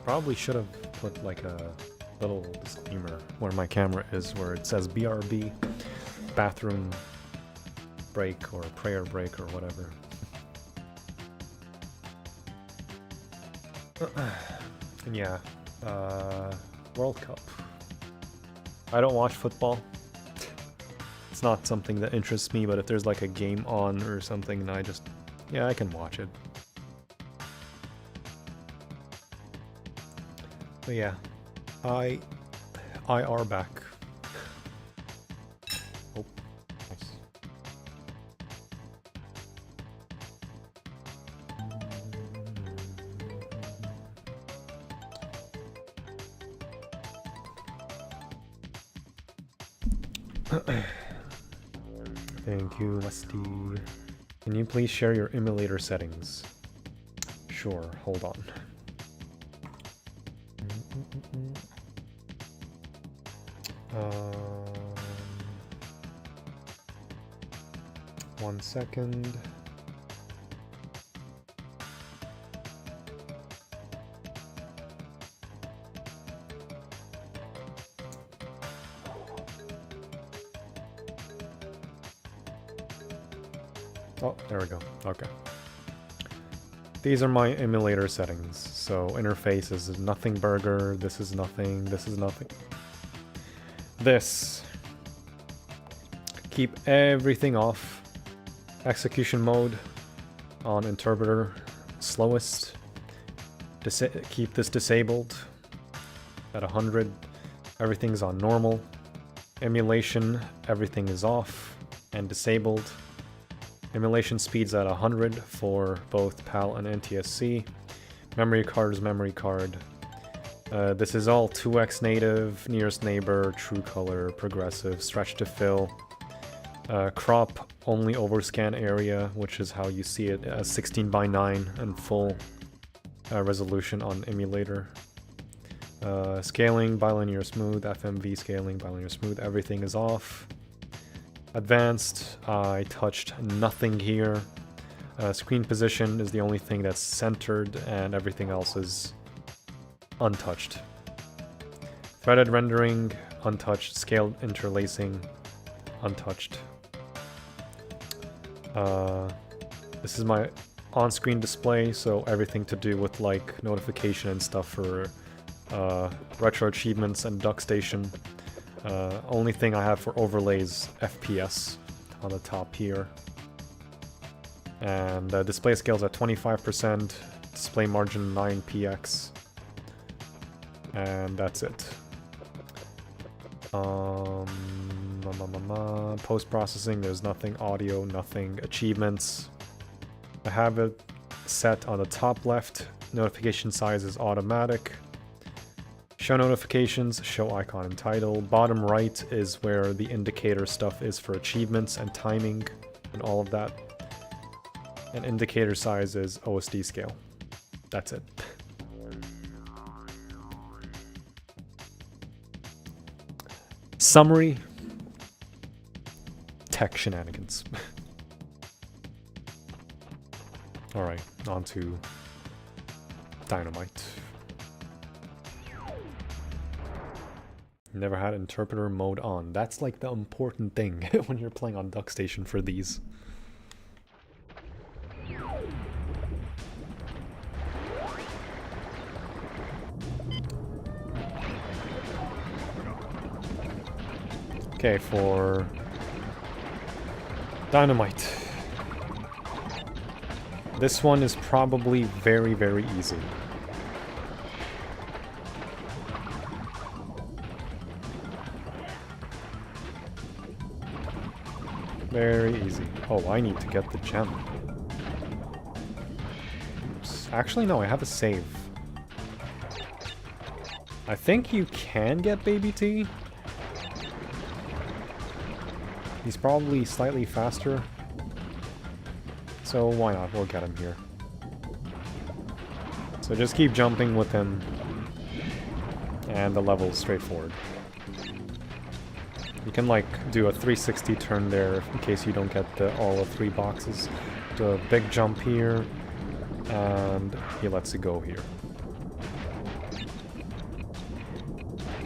Probably should have put like a little disclaimer where my camera is, where it says BRB, bathroom break or prayer break or whatever. And yeah, World Cup. I don't watch football. It's not something that interests me, but if there's like a game on or something, and yeah, I can watch it. But yeah, I are back. Oh, nice. Thank you, Westy. Can you please share your emulator settings? Sure, hold on. One second. Oh, there we go. Okay. These are my emulator settings. So interface is nothing burger, this is nothing, this is nothing. This. Keep everything off. Execution mode on interpreter slowest. Keep this disabled at 100. Everything's on normal. Emulation, everything is off and disabled. Emulation speeds at 100 for both PAL and NTSC. Memory card is memory card. This is all 2x native, nearest neighbor, true color, progressive, stretch to fill. Crop only overscan area, which is how you see it as 16:9 and full resolution on emulator. Scaling, bilinear smooth, FMV scaling, bilinear smooth, everything is off. Advanced, I touched nothing here. Screen position is the only thing that's centered, and everything else is untouched. Threaded rendering, untouched. Scaled interlacing, untouched. This is my on-screen display, so everything to do with like notification and stuff for retro achievements and DuckStation. Only thing I have for overlays, FPS on the top here. And display scales at 25%, display margin 9px. And that's it. Post-processing, there's nothing. Audio, nothing. Achievements. I have it set on the top left. Notification size is automatic. Show notifications, show icon and title. Bottom right is where the indicator stuff is for achievements and timing and all of that. And indicator size is OSD scale. That's it. Summary. Tech shenanigans. Alright, on to Dynamite. Never had interpreter mode on. That's like the important thing when you're playing on DuckStation for these. Okay, for Dynamite. This one is probably very, very easy. Very easy. Oh, I need to get the gem. Oops. Actually, no, I have a save. I think you can get Baby T. He's probably slightly faster. So why not? We'll get him here. So just keep jumping with him. And the level's straightforward. You can like do a 360 turn there in case you don't get all of 3 boxes. Do a big jump here. and he lets it go here.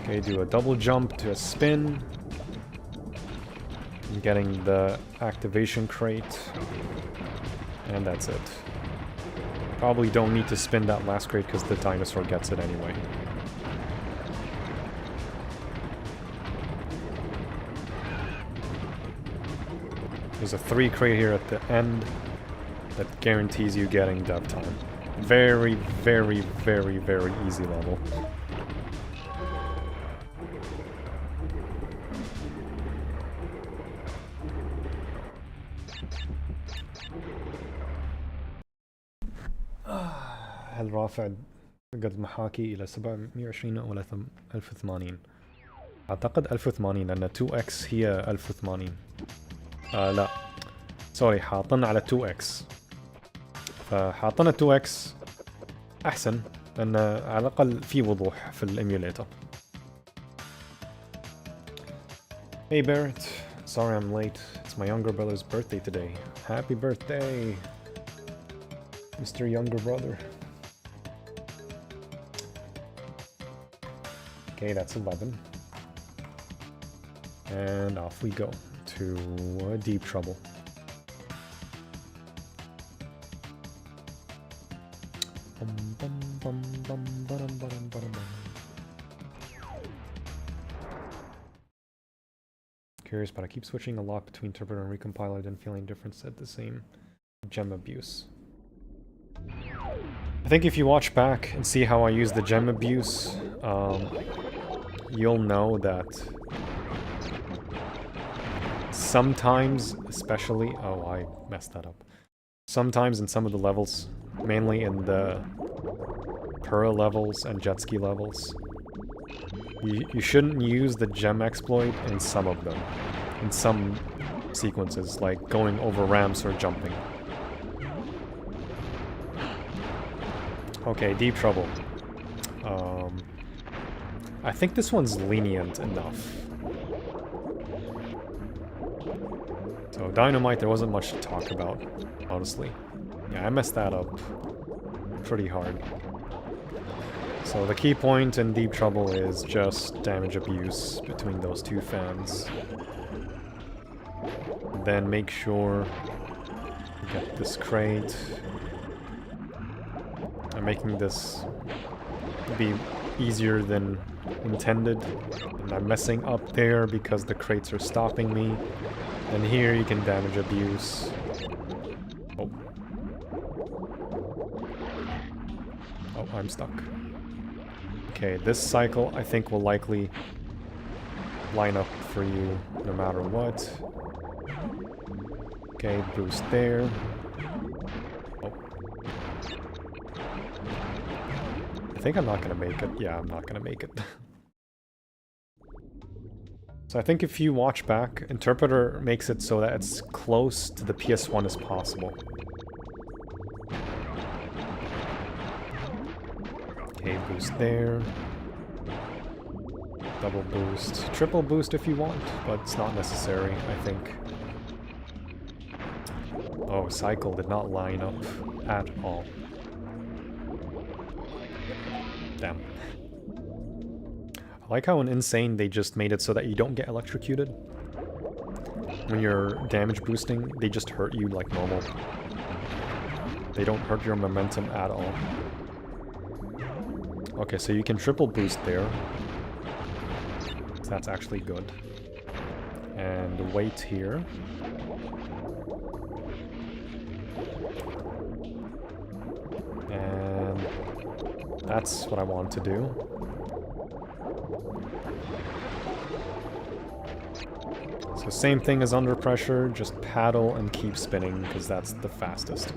Okay, do a double jump to a spin. I'm getting the activation crate, and that's it. Probably don't need to spin that last crate because the dinosaur gets it anyway. There's a 3 crate here at the end that guarantees you getting dev time. Very, very, very, very easy level. هل رافع قد محاكي إلى 720 ولا 1080؟ أعتقد 1080 لأن 2x هي 1080. لا سوري، حاطن على 2x، فحاطن 2x أحسن لأن على الأقل في وضوح في الإميوليتر. Hey Barrett, sorry I'm late. It's my younger brother's birthday today. Happy birthday, Mr. Younger Brother. Okay, that's 11. And off we go to deep trouble. Curious, but I keep switching a lot between interpreter and recompiler, then feeling difference at the same gem abuse. I think if you watch back and see how I use the gem abuse, you'll know that sometimes, especially... Oh, I messed that up. Sometimes in some of the levels, mainly in the Pura levels and jet ski levels, you shouldn't use the gem exploit in some of them. In some sequences, like going over ramps or jumping. Okay, deep trouble. I think this one's lenient enough. So dynamite, there wasn't much to talk about, honestly. Yeah, I messed that up pretty hard. So the key point in deep trouble is just damage abuse between those two fans. Then make sure you get this crate. I'm making this be easier than intended, and I'm messing up there because the crates are stopping me. And here you can damage abuse. Oh. Oh, I'm stuck. Okay, this cycle I think will likely line up for you no matter what. Okay, boost there. Oh. I think I'm not gonna make it. Yeah, I'm not gonna make it. So I think if you watch back, Interpreter makes it so that it's close to the PS1 as possible. Okay, boost there. Double boost. Triple boost if you want, but it's not necessary, I think. Oh, cycle did not line up at all. Damn. I like how in N.Sane they just made it so that you don't get electrocuted. When you're damage boosting, they just hurt you like normal. They don't hurt your momentum at all. Okay, so you can triple boost there. So that's actually good. And wait here. And that's what I want to do. So same thing as under pressure, just paddle and keep spinning because that's the fastest.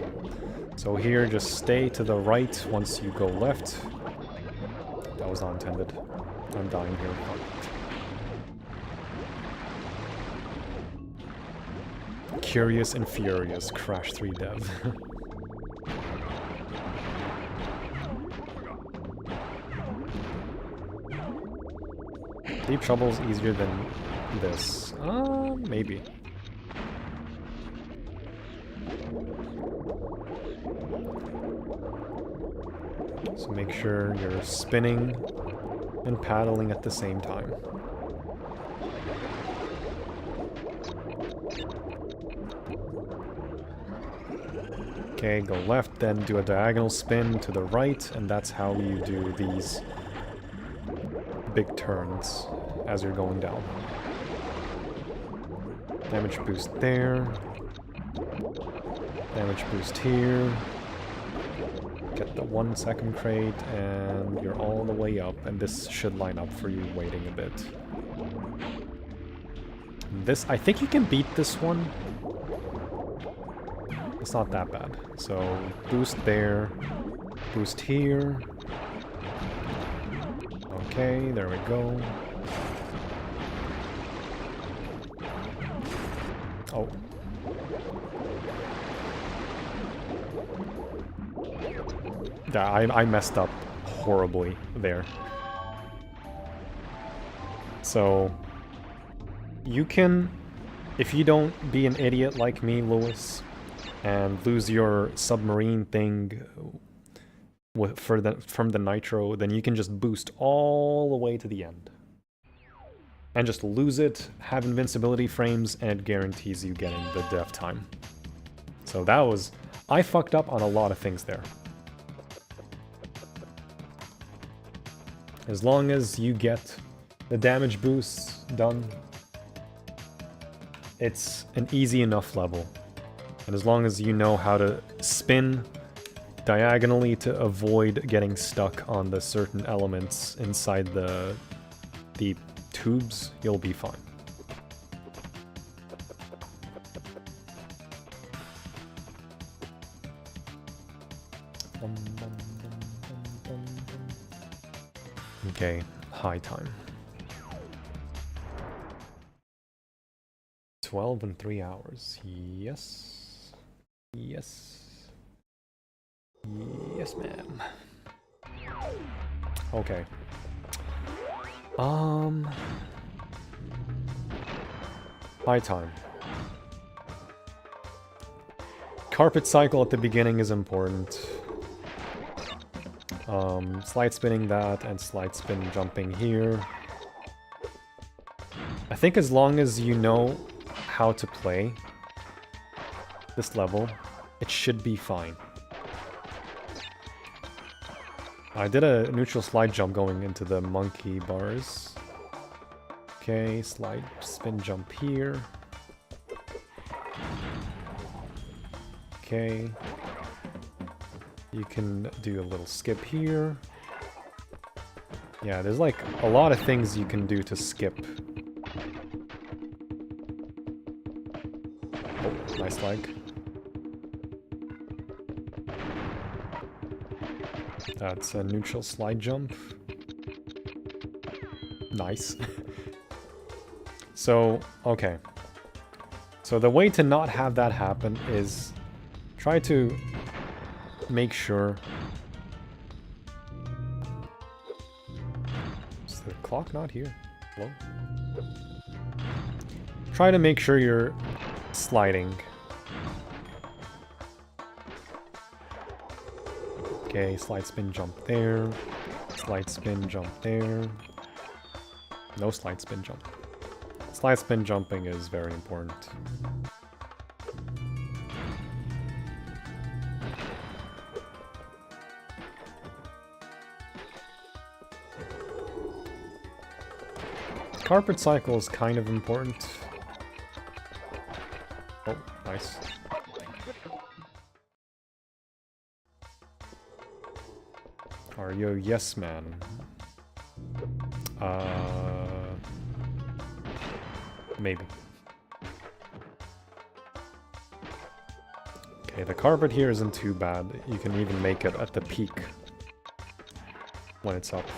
So here, just stay to the right once you go left. That was not intended. I'm dying here. Curious and Furious, Crash 3 dev. Deep Trouble is easier than this. Maybe. So make sure you're spinning and paddling at the same time. Okay, go left, then do a diagonal spin to the right, and that's how you do these big turns as you're going down. Damage boost there. Damage boost here. Get the 1 second crate, and you're all the way up, and this should line up for you waiting a bit. This, I think you can beat this one. It's not that bad. So, boost there, boost here. Okay, there we go. Oh. Yeah, I messed up horribly there. So, you can, if you don't be an idiot like me, Lewis, and lose your submarine thing from the nitro, then you can just boost all the way to the end. And just lose it, have invincibility frames, and it guarantees you getting the death time. So that was... I fucked up on a lot of things there. As long as you get the damage boosts done, it's an easy enough level. And as long as you know how to spin diagonally to avoid getting stuck on the certain elements inside the tubes, you'll be fine. Okay, high time. 12 and 3 hours. Yes. Yes. Yes, ma'am. Okay. High time. Carpet cycle at the beginning is important. Slide spinning that and slide spin jumping here. I think as long as you know how to play this level, it should be fine. I did a neutral slide jump going into the monkey bars. Okay, slide spin jump here. Okay. You can do a little skip here. Yeah, there's like a lot of things you can do to skip. Oh, nice leg. That's a neutral slide jump. Nice. So, okay. So the way to not have that happen is try to make sure... Is the clock not here? Hello? Try to make sure you're sliding. Okay, slide spin jump there. Slide spin jump there. No slide spin jump. Slide spin jumping is very important. Carpet cycle is kind of important. Oh, nice. Are you a yes man? Maybe. Okay, the carpet here isn't too bad. You can even make it at the peak when it's up.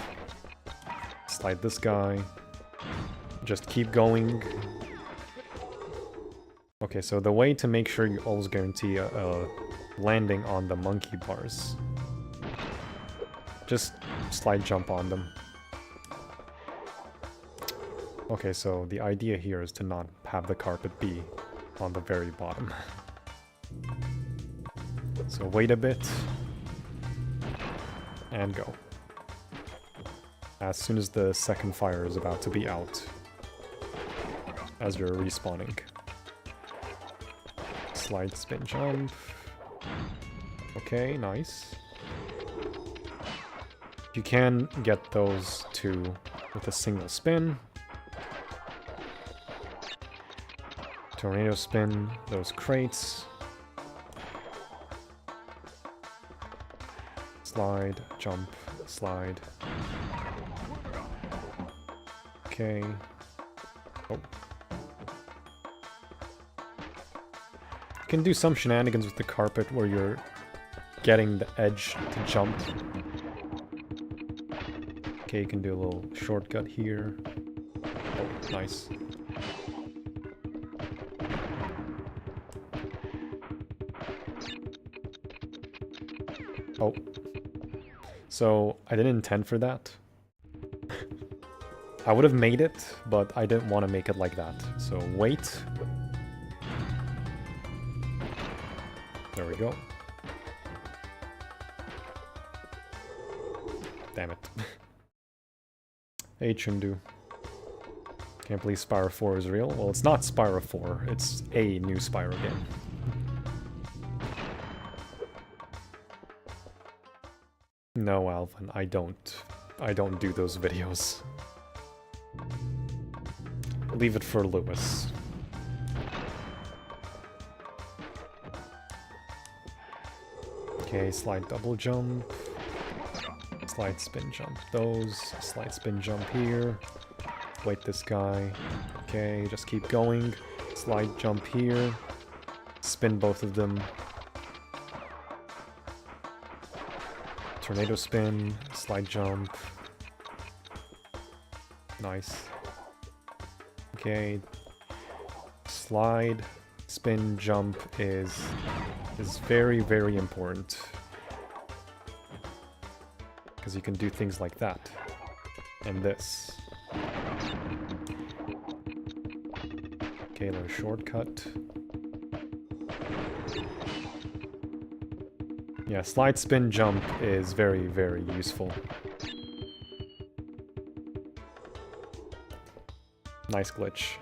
Slide this guy. Just keep going. Okay, so the way to make sure you always guarantee a landing on the monkey bars, just slide jump on them. Okay, so the idea here is to not have the carpet be on the very bottom. So wait a bit. And go. As soon as the second fire is about to be out. As you're respawning. Slide, spin, jump. Okay, nice. You can get those two with a single spin. Tornado spin, those crates. Slide, jump, slide. Okay. Oh. You can do some shenanigans with the carpet where you're getting the edge to jump. Okay, you can do a little shortcut here. Oh, nice. Oh. So, I didn't intend for that. I would have made it, but I didn't want to make it like that. So, wait. There we go. Damn it. Hey, Chundu. Can't believe Spyro 4 is real. Well, it's not Spyro 4. It's a new Spyro game. No, Alvin, I don't do those videos. Leave it for Lewis. Okay, slide double jump. Slide spin jump those. Slide spin jump here. Wait this guy. Okay, just keep going. Slide jump here. Spin both of them. Tornado spin, slide jump. Nice. Okay. Slide, spin, jump is very, very important. Because you can do things like that. And this. Okay, little shortcut. Yeah, slide, spin, jump is very, very useful. Nice glitch.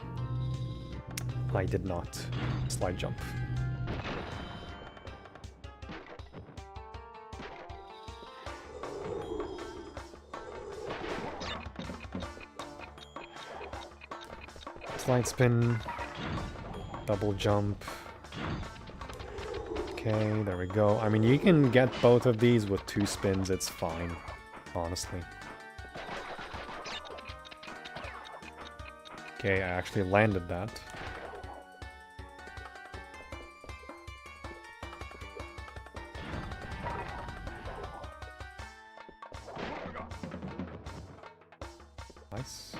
I did not slide jump. Slide spin, double jump. Okay, there we go. I mean, you can get both of these with 2 spins, it's fine, honestly. Okay, I actually landed that. Nice.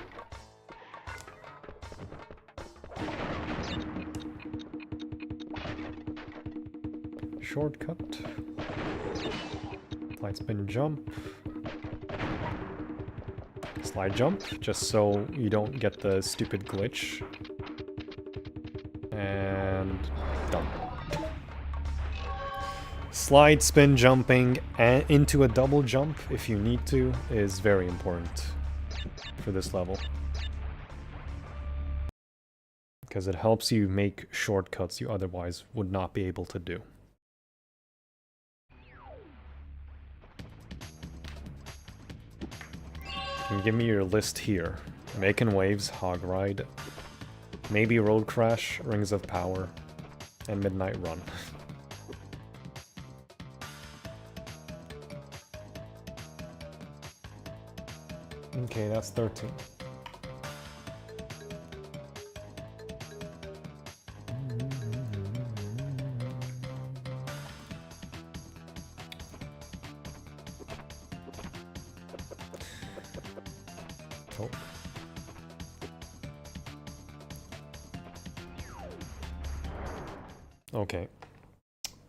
Shortcut. Slide spin jump. Slide jump, just so you don't get the stupid glitch. And done. Slide spin jumping and into a double jump, if you need to, is very important for this level. Because it helps you make shortcuts you otherwise would not be able to do. You can give me your list here. Making Waves, Hog Ride, maybe Road Crash, Rings of Power, and Midnight Run. Okay, that's 13. Oh. Okay.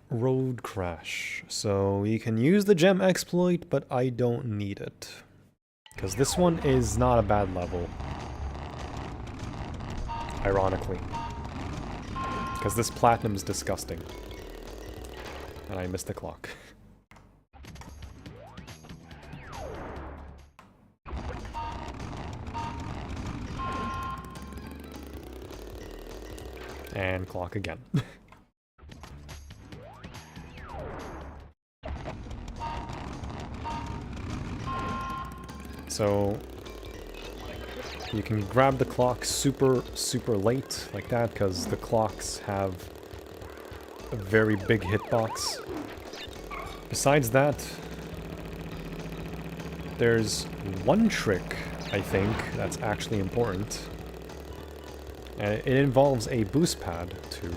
Road Crash. So you can use the gem exploit, but I don't need it. Because this one is not a bad level. Ironically. Because this platinum's disgusting. And I missed the clock. And clock again. So you can grab the clock super late like that, because the clocks have a very big hitbox. Besides that, there's one trick, I think, that's actually important. And it involves a boost pad to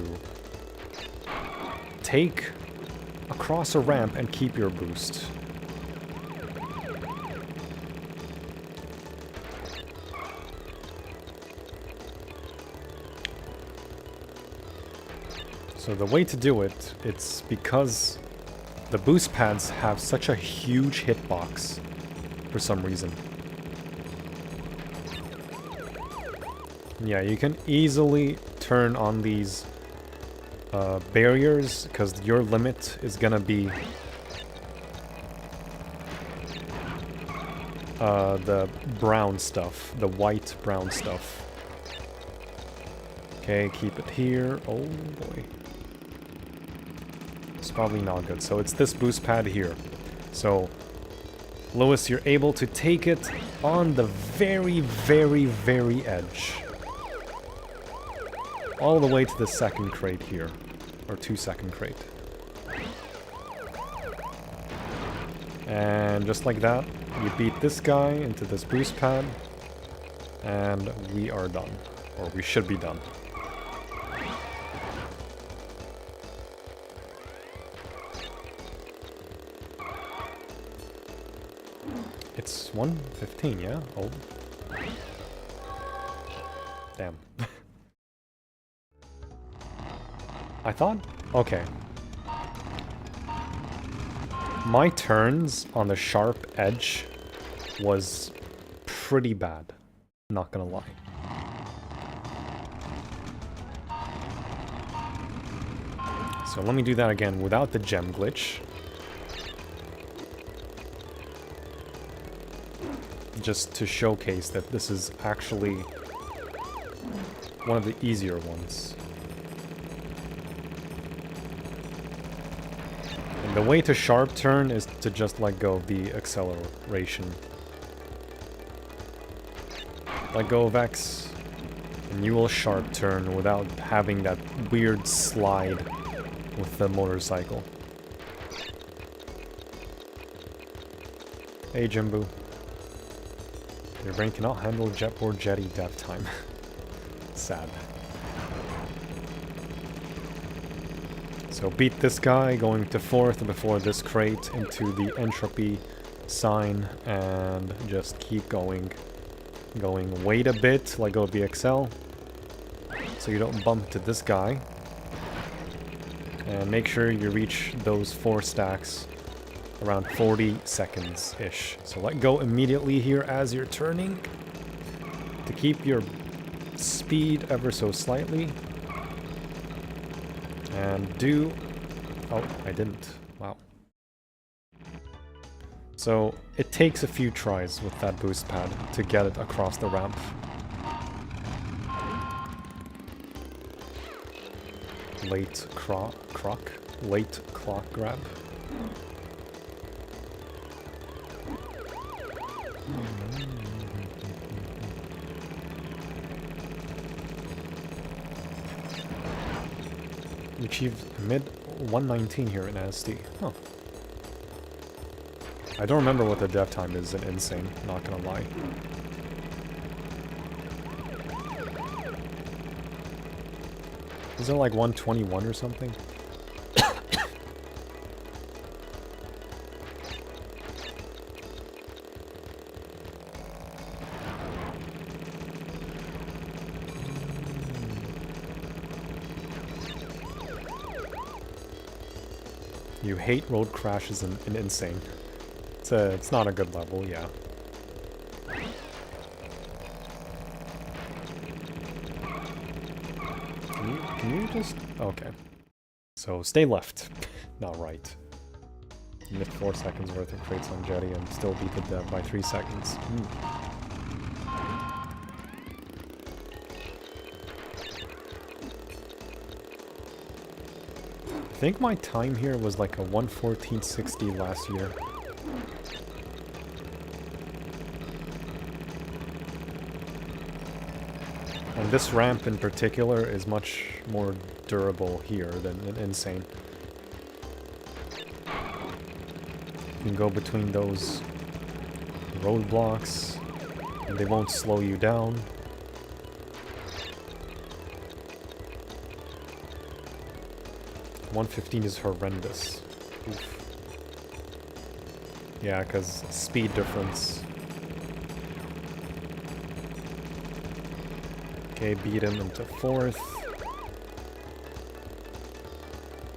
take across a ramp and keep your boost. So the way to do it, it's because the boost pads have such a huge hitbox for some reason. Yeah, you can easily turn on these barriers, because your limit is gonna be the brown stuff, the white brown stuff. Okay, keep it here. Oh boy. It's probably not good. So it's this boost pad here. So, Lewis, you're able to take it on the very edge. All the way to the second crate here. Or 2-second crate. And just like that, you beat this guy into this boost pad. And we are done. Or we should be done. It's 1:15, yeah? Oh. Damn. I thought... Okay. My turns on the sharp edge was pretty bad. Not gonna lie. So let me do that again without the gem glitch. Just to showcase that this is actually one of the easier ones. And the way to sharp turn is to just let go of the acceleration. Let go of X, and you will sharp turn without having that weird slide with the motorcycle. Hey Jimbo. Your brain cannot handle jetboard jetty death time. Sad. So beat this guy, going to 4th before this crate into the entropy sign, and just keep going. Wait a bit, let go of the XL, so you don't bump to this guy. And make sure you reach those 4 stacks around 40 seconds-ish. So let go immediately here as you're turning to keep your speed ever so slightly. And do... Oh, I didn't. Wow. So it takes a few tries with that boost pad to get it across the ramp. Late late clock grab. You achieved mid 119 here in SD. Huh. I don't remember what the dev time is in N.Sane, not gonna lie. Is it like 121 or something? You hate road crashes in N.Sane. It's not a good level, yeah. Can you just... Okay. So stay left, not right. You missed 4 seconds worth of crates on Jetty and still beat the dev by 3 seconds. think my time here was like a 1:14:60 last year. And this ramp in particular is much more durable here than in N.Sane. You can go between those roadblocks, and they won't slow you down. .115 is horrendous. Oof. Yeah, because speed difference. Okay, beat him into 4th.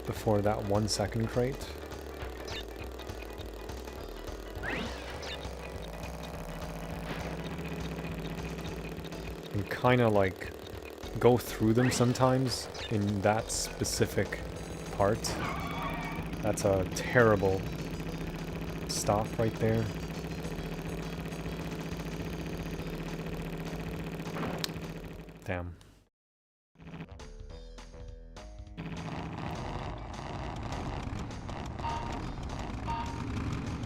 Before that 1 second crate. And kinda like go through them sometimes in that specific part. That's a terrible stop right there. Damn.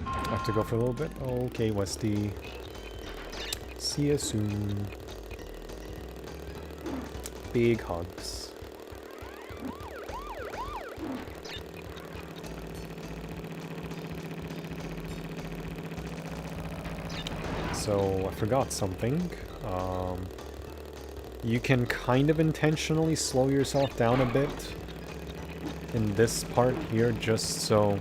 I have to go for a little bit. Okay, Westy. See you soon. Big hugs. So, I forgot something. You can kind of intentionally slow yourself down a bit in this part here, just so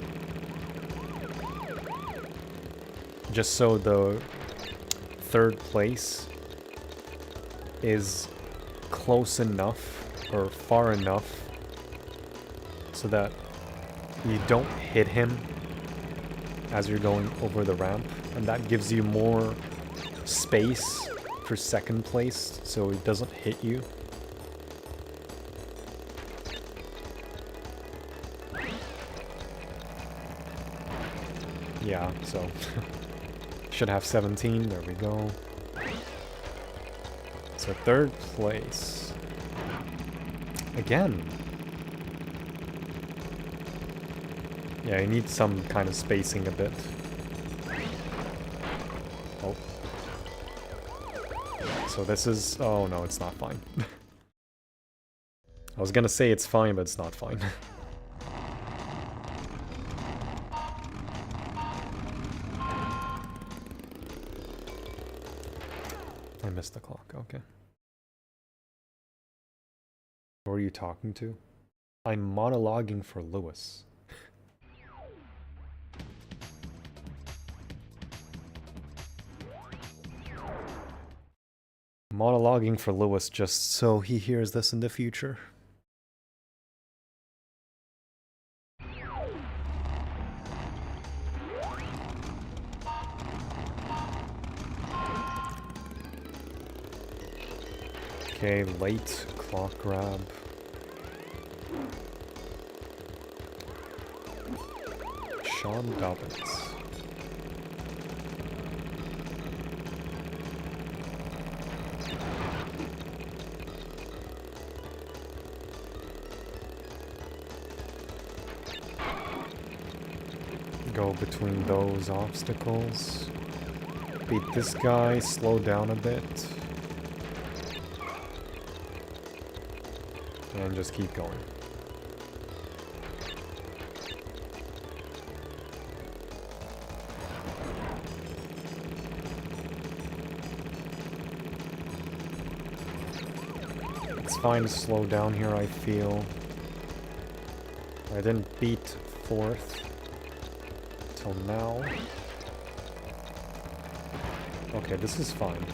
the 3rd place is close enough or far enough so that you don't hit him as you're going over the ramp, and that gives you more space for 2nd place so it doesn't hit you. Yeah, so should have 17, there we go. So 3rd place. Again. Yeah, you need some kind of spacing a bit. Oh. So this is... oh no, it's not fine. I was gonna say it's fine, but it's not fine. I missed the clock, okay. Who are you talking to? I'm monologuing for Lewis. Monologuing for Lewis just so he hears this in the future. Okay, late clock grab. Sean Dobbins. Go between those obstacles. Beat this guy, slow down a bit. And just keep going. It's fine to slow down here, I feel. I didn't beat 4th till now. Okay, this is fine.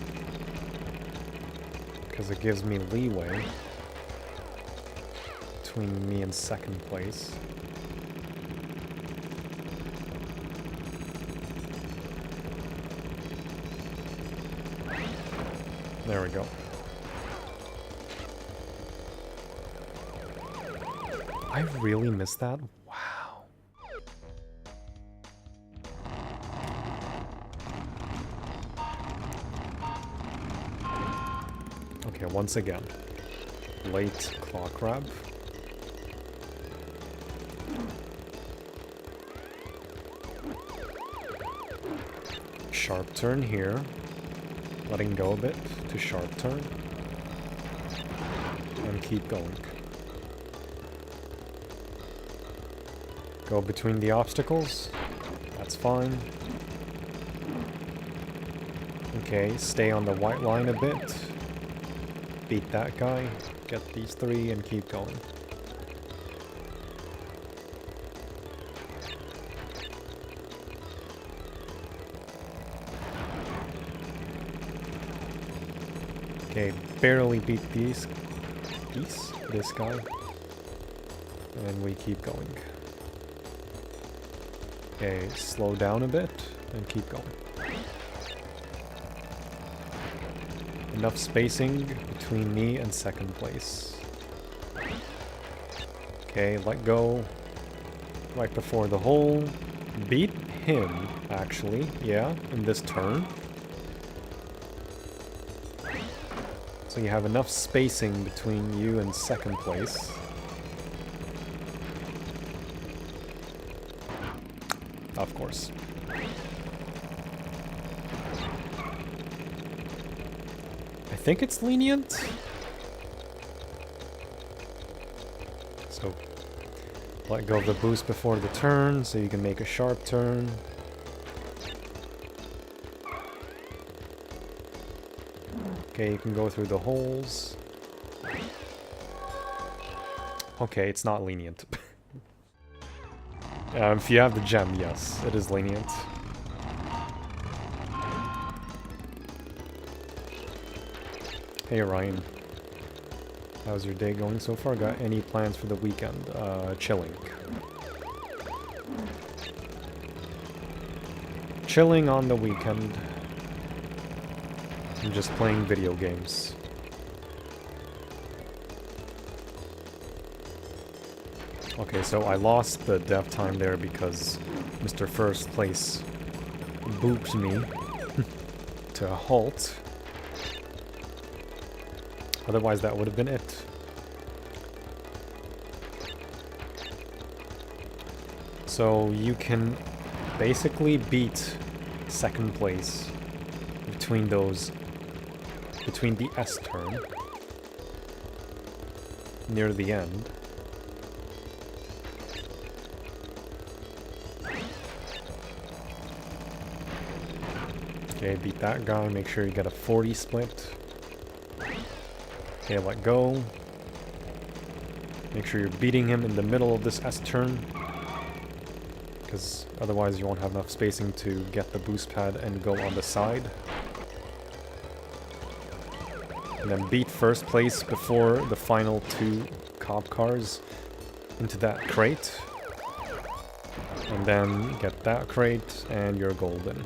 Because it gives me leeway between me and 2nd place. There we go. I really missed that? Wow. Okay, once again. Late clock grab. Sharp turn here. Letting go a bit to sharp turn. And keep going. Go between the obstacles. That's fine. Okay, stay on the white line a bit. Beat that guy. Get these three and keep going. Okay, barely beat this guy. And we keep going. Okay, slow down a bit and keep going. Enough spacing between me and second place. Okay, let go. Right before the hole. Beat him, actually. Yeah, in this turn. So you have enough spacing between you and second place. Of course. I think it's lenient. So let go of the boost before the turn so you can make a sharp turn. Okay, you can go through the holes. Okay, it's not lenient. If you have the gem, yes, it is lenient. Hey Ryan, how's your day going so far? Got any plans for the weekend? Chilling. Chilling on the weekend. I'm just playing video games. Okay, so I lost the death time there because Mr. First Place booped me to a halt. Otherwise, that would have been it. So you can basically beat second place between those, between the S turn near the end. Okay, beat that guy, make sure you get a 40 split. Okay, let go. Make sure you're beating him in the middle of this S turn, because otherwise you won't have enough spacing to get the boost pad and go on the side. And then beat first place before the final two cop cars into that crate. And then get that crate and you're golden.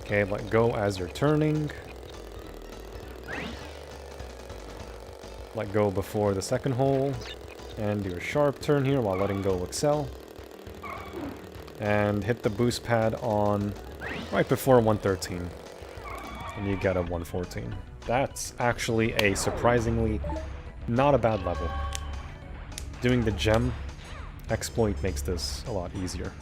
Okay, let go as you're turning. Let go before the second hole. And do a sharp turn here while letting go Excel. And hit the boost pad on right before 113. And you get a 114. That's actually a surprisingly not a bad level. Doing the gem exploit makes this a lot easier.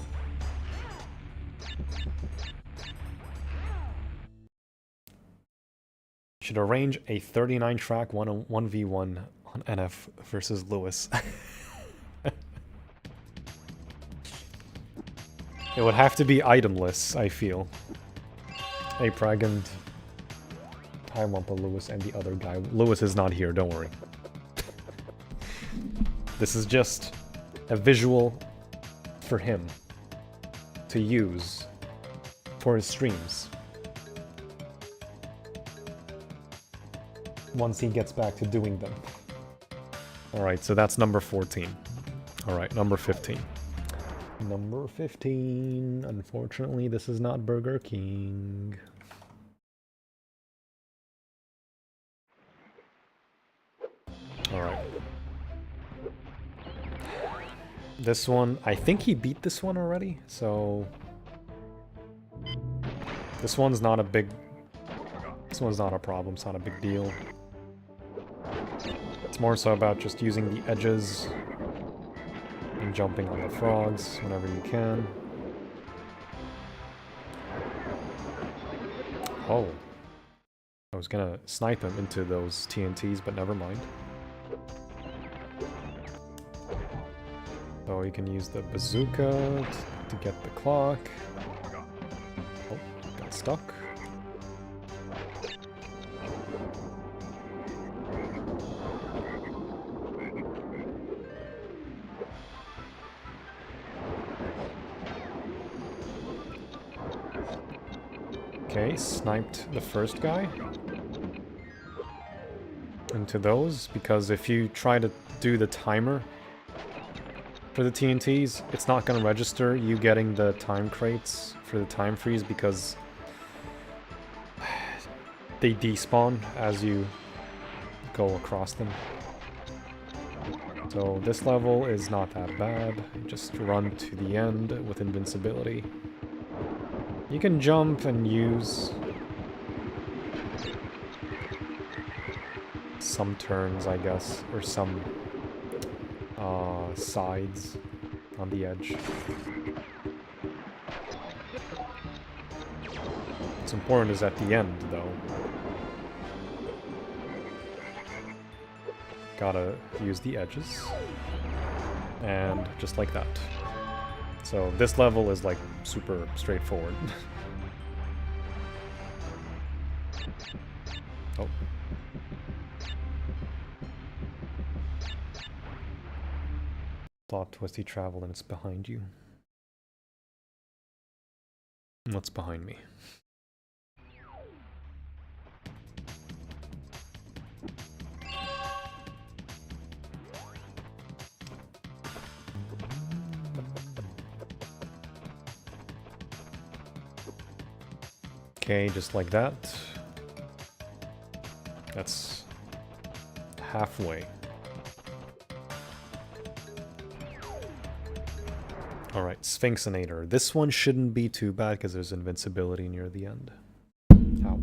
Should arrange a 39 track 1v1 on NF versus Lewis. It would have to be itemless, I feel. Hey Pragand. Hi Wampa Lewis and the other guy. Lewis is not here, don't worry. This is just a visual for him to use for his streams. Once he gets back to doing them. Alright, so that's number 14. Alright, number 15. Number 15. Unfortunately, this is not Burger King. Alright. This one, I think he beat this one already, so... This one's not a big... This one's not a problem, it's not a big deal. It's more so about just using the edges and jumping on the frogs whenever you can. Oh. I was gonna snipe him into those TNTs, but never mind. So you can use the bazooka to get the clock. Oh, got stuck. Okay, sniped the first guy into those, because if you try to do the timer for the TNTs, it's not going to register you getting the time crates for the time freeze because they despawn as you go across them. So this level is not that bad. Just run to the end with invincibility. You can jump and use some turns, I guess, or some sides on the edge. What's important is at the end, though. Gotta use the edges. And just like that. So this level is like super straightforward. Oh. Plot twist, he traveled and it's behind you. What's behind me? Okay, just like that. That's halfway. Alright, Sphinxinator. This one shouldn't be too bad because there's invincibility near the end. Ow.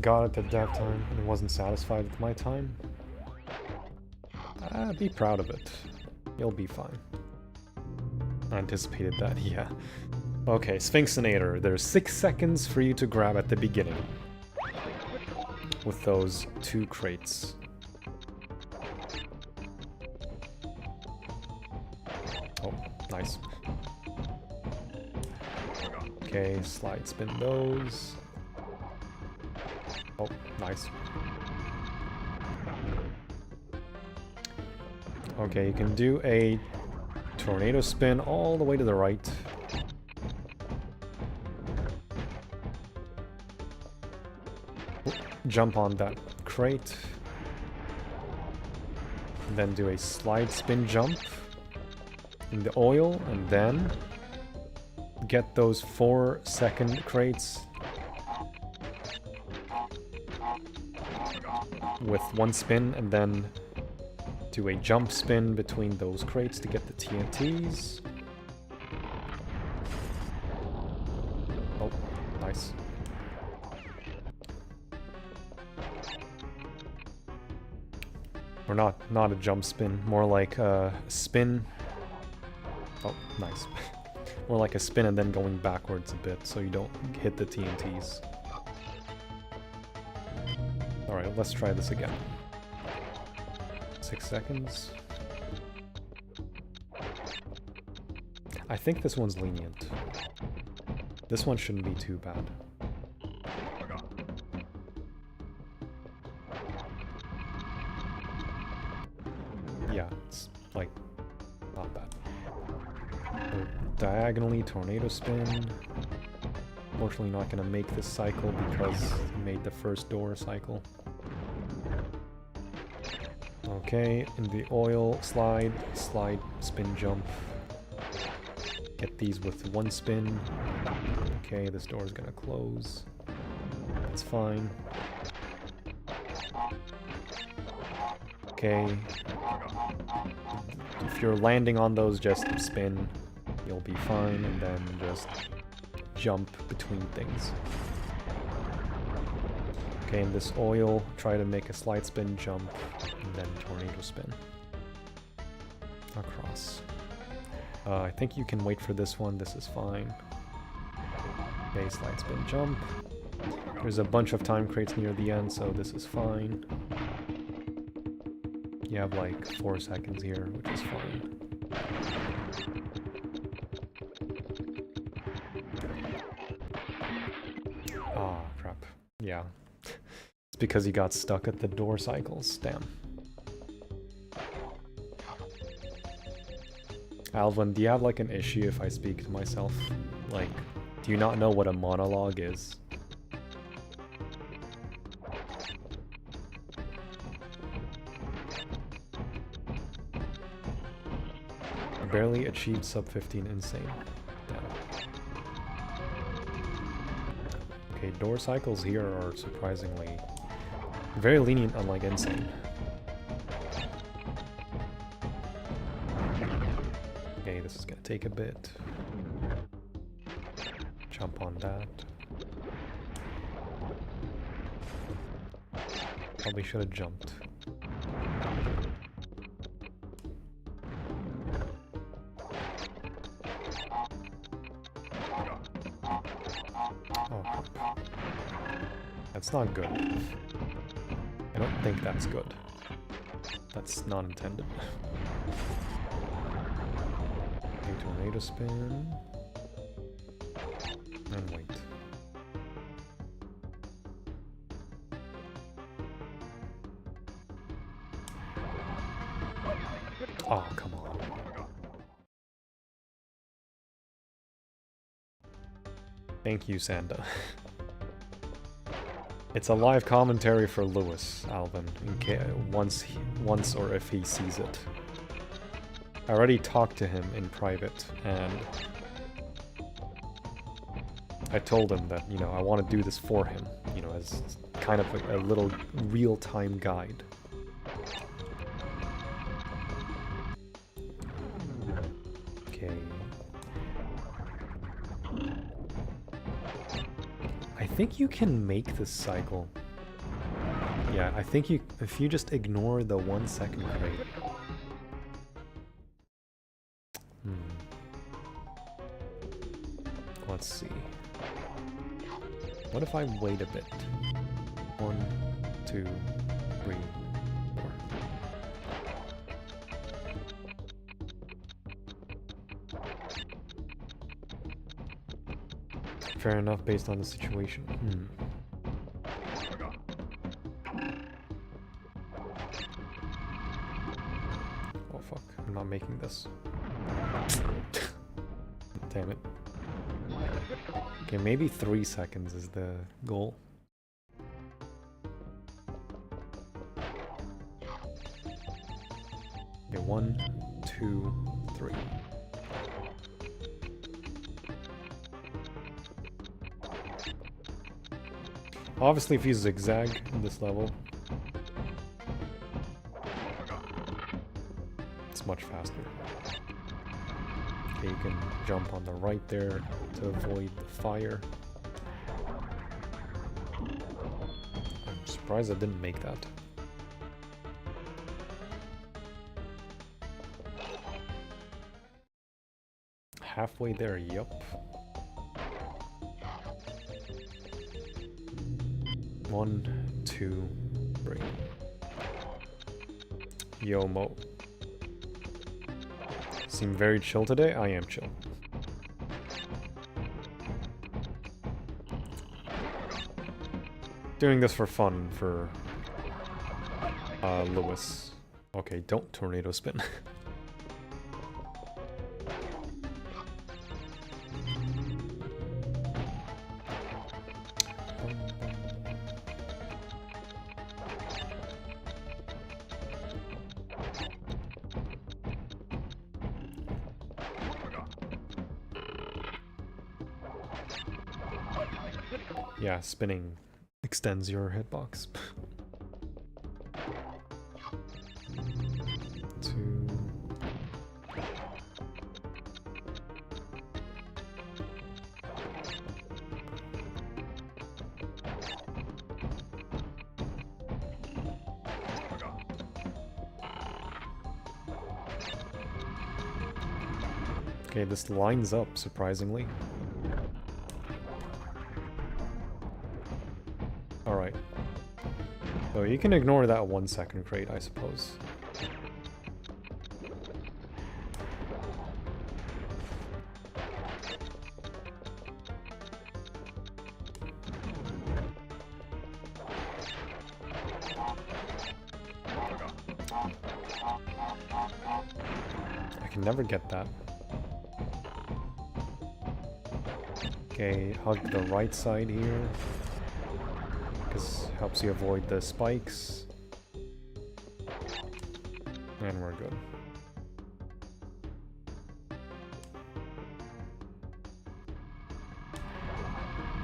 Got it at that time and wasn't satisfied with my time. Be proud of it. You'll be fine. I anticipated that, yeah. Okay, Sphinxinator. There's 6 seconds for you to grab at the beginning. With those 2 crates. Oh, nice. Okay, slide spin those. Oh, nice. Okay, you can do a tornado spin all the way to the right. Jump on that crate. Then do a slide spin jump in the oil, and then get those 4-second crates with 1 spin, and then do a jump spin between those crates to get the TNTs. Oh, nice. Or not a jump spin, more like a spin. Oh, nice. More like a spin and then going backwards a bit so you don't hit the TNTs. Alright, let's try this again. 6 seconds. I think this one's lenient. This one shouldn't be too bad. Yeah, it's like not bad. So, diagonally tornado spin. Fortunately not gonna make this cycle because it made the first door cycle. Okay, in the oil, slide, spin, jump. Get these with 1 spin. Okay, this door is gonna close. That's fine. Okay. If you're landing on those, just spin. You'll be fine, and then just jump between things. Okay, in this oil, try to make a slide spin, jump, and then tornado spin. Across. I think you can wait for this one, this is fine. Okay, slide spin jump. There's a bunch of time crates near the end, so this is fine. You have like 4 seconds here, which is fine. Ah, crap. Yeah. It's because he got stuck at the door cycles. Damn. Alvin, do you have like an issue if I speak to myself? Like, do you not know what a monologue is? Barely achieved sub 15 N.Sane. Damn. Okay, door cycles here are surprisingly very lenient, unlike N.Sane. Okay, this is gonna take a bit. Jump on that. Probably should have jumped. Oh, that's not good. I don't think that's good. That's not intended. Okay, tornado spin. And wait. Oh, come on. Thank you, Sanda. It's a live commentary for Lewis, Alvin, in case once or if he sees it. I already talked to him in private, and I told him that, you know, I want to do this for him, you know, as kind of a little real-time guide. Okay. I think you can make this cycle. Yeah, I think you, if you just ignore the 1 second crate. Let's see. What if I wait a bit? 1, 2, 3, 4. Fair enough based on the situation. Oh fuck, I'm not making this. Damn it. Okay, maybe 3 seconds is the goal. Okay, 1, 2, 3. Obviously, if you zigzag in this level, it's much faster. Okay, you can jump on the right there to avoid the fire. I'm surprised I didn't make that. Halfway there, yup. 1, 2, 3. Yo, Mo. Seem very chill today? I am chill. Doing this for fun, for Lewis. Okay, don't tornado spin. Yeah, spinning extends your hitbox. 2. Okay, this lines up, surprisingly. So you can ignore that 1 second crate, I suppose. I can never get that. Okay, hug the right side here. Because helps you avoid the spikes. And we're good.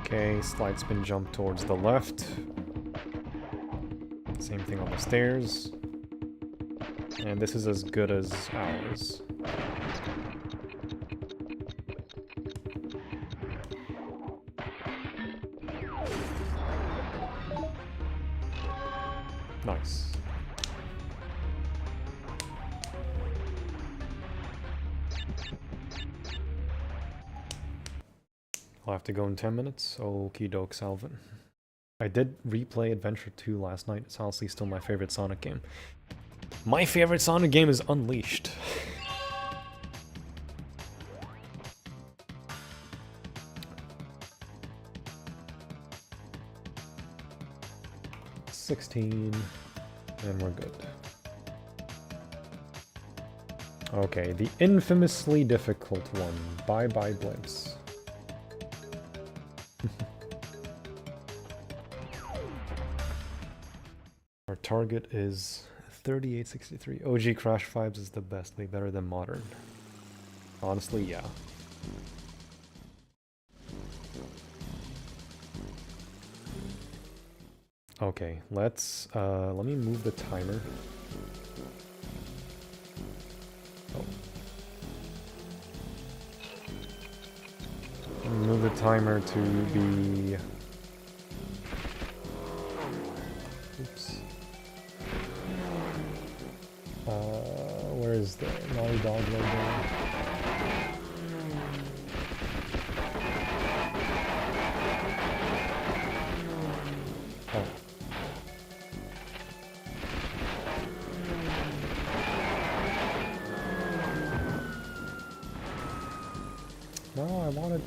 Okay, slide spin jump towards the left. Same thing on the stairs. And this is as good as ours. Nice. I'll have to go in 10 minutes. Okie doke, Salvin. I did replay Adventure 2 last night. It's honestly still my favorite Sonic game. My favorite Sonic game is Unleashed. $16, and we're good. Okay, the infamously difficult one. Bye-bye blimps. Our target is 3863. OG Crash Vibes is the best, way better than Modern. Honestly, yeah. Okay, let's let me move the timer. Oh. Let me move the timer to be... Oops. Where is the Naughty Dog logo? Oh. No, I wanted...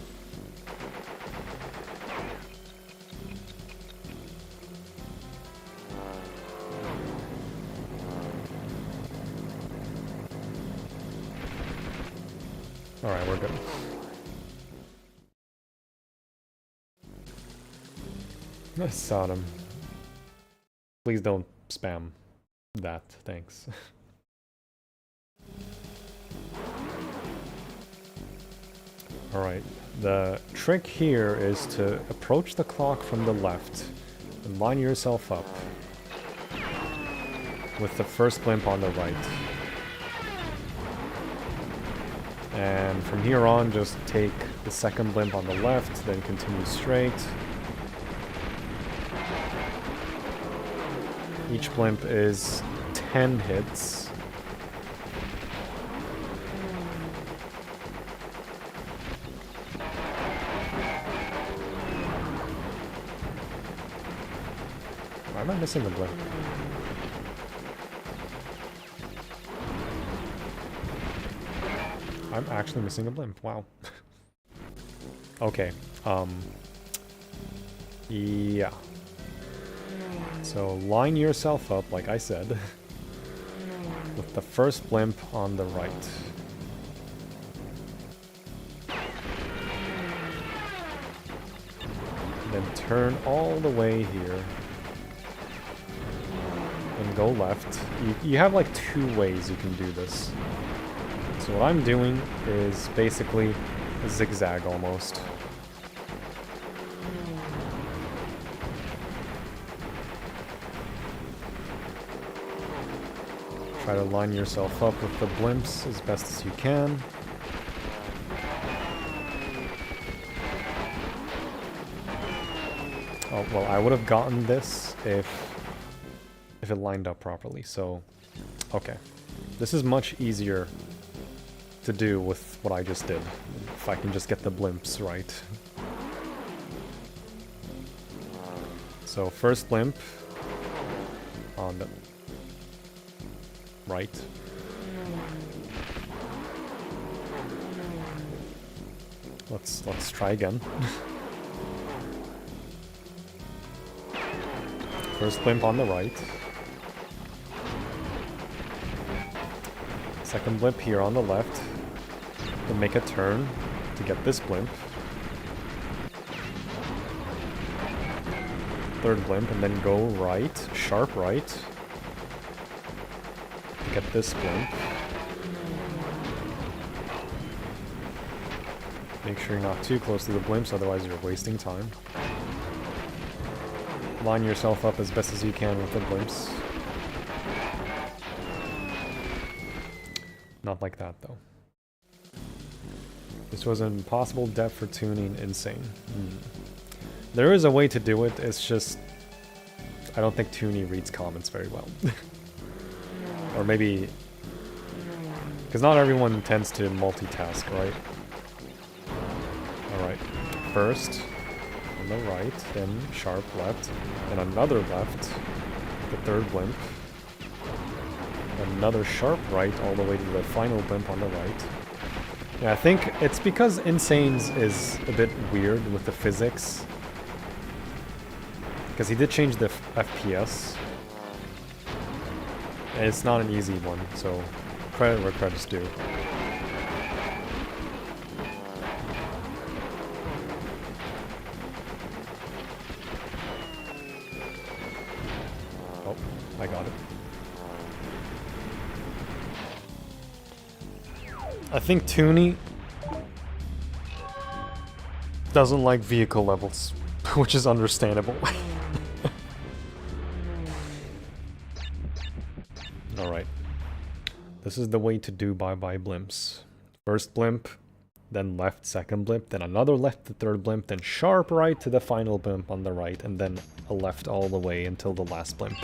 Alright, we're good. Sodom. Please don't spam that, thanks. Alright, the trick here is to approach the clock from the left and line yourself up with the first blimp on the right. And from here on, just take the second blimp on the left, then continue straight. Each blimp is 10 hits. Why am I missing a blimp? I'm actually missing a blimp, wow. Okay, yeah. So line yourself up, like I said, with the first blimp on the right. Then turn all the way here. And go left. You have like 2 ways you can do this. So what I'm doing is basically a zigzag almost. Try to line yourself up with the blimps as best as you can. Oh, well, I would have gotten this if it lined up properly, so... Okay. This is much easier to do with what I just did, if I can just get the blimps right. So first blimp, on the right. Let's try again. First blimp on the right. Second blimp here on the left. Then make a turn to get this blimp. Third blimp, and then go right, sharp right, to get this blimp. Make sure you're not too close to the blimps, otherwise you're wasting time. Line yourself up as best as you can with the blimps. Not like that, though. This was an impossible depth for tuning N.Sane. There is a way to do it, it's just... I don't think Toonie reads comments very well. Or maybe... Because not everyone tends to multitask, right? Alright. First, on the right, then sharp left, then another left, the third blimp, another sharp right all the way to the final blimp on the right. Yeah, I think it's because N.Sane's is a bit weird with the physics. Because he did change the FPS. And it's not an easy one, so credit where credit's due. Oh, I got it. I think Toonie doesn't like vehicle levels, which is understandable. Alright. This is the way to do bye-bye blimps. First blimp, then left, second blimp, then another left, the third blimp, then sharp right to the final blimp on the right, and then a left all the way until the last blimp.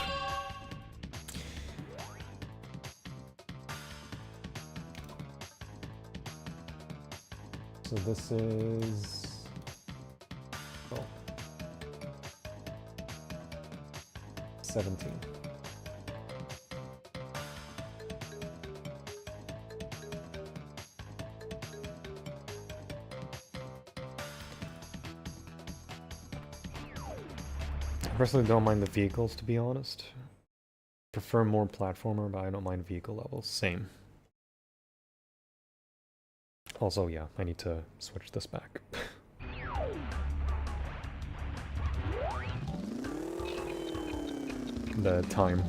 So this is... oh. 17. I personally don't mind the vehicles, to be honest. Prefer more platformer, but I don't mind vehicle levels. Same. Also, yeah, I need to switch this back. The time.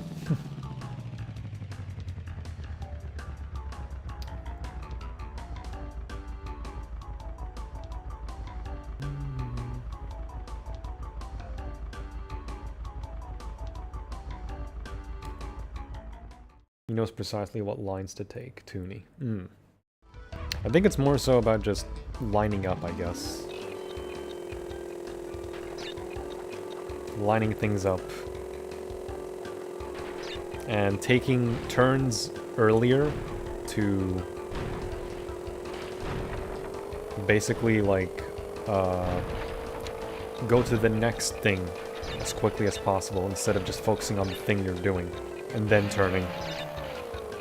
He knows precisely what lines to take, Toonie. I think it's more so about just lining up, I guess. Lining things up. And taking turns earlier to basically, like, go to the next thing as quickly as possible instead of just focusing on the thing you're doing and then turning.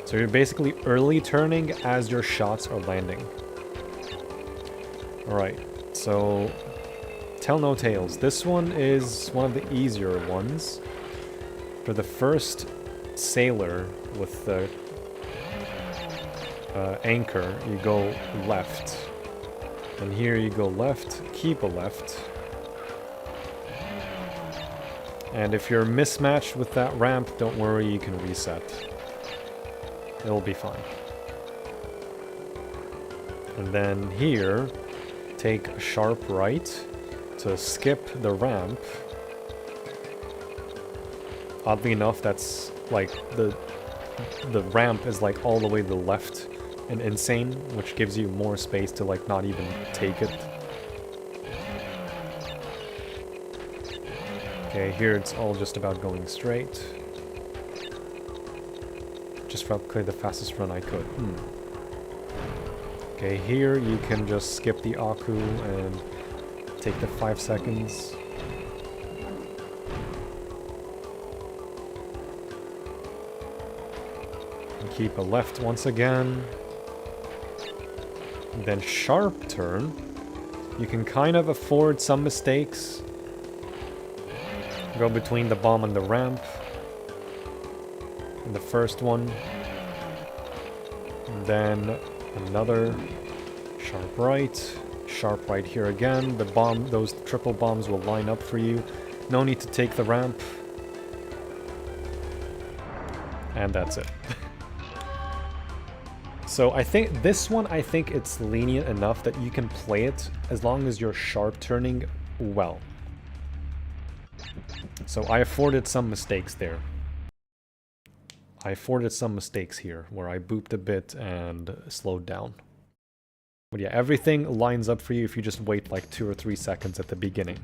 So you're basically early turning as your shots are landing. Alright, so tell no tales. This one is one of the easier ones. For the first sailor with the anchor, you go left. And here you go left, keep a left. And if you're mismatched with that ramp, don't worry, you can reset. It'll be fine. And then here, take a sharp right to skip the ramp. Oddly enough, that's like the ramp is like all the way to the left in N.Sane, which gives you more space to like not even take it. Okay, here it's all just about going straight. Just probably the fastest run I could. Okay, here you can just skip the Aku and take the 5 seconds. Keep a left once again. Then sharp turn. You can kind of afford some mistakes. Go between the bomb and the ramp. And the first one. And then another sharp right here again. The bomb, those triple bombs will line up for you. No need to take the ramp. And that's it. So I think this one, it's lenient enough that you can play it as long as you're sharp turning well. So I afforded some mistakes there. I afforded some mistakes here where I booped a bit and slowed down. But yeah, everything lines up for you if you just wait like 2 or 3 seconds at the beginning.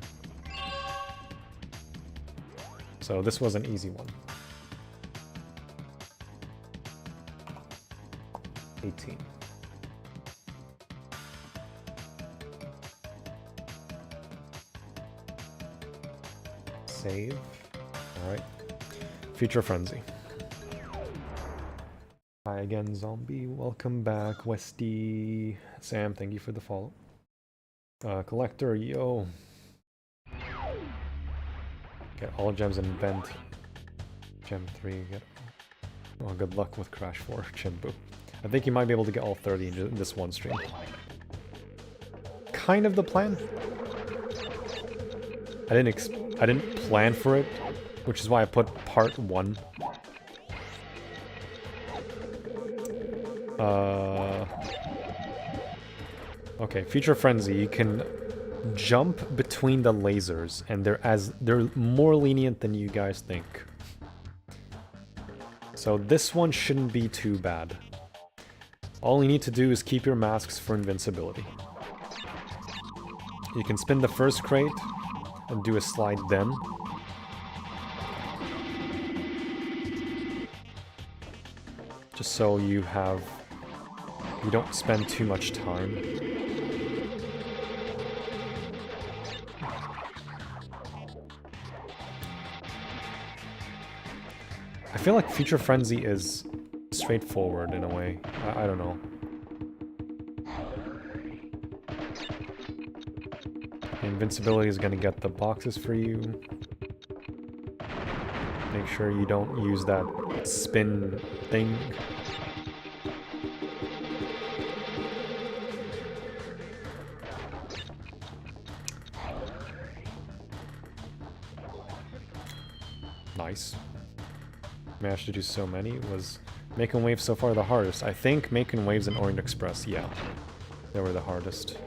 So this was an easy one. 18. Save. Alright. Future Frenzy. Hi again, Zombie. Welcome back. Westy. Sam, thank you for the follow. Collector, yo. Get all gems and vent. Gem 3, get... Oh, good luck with Crash 4, Chinbu. I think you might be able to get all 30 in this one stream. Kind of the plan. I didn't plan for it, which is why I put part 1. Okay, Future Frenzy, you can jump between the lasers, and they're more lenient than you guys think. So this one shouldn't be too bad. All you need to do is keep your masks for invincibility. You can spin the first crate and do a slide then. Just so you don't spend too much time. I feel like Future Frenzy is straightforward in a way. I don't know. Invincibility is going to get the boxes for you. Make sure you don't use that spin thing. Nice. Managed to do so many. Was Making Waves so far the hardest? I think Making Waves and Orient Express, yeah. They were the hardest.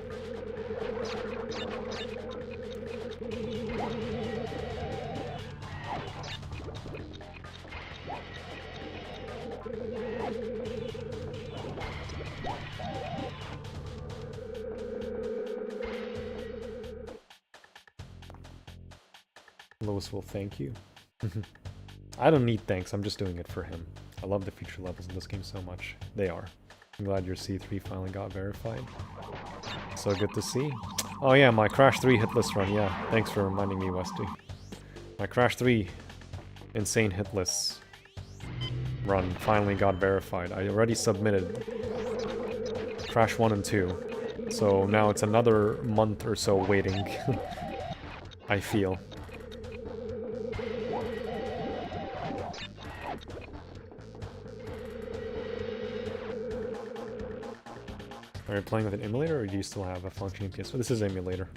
Lewis will thank you. I don't need thanks, I'm just doing it for him. I love the feature levels in this game so much. They are. I'm glad your C3 finally got verified. So good to see. Oh yeah, my Crash 3 hitless run, yeah. Thanks for reminding me, Westy. My Crash 3 N.Sane hitless run finally got verified. I already submitted Crash 1 and 2. So now it's another month or so waiting. I feel. Are you playing with an emulator, or do you still have a functioning PS4? This is emulator.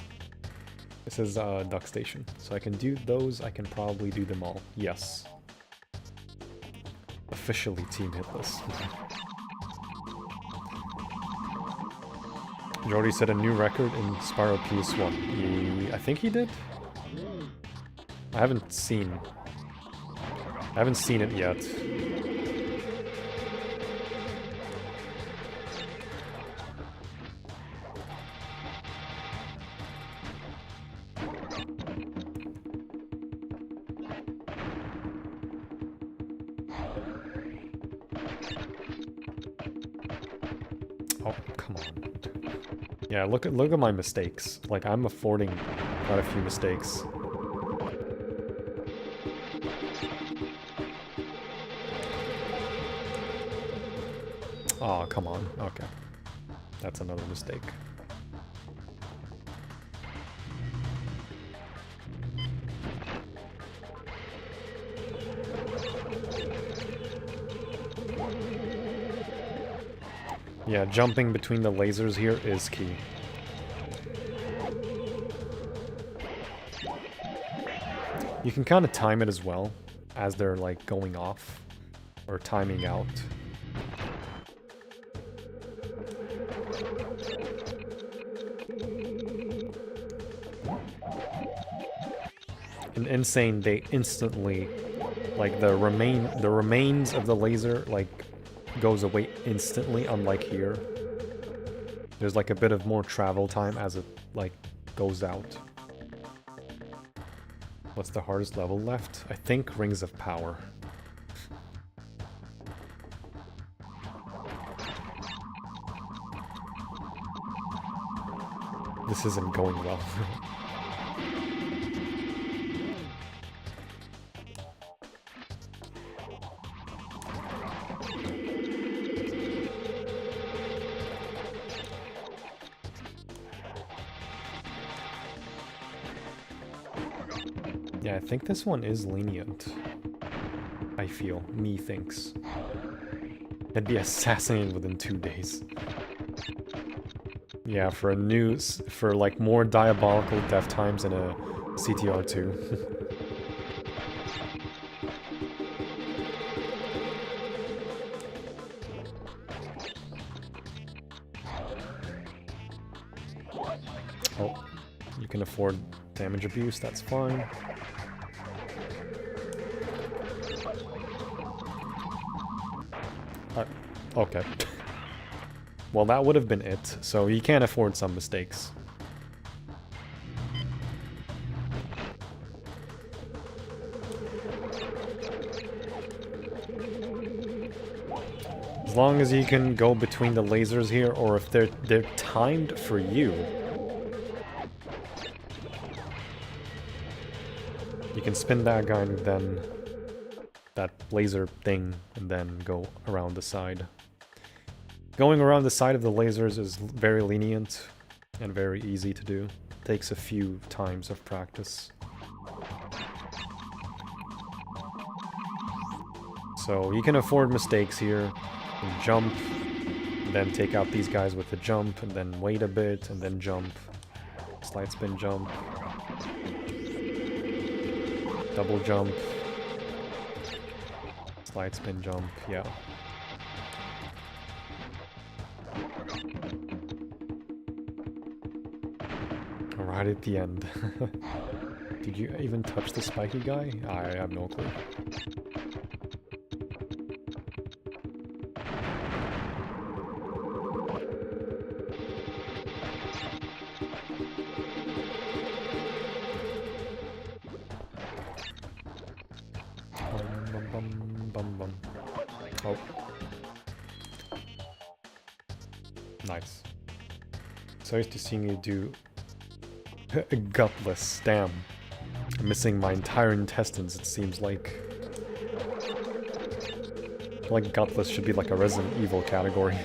This is Duck Station. So I can do those, I can probably do them all. Yes. Officially team hitless. Jordy set a new record in Spiral PS1. I think he did? I haven't seen it yet. Oh, come on. Yeah, look at my mistakes. Like, I'm affording quite a few mistakes. Oh, come on. Okay. That's another mistake. Yeah, jumping between the lasers here is key. You can kind of time it as well, as they're like going off, or timing out. In N.Sane, they instantly, like the remains of the laser, like, goes away instantly, unlike here. There's like a bit of more travel time as it, like, goes out. What's the hardest level left? I think Rings of Power. This isn't going well. Yeah, I think this one is lenient. I feel. Me thinks. I'd be assassinated within 2 days. Yeah, for like more diabolical death times in a CTR2. Oh, you can afford damage abuse, that's fine. Okay. Well, that would have been it, so you can't afford some mistakes. As long as you can go between the lasers here, or if they're timed for you, you can spin that guy and then that laser thing, and then go around the side. Going around the side of the lasers is very lenient and very easy to do. Takes a few times of practice. So you can afford mistakes here. And jump, and then take out these guys with the jump, and then wait a bit, and then jump. Slide spin jump. Double jump. Slide spin jump, yeah. Right at the end. Did you even touch the spiky guy? I have no clue. Oh. Nice. So used to seeing you do gutless, damn. I'm missing my entire intestines, it seems like. I feel like gutless should be like a Resident Evil category.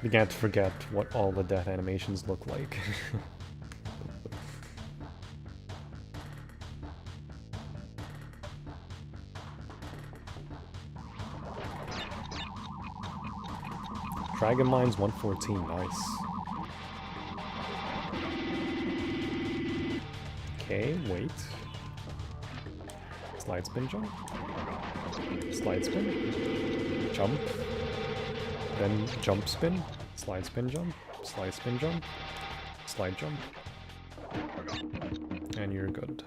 Began to forget what all the death animations look like. Dragon Mines 114, nice. Okay, wait. Slide spin jump. Slide spin. Jump. Then jump spin. Slide spin jump. Slide spin jump. Slide jump. And you're good.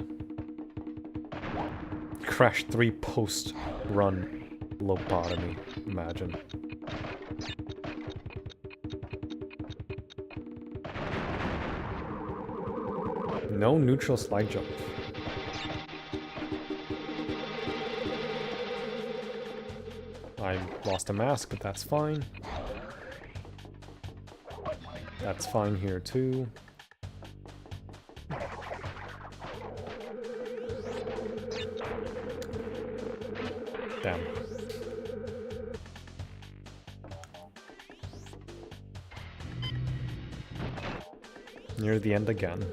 Crash 3 post run lobotomy. Imagine. No neutral slide jump. I lost a mask, but that's fine. That's fine here too. Damn. Near the end again.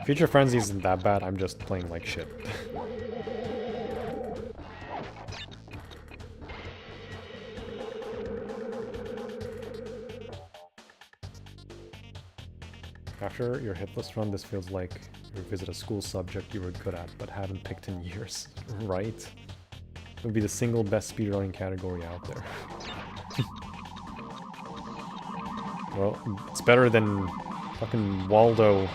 Future Frenzy isn't that bad, I'm just playing like shit. After your hitless run, this feels like you revisit a school subject you were good at, but haven't picked in years. Right? It would be the single best speedrunning category out there. Well, it's better than fucking Waldo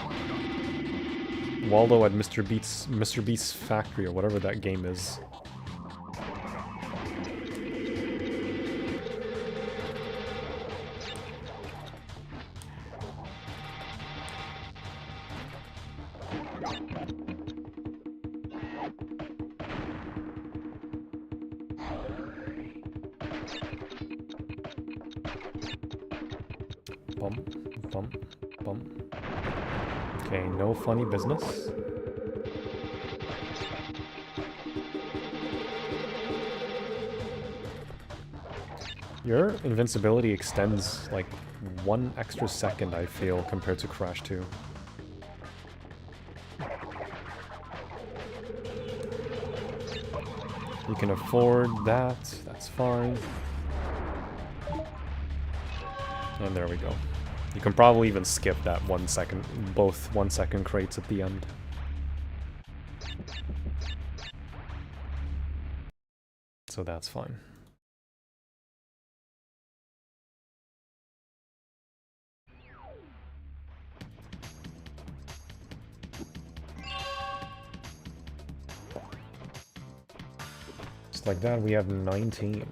at Mr. Beast's factory or whatever that game is. Okay, no funny business. Your invincibility extends like 1 extra second, I feel, compared to Crash 2. You can afford that, that's fine. And there we go. You can probably even skip that 1 second, both 1 second crates at the end. So that's fine. Just like that, we have 19.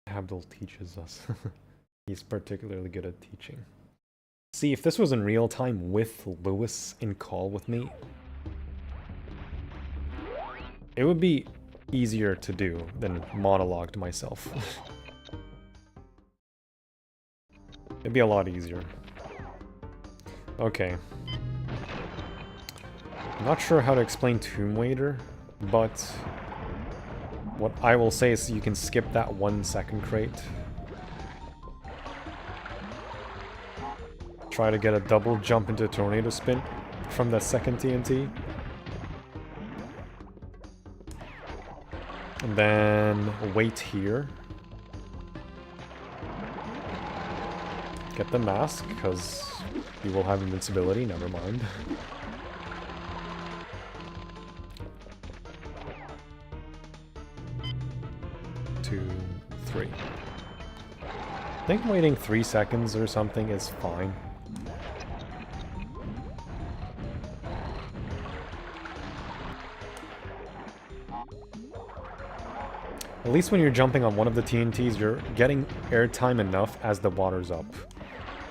Abdul teaches us. He's particularly good at teaching. See, if this was in real time with Lewis in call with me, it would be easier to do than monologue to myself. It'd be a lot easier. Okay. I'm not sure how to explain Tomb Raider, but what I will say is you can skip that 1 second crate. Try to get a double jump into a tornado spin from the second TNT. And then wait here. Get the mask, because you will have invincibility, never mind. 2, 3. I think waiting 3 seconds or something is fine. At least when you're jumping on one of the TNTs, you're getting airtime enough as the water's up.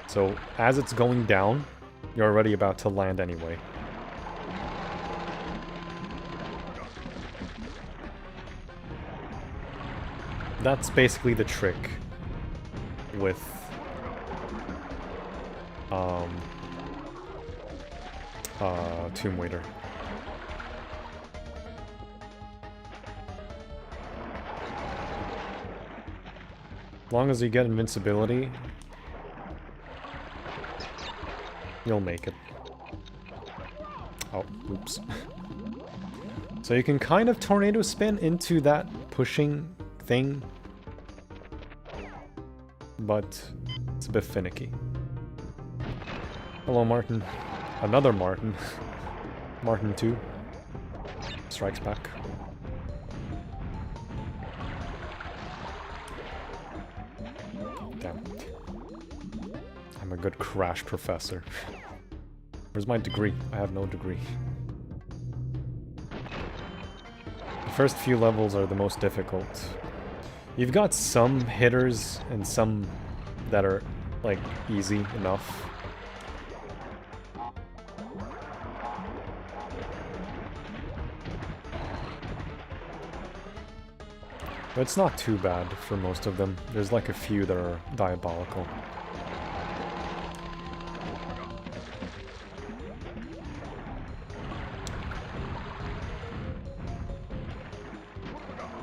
So as it's going down, you're already about to land anyway. That's basically the trick with Tomb Raider. As long as you get invincibility, you'll make it. Oh, oops. So you can kind of tornado spin into that pushing thing, but it's a bit finicky. Hello, Martin. Another Martin. Martin 2 strikes back. Damn. I'm a good Crash professor. Where's my degree? I have no degree. The first few levels are the most difficult. You've got some hitters and some that are, like, easy enough. But it's not too bad for most of them. There's like a few that are diabolical.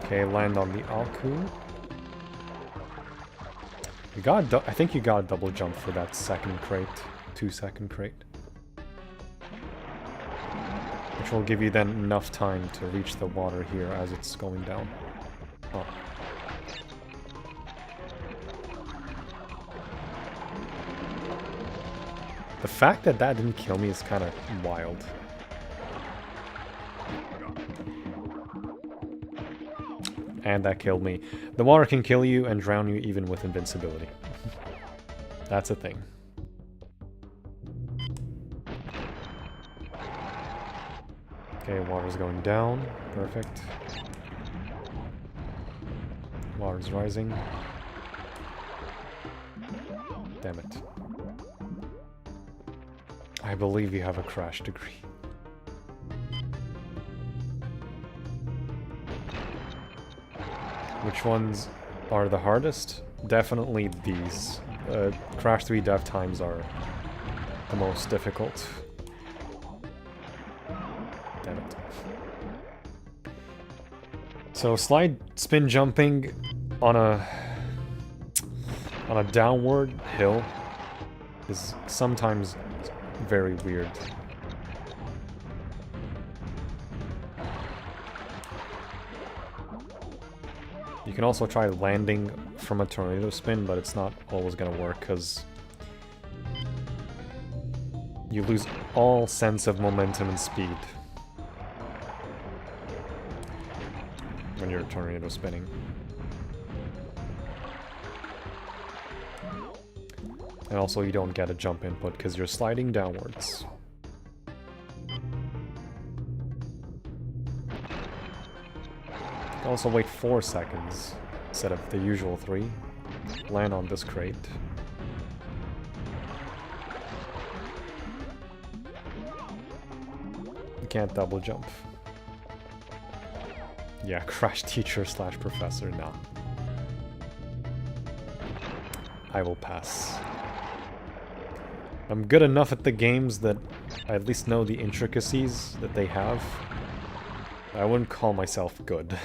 Okay, land on the Aku. You got I think you got a double jump for that second crate. 2-second crate. Which will give you then enough time to reach the water here as it's going down. Oh. The fact that that didn't kill me is kind of wild. And that killed me. The water can kill you and drown you even with invincibility. That's a thing. Okay, water's going down. Perfect. Water's rising. Damn it. I believe you have a crash degree. Which ones are the hardest? Definitely these. Crash 3 death times are the most difficult. Damn it. So slide spin jumping on a downward hill is sometimes very weird. You can also try landing from a tornado spin, but it's not always gonna work because you lose all sense of momentum and speed when you're tornado spinning. And also you don't get a jump input because you're sliding downwards. Also wait 4 seconds instead of the usual 3. Land on this crate. You can't double jump. Yeah, crash teacher / professor, nah. I will pass. I'm good enough at the games that I at least know the intricacies that they have. I wouldn't call myself good.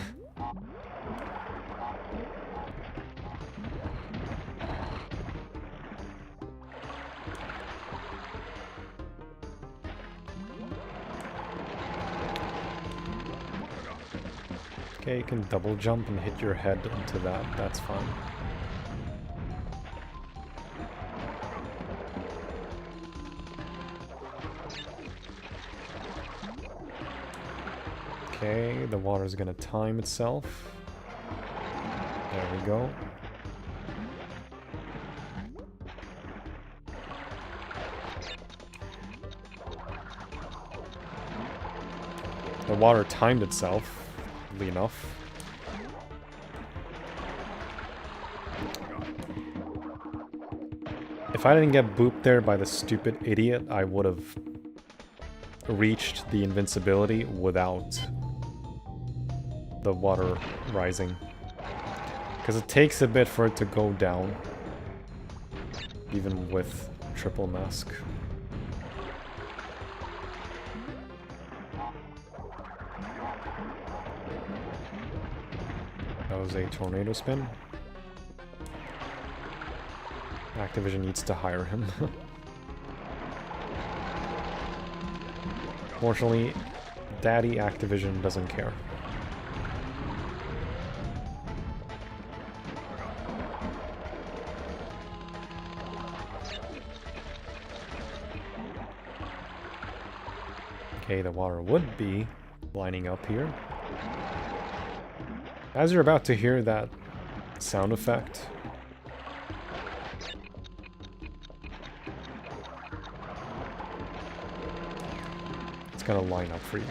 Okay, you can double jump and hit your head into that, that's fine. Okay, the water's gonna time itself. There we go. The water timed itself, oddly enough. If I didn't get booped there by the stupid idiot, I would have reached the invincibility without the water rising. Because it takes a bit for it to go down, even with triple mask. That was a tornado spin. Activision needs to hire him. Fortunately, Daddy Activision doesn't care. Okay, the water would be lining up here. As you're about to hear that sound effect, it's gonna line up for you.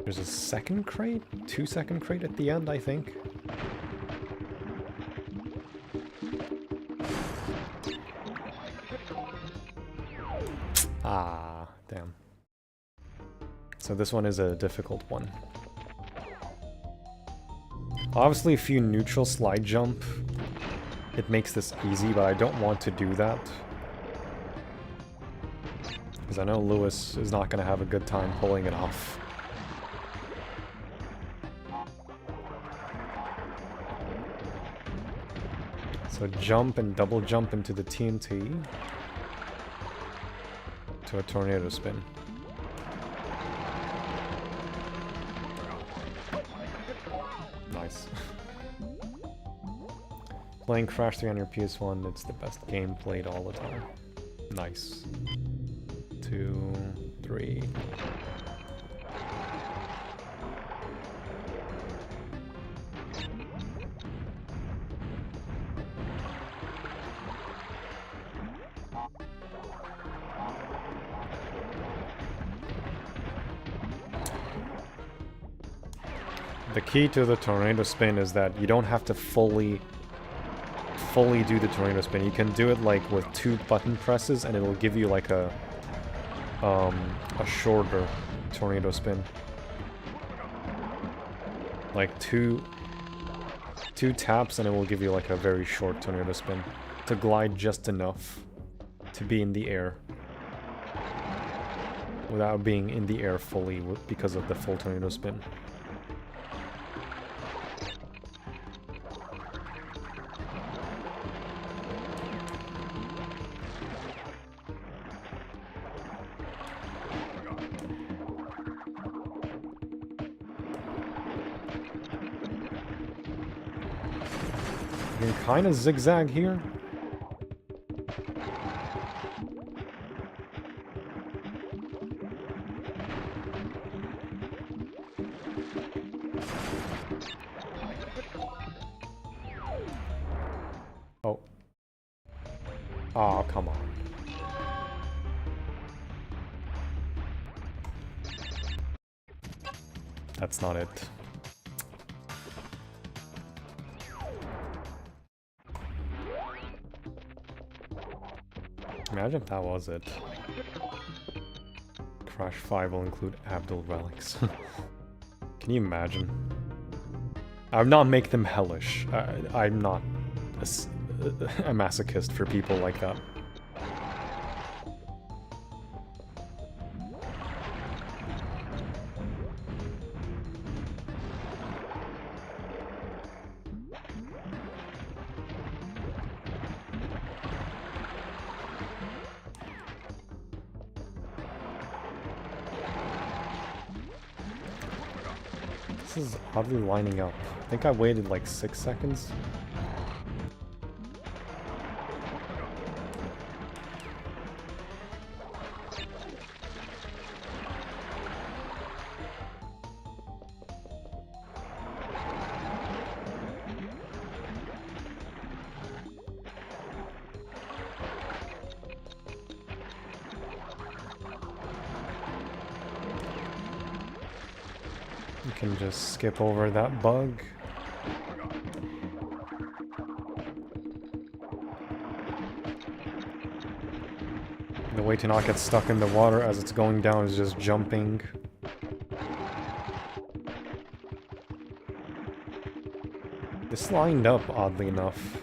There's a second crate? 2-second crate at the end, I think. Ah, damn. So this one is a difficult one. Obviously, if you neutral slide jump, it makes this easy, but I don't want to do that. Because I know Lewis is not going to have a good time pulling it off. So jump and double jump into the TNT to a tornado spin. Nice. Playing Crash 3 on your PS1, it's the best game played all the time. Nice. 2, 3. The key to the tornado spin is that you don't have to fully do the tornado spin. You can do it like with 2 button presses and it'll give you like a shorter tornado spin. Like two taps and it will give you like a very short tornado spin. To glide just enough to be in the air. Without being in the air fully because of the full tornado spin. You can kind of zigzag here. Oh. Oh, come on. That's not it. Imagine if that was it. Crash 5 will include Abdul relics. Can you imagine? I would not make them hellish. I'm not a masochist for people like that. This is oddly lining up. I think I waited like 6 seconds. You can just skip over that bug. The way to not get stuck in the water as it's going down is just jumping. This lined up, oddly enough.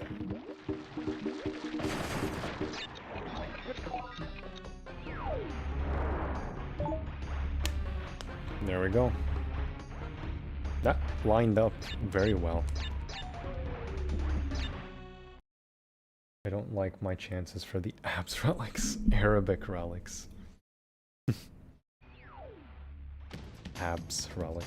There we go. That lined up very well. I don't like my chances for the abs relics. Arabic relics. Abs relic.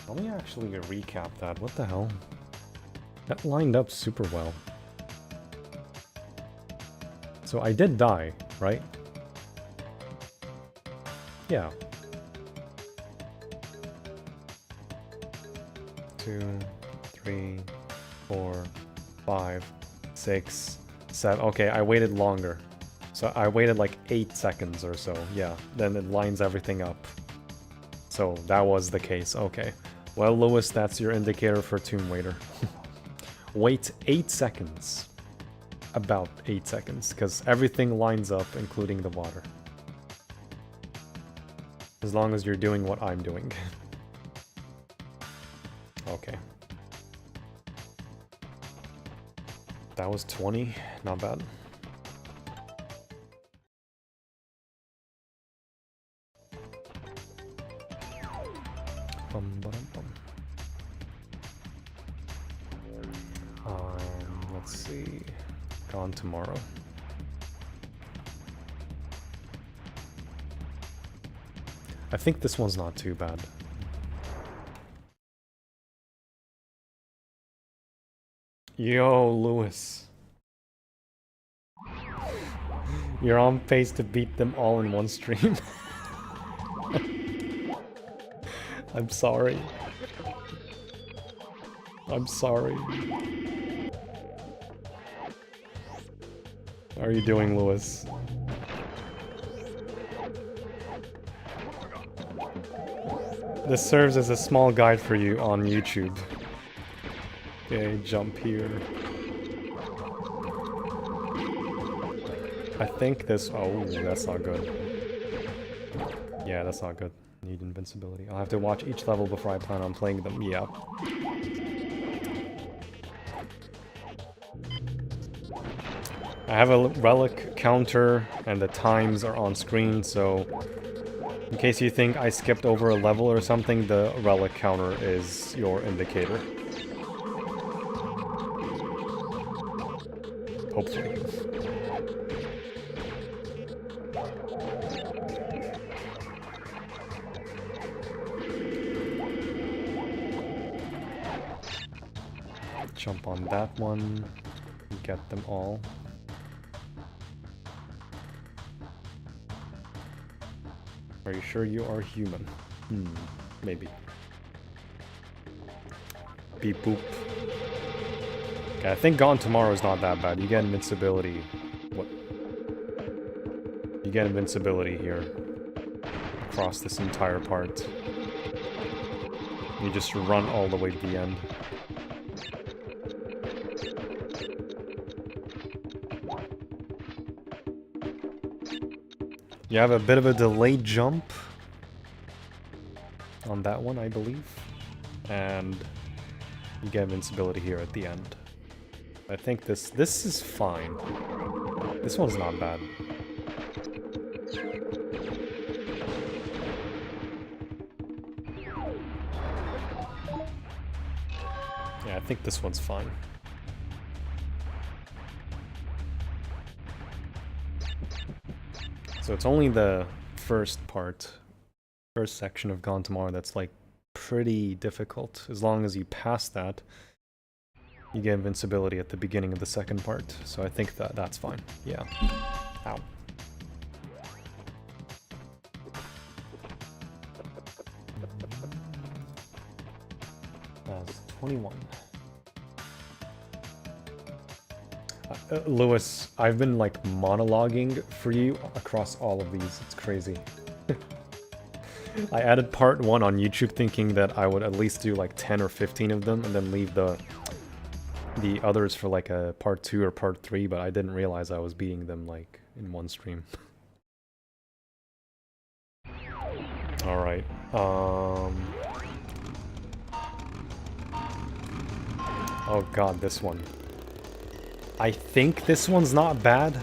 Let me actually recap that. What the hell? That lined up super well. So I did die, right? Yeah. 2, 3, 4, 5, 6, 7. Okay, I waited longer. So I waited like 8 seconds or so. Yeah, then it lines everything up. So that was the case. Okay. Well, Lewis, that's your indicator for Tomb Raider. Wait 8 seconds. About 8 seconds, because everything lines up, including the water. As long as you're doing what I'm doing. Okay. That was 20, not bad. Let's see. Gone tomorrow. I think this one's not too bad. Yo, Lewis. You're on pace to beat them all in one stream. I'm sorry. I'm sorry. How are you doing, Lewis? This serves as a small guide for you on YouTube. Okay, jump here. I think this... Oh, that's not good. Yeah, that's not good. Need invincibility. I'll have to watch each level before I plan on playing them. Yeah. I have a relic counter, and the times are on screen, so... In case you think I skipped over a level or something, the relic counter is your indicator. Hopefully. Jump on that one. Get them all. Are you sure you are human? Maybe. Beep boop. Okay, I think Gone Tomorrow is not that bad. You get invincibility. What? You get invincibility here. Across this entire part. You just run all the way to the end. You have a bit of a delayed jump on that one, I believe. And you get invincibility here at the end. I think this is fine. This one's not bad. Yeah, I think this one's fine. So it's only the first section of Gone Tomorrow that's like pretty difficult. As long as you pass that, you get invincibility at the beginning of the second part. So I think that's fine. Yeah. Ow. That's 21. Lewis, I've been like monologuing for you across all of these. It's crazy. I added part 1 on YouTube thinking that I would at least do like 10 or 15 of them and then leave the others for like a part 2 or part 3, but I didn't realize I was beating them like in one stream. Alright. Oh god, this one. I think this one's not bad.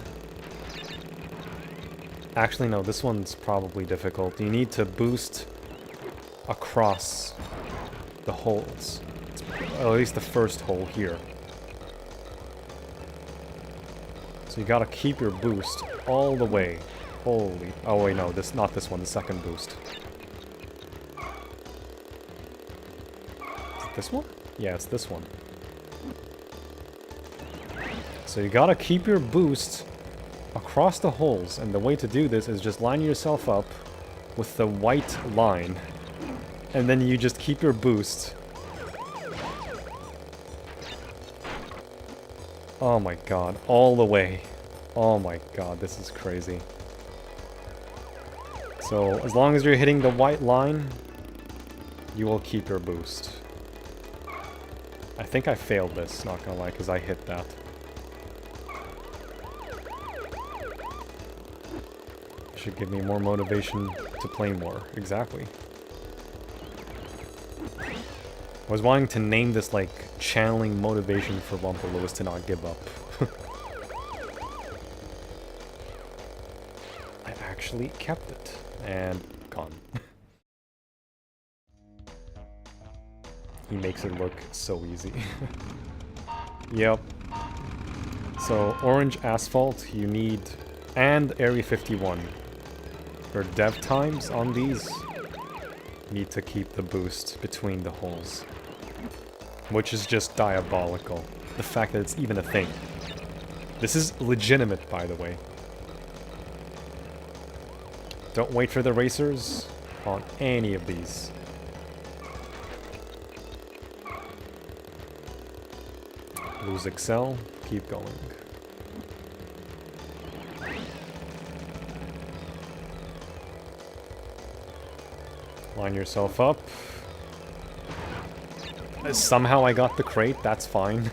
Actually, no, this one's probably difficult. You need to boost across the holes. Or at least the first hole here. So you gotta keep your boost all the way. Holy... Oh wait, no, not this one, the second boost. Is it this one? Yeah, it's this one. So you gotta keep your boost across the holes, and the way to do this is just line yourself up with the white line, and then you just keep your boost. Oh my god, all the way. Oh my god, this is crazy. So as long as you're hitting the white line, you will keep your boost. I think I failed this, not gonna lie, because I hit that. Should give me more motivation to play more. Exactly. I was wanting to name this like channeling motivation for Wumpa Lewis to not give up. I actually kept it and gone. He makes it look so easy. Yep. So orange asphalt you need, and Area 51. For dev times on these, need to keep the boost between the holes. Which is just diabolical. The fact that it's even a thing. This is legitimate, by the way. Don't wait for the racers on any of these. Lose Excel, keep going. Line yourself up. Somehow I got the crate, that's fine.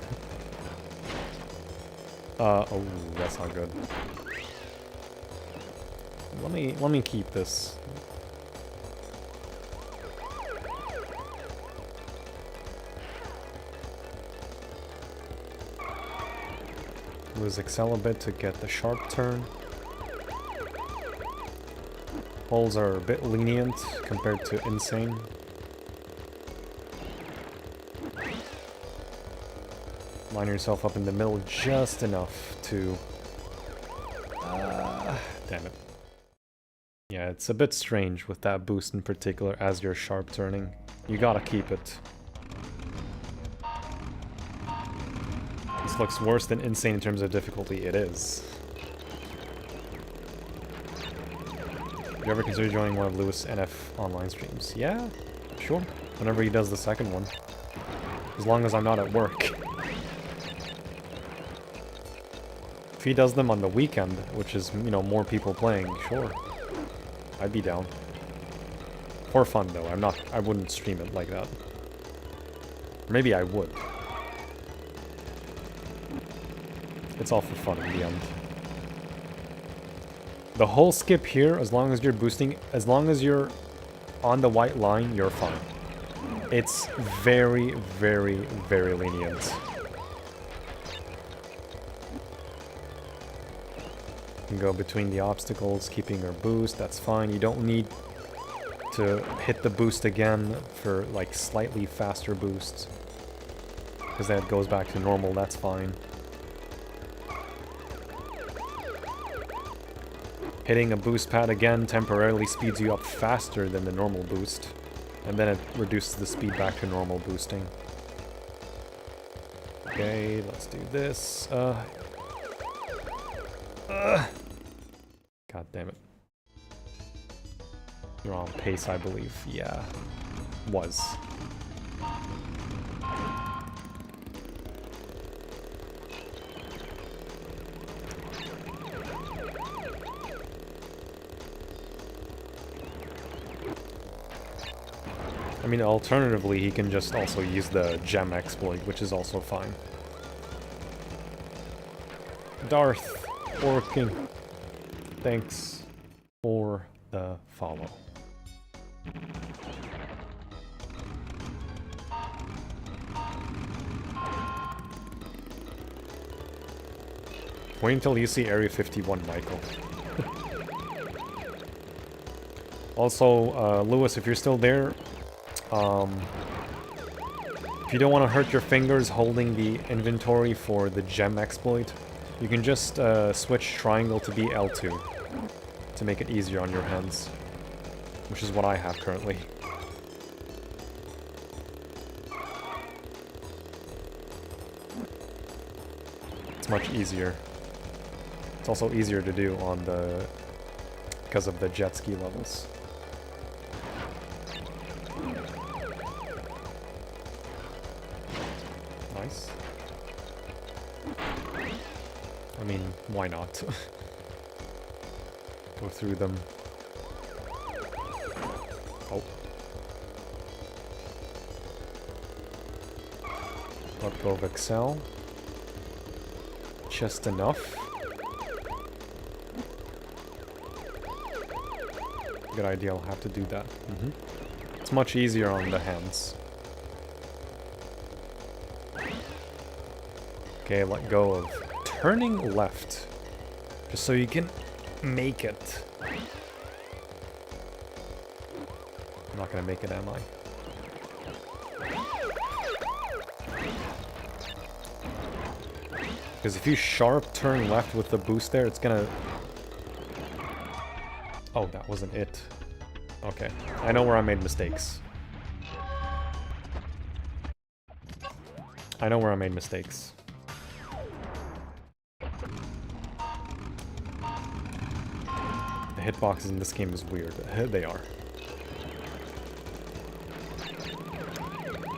Oh, that's not good. Let me keep this. Lose Excel a bit to get the sharp turn. Holes are a bit lenient compared to N.Sane. Line yourself up in the middle just enough to... damn it. Yeah, it's a bit strange with that boost in particular as you're sharp turning. You gotta keep it. This looks worse than N.Sane in terms of difficulty. It is. You ever consider joining one of Lewis NF online streams? Yeah, sure. Whenever he does the second one. As long as I'm not at work. If he does them on the weekend, which is, you know, more people playing, sure. I'd be down. For fun though, I wouldn't stream it like that. Maybe I would. It's all for fun in the end. The whole skip here, as long as you're boosting, as long as you're on the white line, you're fine. It's very, very, very lenient. You can go between the obstacles, keeping your boost, that's fine. You don't need to hit the boost again for like slightly faster boosts. Because then it goes back to normal, that's fine. Hitting a boost pad again temporarily speeds you up faster than the normal boost. And then it reduces the speed back to normal boosting. Okay, let's do this. God damn it. You're on pace, I believe. Yeah. Was. I mean, alternatively, he can just also use the gem exploit, which is also fine. Darth, working. Thanks for the follow. Wait until you see Area 51, Michael. Also, Lewis, if you're still there, if you don't want to hurt your fingers holding the inventory for the gem exploit, you can just switch triangle to be L2 to make it easier on your hands, which is what I have currently. It's much easier. It's also easier to do on the... because of the jet ski levels. Nice. I mean, why not? Go through them. Oh. Let go of Excel. Just enough. Good idea, I'll have to do that. It's much easier on the hands. Okay, let go of turning left. Just so you can make it. I'm not gonna make it, am I? Because if you sharp turn left with the boost there, it's gonna... Oh, that wasn't it. Okay, I know where I made mistakes. I know where I made mistakes. The hitboxes in this game is weird. They are.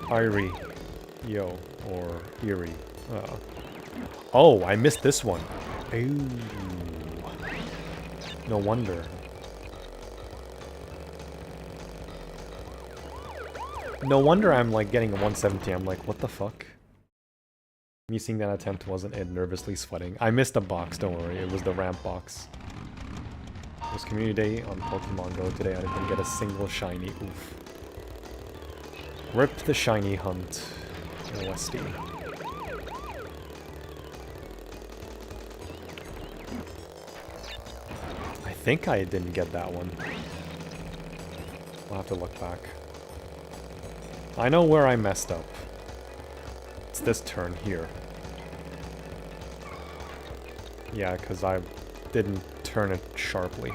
Irie. Yo. Or Eerie. Oh, I missed this one. Ooh. No wonder. No wonder I'm like getting a 170. I'm like, what the fuck? Me seeing that attempt wasn't it, nervously sweating. I missed a box, don't worry. It was the ramp box. It was community day on Pokemon Go today. I didn't get a single shiny. Oof. Rip the shiny hunt. LSD. I think I didn't get that one. I'll have to look back. I know where I messed up. It's this turn here. Yeah, because I didn't turn it sharply.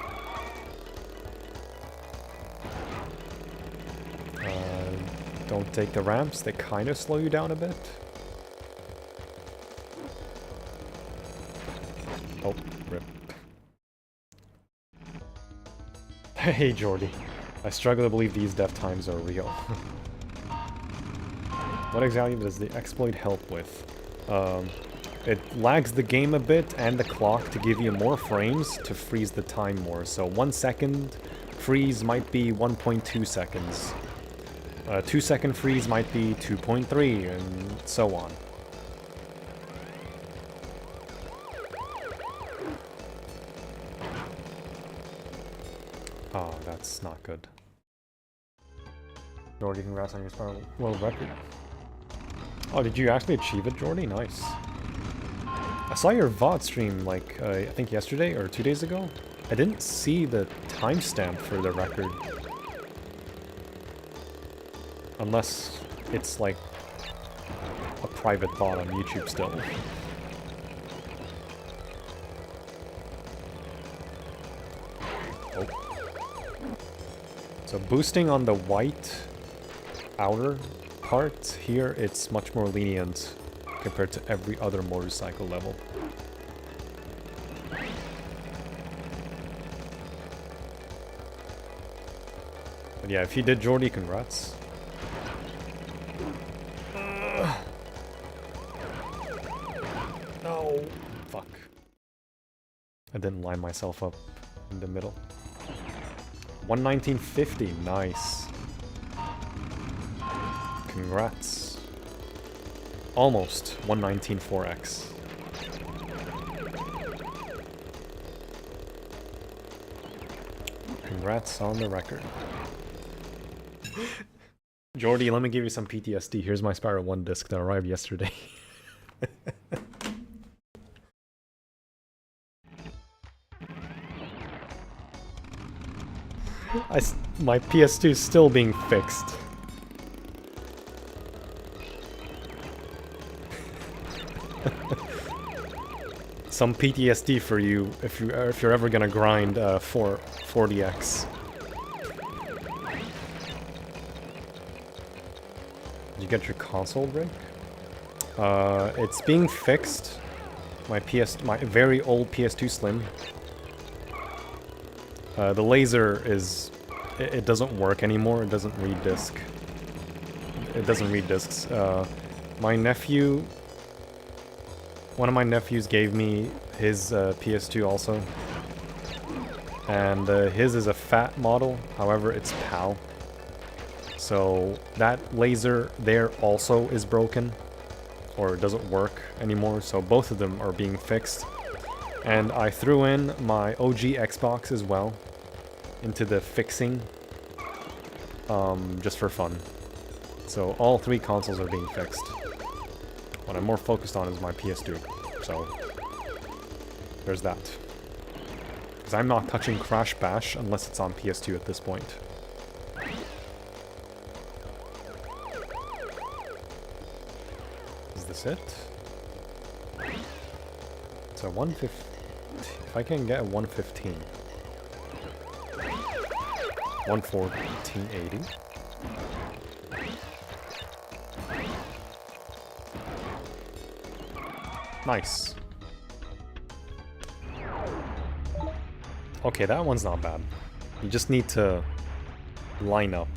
Don't take the ramps, they kind of slow you down a bit. Oh, rip. Hey Jordy, I struggle to believe these death times are real. What exactly does the exploit help with? It lags the game a bit and the clock to give you more frames to freeze the time more. So 1 second freeze might be 1.2 seconds. 2 second freeze might be 2.3 and so on. Oh, that's not good. Jordy, congrats on your Spiral World Record. Oh, did you actually achieve it, Jordy? Nice. I saw your VOD stream, like, I think yesterday or 2 days ago. I didn't see the timestamp for the record. Unless it's, like, a private VOD on YouTube still. Oh. So boosting on the white outer part here, it's much more lenient compared to every other motorcycle level. But yeah, if you did, Jordy, congrats. No. Fuck. I didn't line myself up in the middle. 119.50, nice. Congrats. Almost 119.4x. Congrats on the record. Jordy, let me give you some PTSD. Here's my Spiral 1 disc that arrived yesterday. My PS2 is still being fixed. Some PTSD for you if you're ever gonna grind 40x. Did you get your console rig? It's being fixed. My very old PS2 Slim. The laser is... It doesn't work anymore. It doesn't read disc. It doesn't read discs. My nephew... One of my nephews gave me his PS2 also. And his is a fat model. However, it's PAL. So that laser there also is broken. or doesn't work anymore, so both of them are being fixed. And I threw in my OG Xbox as well into the fixing, just for fun. So all 3 consoles are being fixed. What I'm more focused on is my PS2, so there's that. Because I'm not touching Crash Bash unless it's on PS2 at this point. Is this it? So 150. If I can get a 115. 114.80. Nice. Okay, that one's not bad. You just need to line up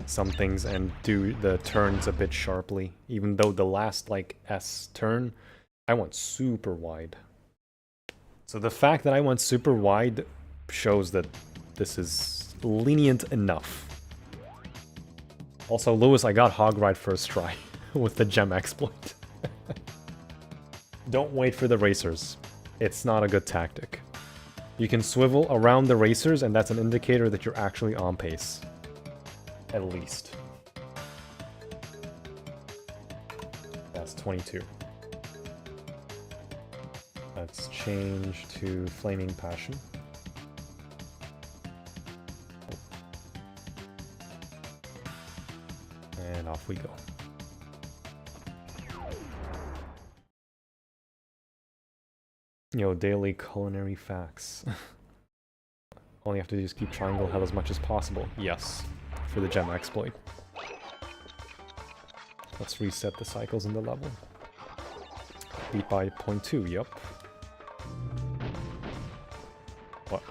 some things and do the turns a bit sharply. Even though the last, like, S turn, I went super wide. So the fact that I went super wide shows that this is lenient enough. Also, Lewis, I got hog ride first try with the gem exploit. Don't wait for the racers. It's not a good tactic. You can swivel around the racers, and that's an indicator that you're actually on pace. At least. That's 22. Let's change to Flaming Passion. And off we go. Yo, daily culinary facts. All you have to do is keep triangle hell as much as possible. Yes, for the gem exploit. Let's reset the cycles in the level. Beat by 0.2, yup. What?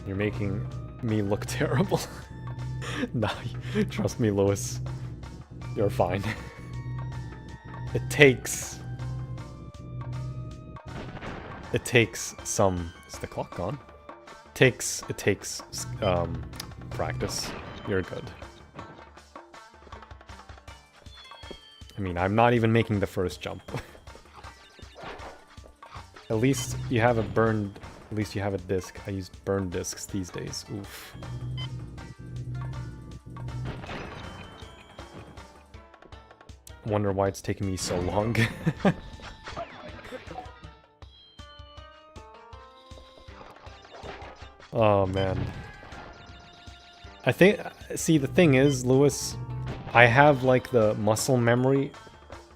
You're making me look terrible. Nah, trust me, Lewis. You're fine. It takes some... Is the clock on? It takes practice. You're good. I mean, I'm not even making the first jump. At least you have a burned... At least you have a disc. I use burned discs these days. Oof. Wonder why it's taking me so long. Oh man. I think, see, the thing is, Lewis, I have like the muscle memory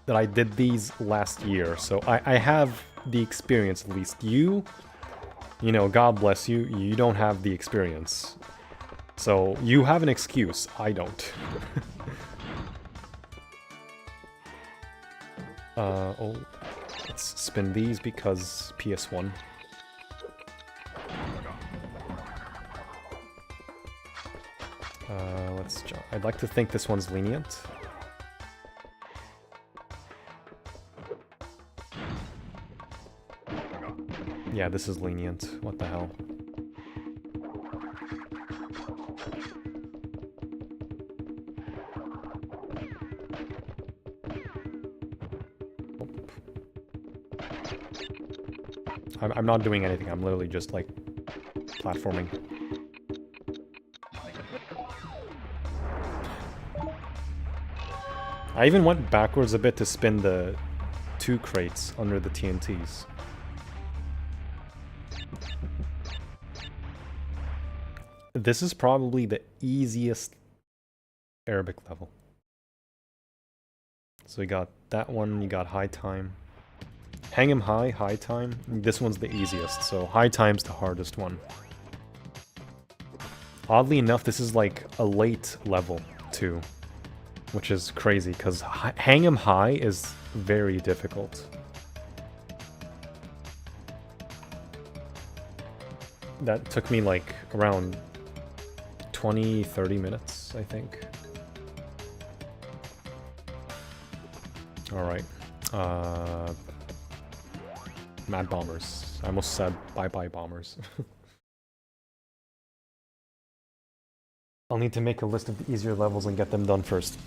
that I did these last year, so I have the experience. At least you know, God bless you, you don't have the experience. So you have an excuse, I don't. Oh, let's spin these because PS1. Let's jump. I'd like to think this one's lenient. Yeah, this is lenient. What the hell? I'm not doing anything. I'm literally just, like, platforming. I even went backwards a bit to spin the 2 crates under the TNTs. This is probably the easiest Arabic level. So we got that one, you got high time. Hang 'em high, high time. This one's the easiest, so high time's the hardest one. Oddly enough, this is like a late level too, which is crazy because hang 'em high is very difficult. That took me like around 20-30 minutes, I think. Alright. Mad Bombers. I almost said bye-bye Bombers. I'll need to make a list of the easier levels and get them done first.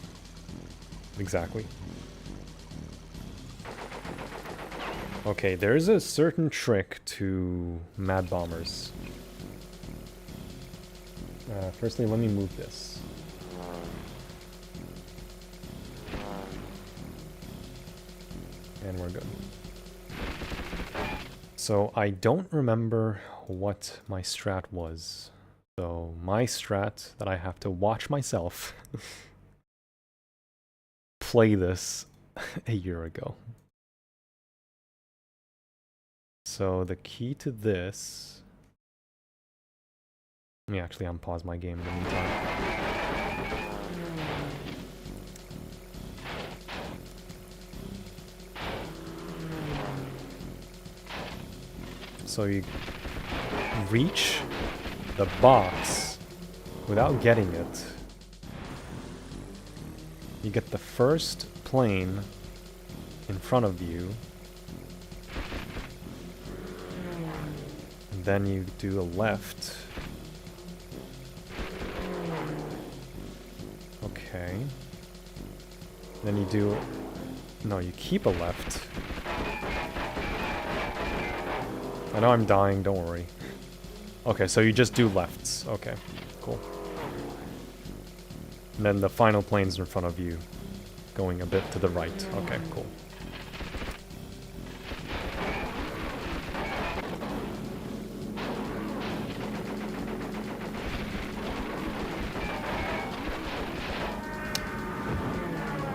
Exactly. Okay, there's a certain trick to Mad Bombers. Firstly, let me move this. And we're good. So I don't remember what my strat was. So my strat that I have to watch myself play this a year ago. So the key to this... Let me actually unpause my game in the meantime. So you reach the box without getting it. You get the first plane in front of you. And then you do a left. Okay. Then you do... No, you keep a left. I know I'm dying, don't worry. Okay, so you just do lefts. Okay, cool. And then the final plane's in front of you, going a bit to the right. Okay, cool.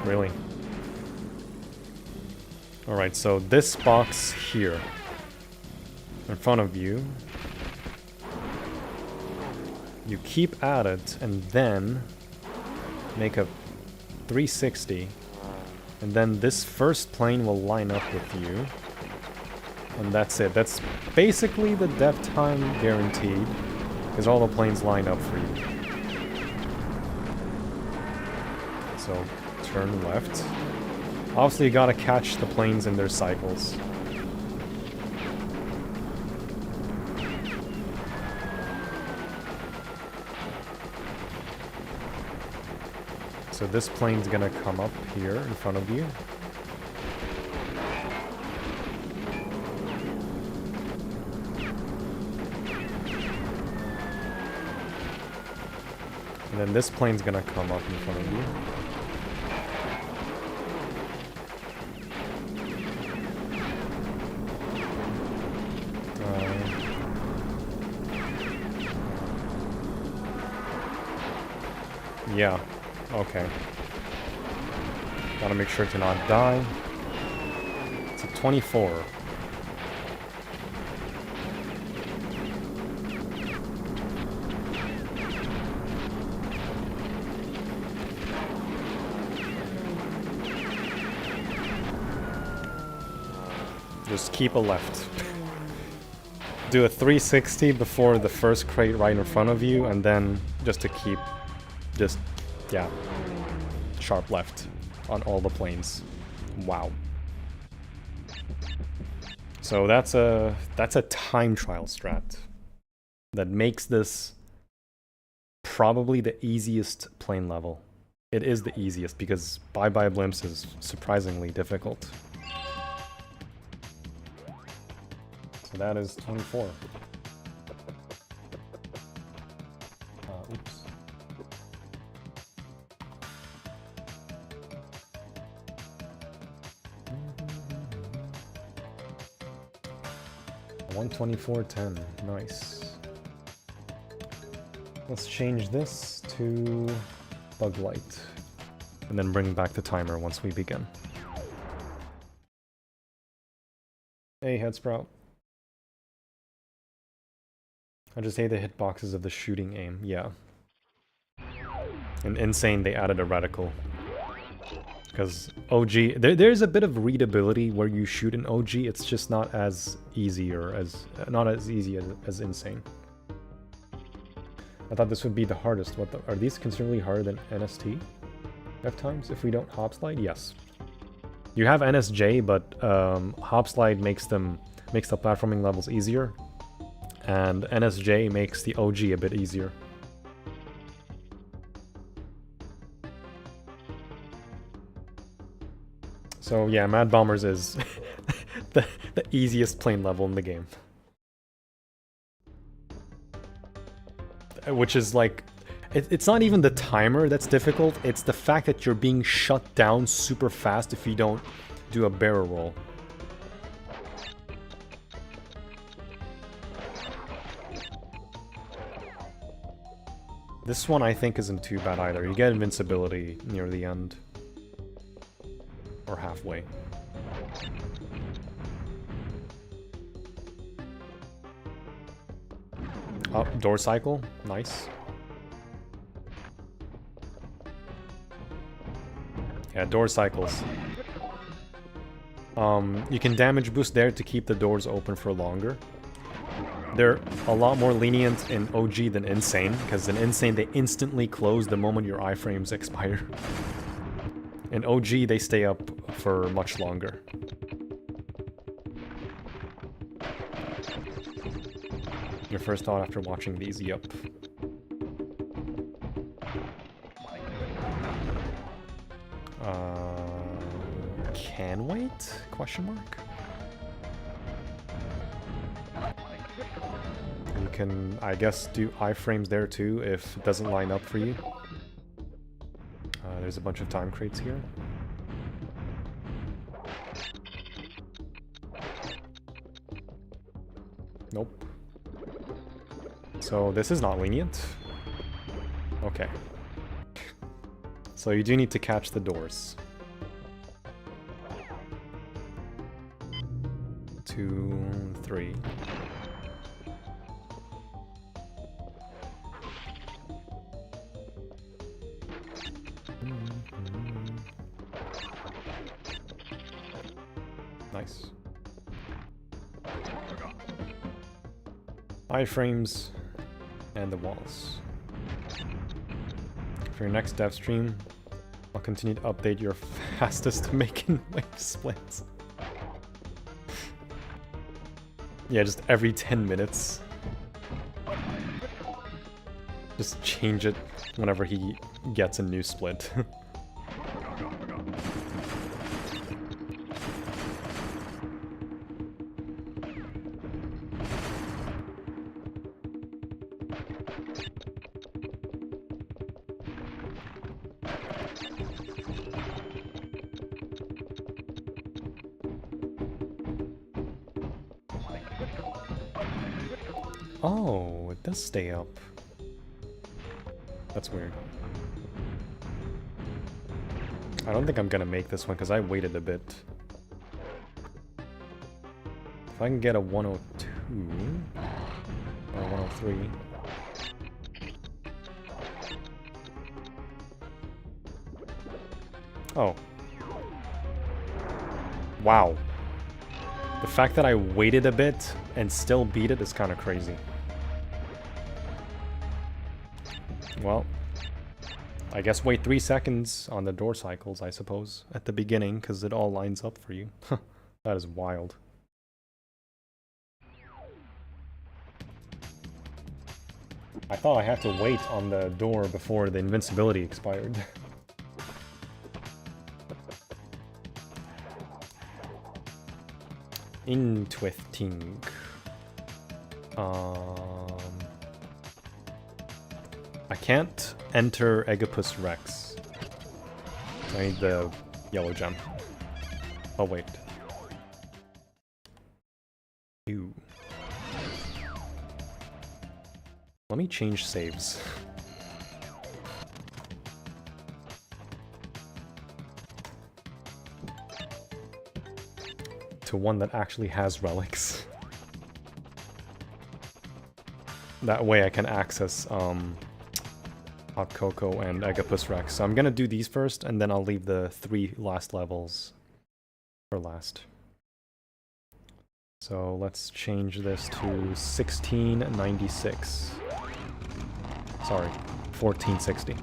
Really? Alright, so this box here, in front of you, you keep at it and then make a 360, and then this first plane will line up with you, and that's it. That's basically the death time guaranteed, because all the planes line up for you. So turn left. Obviously you gotta catch the planes in their cycles. So this plane's gonna come up here in front of you. And then this plane's gonna come up in front of you. Yeah. Okay. Gotta make sure to not die. It's a 24. Just keep a left. Do a 360 before the first crate right in front of you, and then just to keep... Just, yeah, sharp left on all the planes. Wow. So that's a time trial strat that makes this probably the easiest plane level. It is the easiest because Bye Bye Blimps is surprisingly difficult. So that is 24. Oops. $124.10. Nice. Let's change this to bug light, and then bring back the timer once we begin. Hey, head sprout. I just hate the hitboxes of the shooting aim. Yeah. In N.Sane, they added a reticle. Because OG, there's a bit of readability where you shoot in OG. It's just not as easy as N.Sane. I thought this would be the hardest. Are these considerably harder than NST? F times if we don't hop slide? Yes. You have NSJ, but hop slide makes the platforming levels easier, and NSJ makes the OG a bit easier. So yeah, Mad Bombers is the easiest plane level in the game. Which is like, it's not even the timer that's difficult, it's the fact that you're being shut down super fast if you don't do a barrel roll. This one I think isn't too bad either. You get invincibility near the end. Or halfway. Oh, door cycle. Nice. Yeah, door cycles. You can damage boost there to keep the doors open for longer. They're a lot more lenient in OG than N.Sane, because in N.Sane they instantly close the moment your iframes expire. In OG they stay up for much longer. Your first thought after watching these, yup. Can wait? Question mark? You can, I guess, do iframes there too if it doesn't line up for you. There's a bunch of time crates here. Nope. So this is not lenient. Okay. So you do need to catch the doors. 2, 3. Nice. Iframes and the walls. For your next dev stream, I'll continue to update your fastest making wave splits. Yeah, just every 10 minutes. Just change it whenever he gets a new split. Oh, it does stay up. That's weird. I don't think I'm gonna make this one because I waited a bit. If I can get a 102 or 103. Oh. Wow. The fact that I waited a bit and still beat it is kind of crazy. Well, I guess wait 3 seconds on the door cycles, I suppose, at the beginning, because it all lines up for you. That is wild. I thought I had to wait on the door before the invincibility expired. Interesting. I can't enter Egypus Rex. I need the yellow gem. Oh wait. Ew. Let me change saves. To one that actually has relics. That way I can access Hot Cocoa and Egypus Rex. So I'm gonna do these first, and then I'll leave the 3 last levels for last. So let's change this to 1696. Sorry, 1460.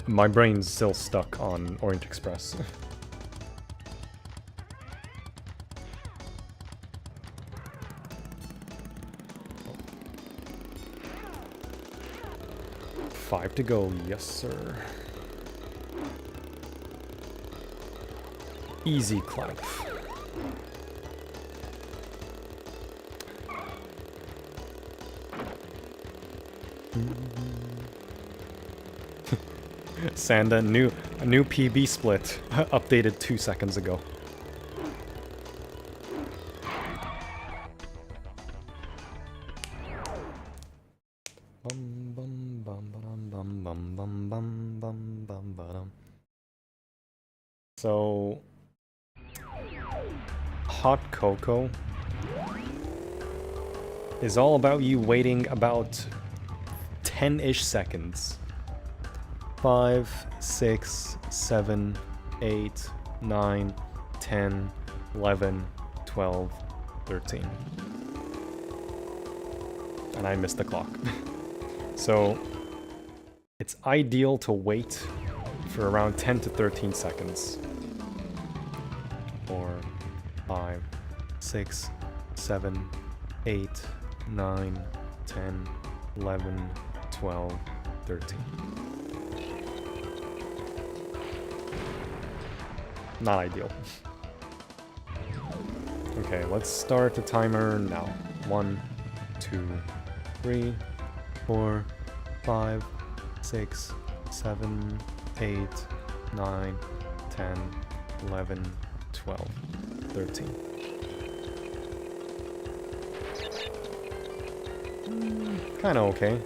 My brain's still stuck on Orient Express. Five to go, yes sir. Easy clap. Sanda, a new PB split, updated 2 seconds ago. So, hot cocoa is all about you waiting about 10-ish seconds. 5, 6, 7, 8, 9, 10, 11, 12, 13. And I missed the clock. So, it's ideal to wait for around 10 to 13 seconds. 4, 5, 6, 7, 8, 9, 10, 11, 12, 13. Not ideal. Okay, let's start the timer now. 1, 2, 3, 4, 5, 6, 7, 8, 9, 10, 11, 12, 13. Kinda okay.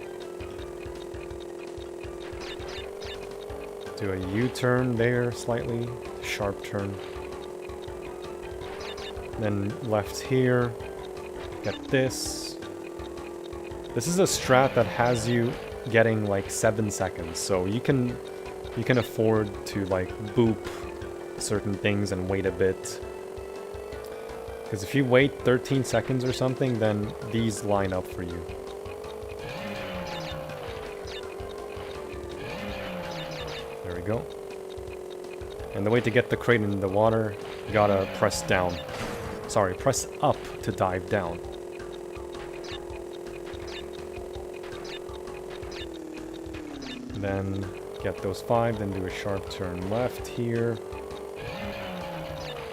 Do a U-turn there, slightly. Sharp turn. Then left here. Get this. This is a strat that has you getting like 7 seconds, so you can afford to like boop certain things and wait a bit. Because if you wait 13 seconds or something, then these line up for you. There we go. And the way to get the crate in the water, you gotta press down. Sorry, press up to dive down. Then get those 5, then do a sharp turn left here.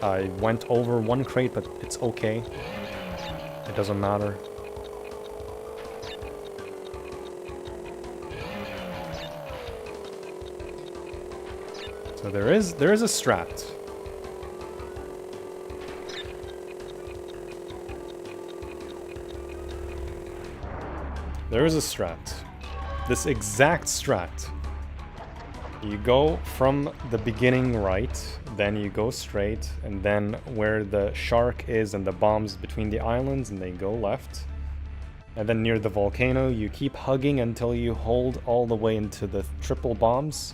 I went over 1 crate, but it's okay. It doesn't matter. So there is a strat. There is a strat. This exact strat. You go from the beginning right, then you go straight, and then where the shark is and the bombs between the islands, and they go left. And then near the volcano, you keep hugging until you hold all the way into the triple bombs.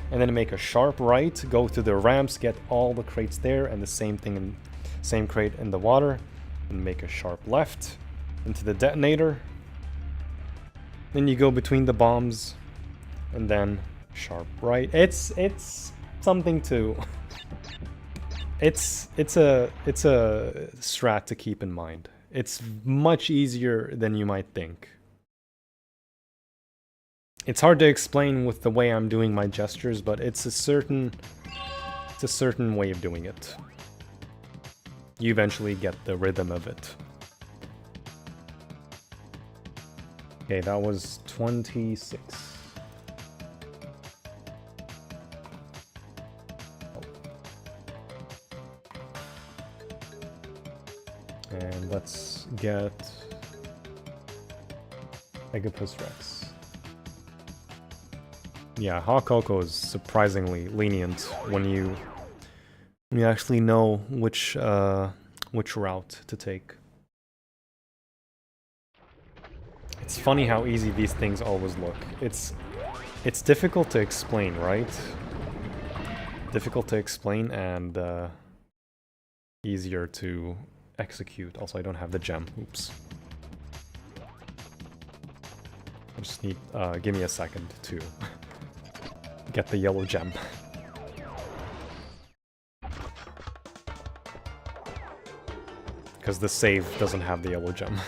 And then make a sharp right, go to the ramps, get all the crates there, and the same thing in same crate in the water. And make a sharp left into the detonator. Then you go between the bombs, and then sharp right. It's something to. It's a strat to keep in mind. It's much easier than you might think. It's hard to explain with the way I'm doing my gestures, but it's a certain way of doing it. You eventually get the rhythm of it. Okay, that was 26. And let's get Egypus Rex. Yeah, hot cocoa is surprisingly lenient when you actually know which route to take. It's funny how easy these things always look. It's difficult to explain, right? Difficult to explain and easier to execute. Also, I don't have the gem. Oops. I just need give me a second to get the yellow gem. Because the save doesn't have the yellow gem.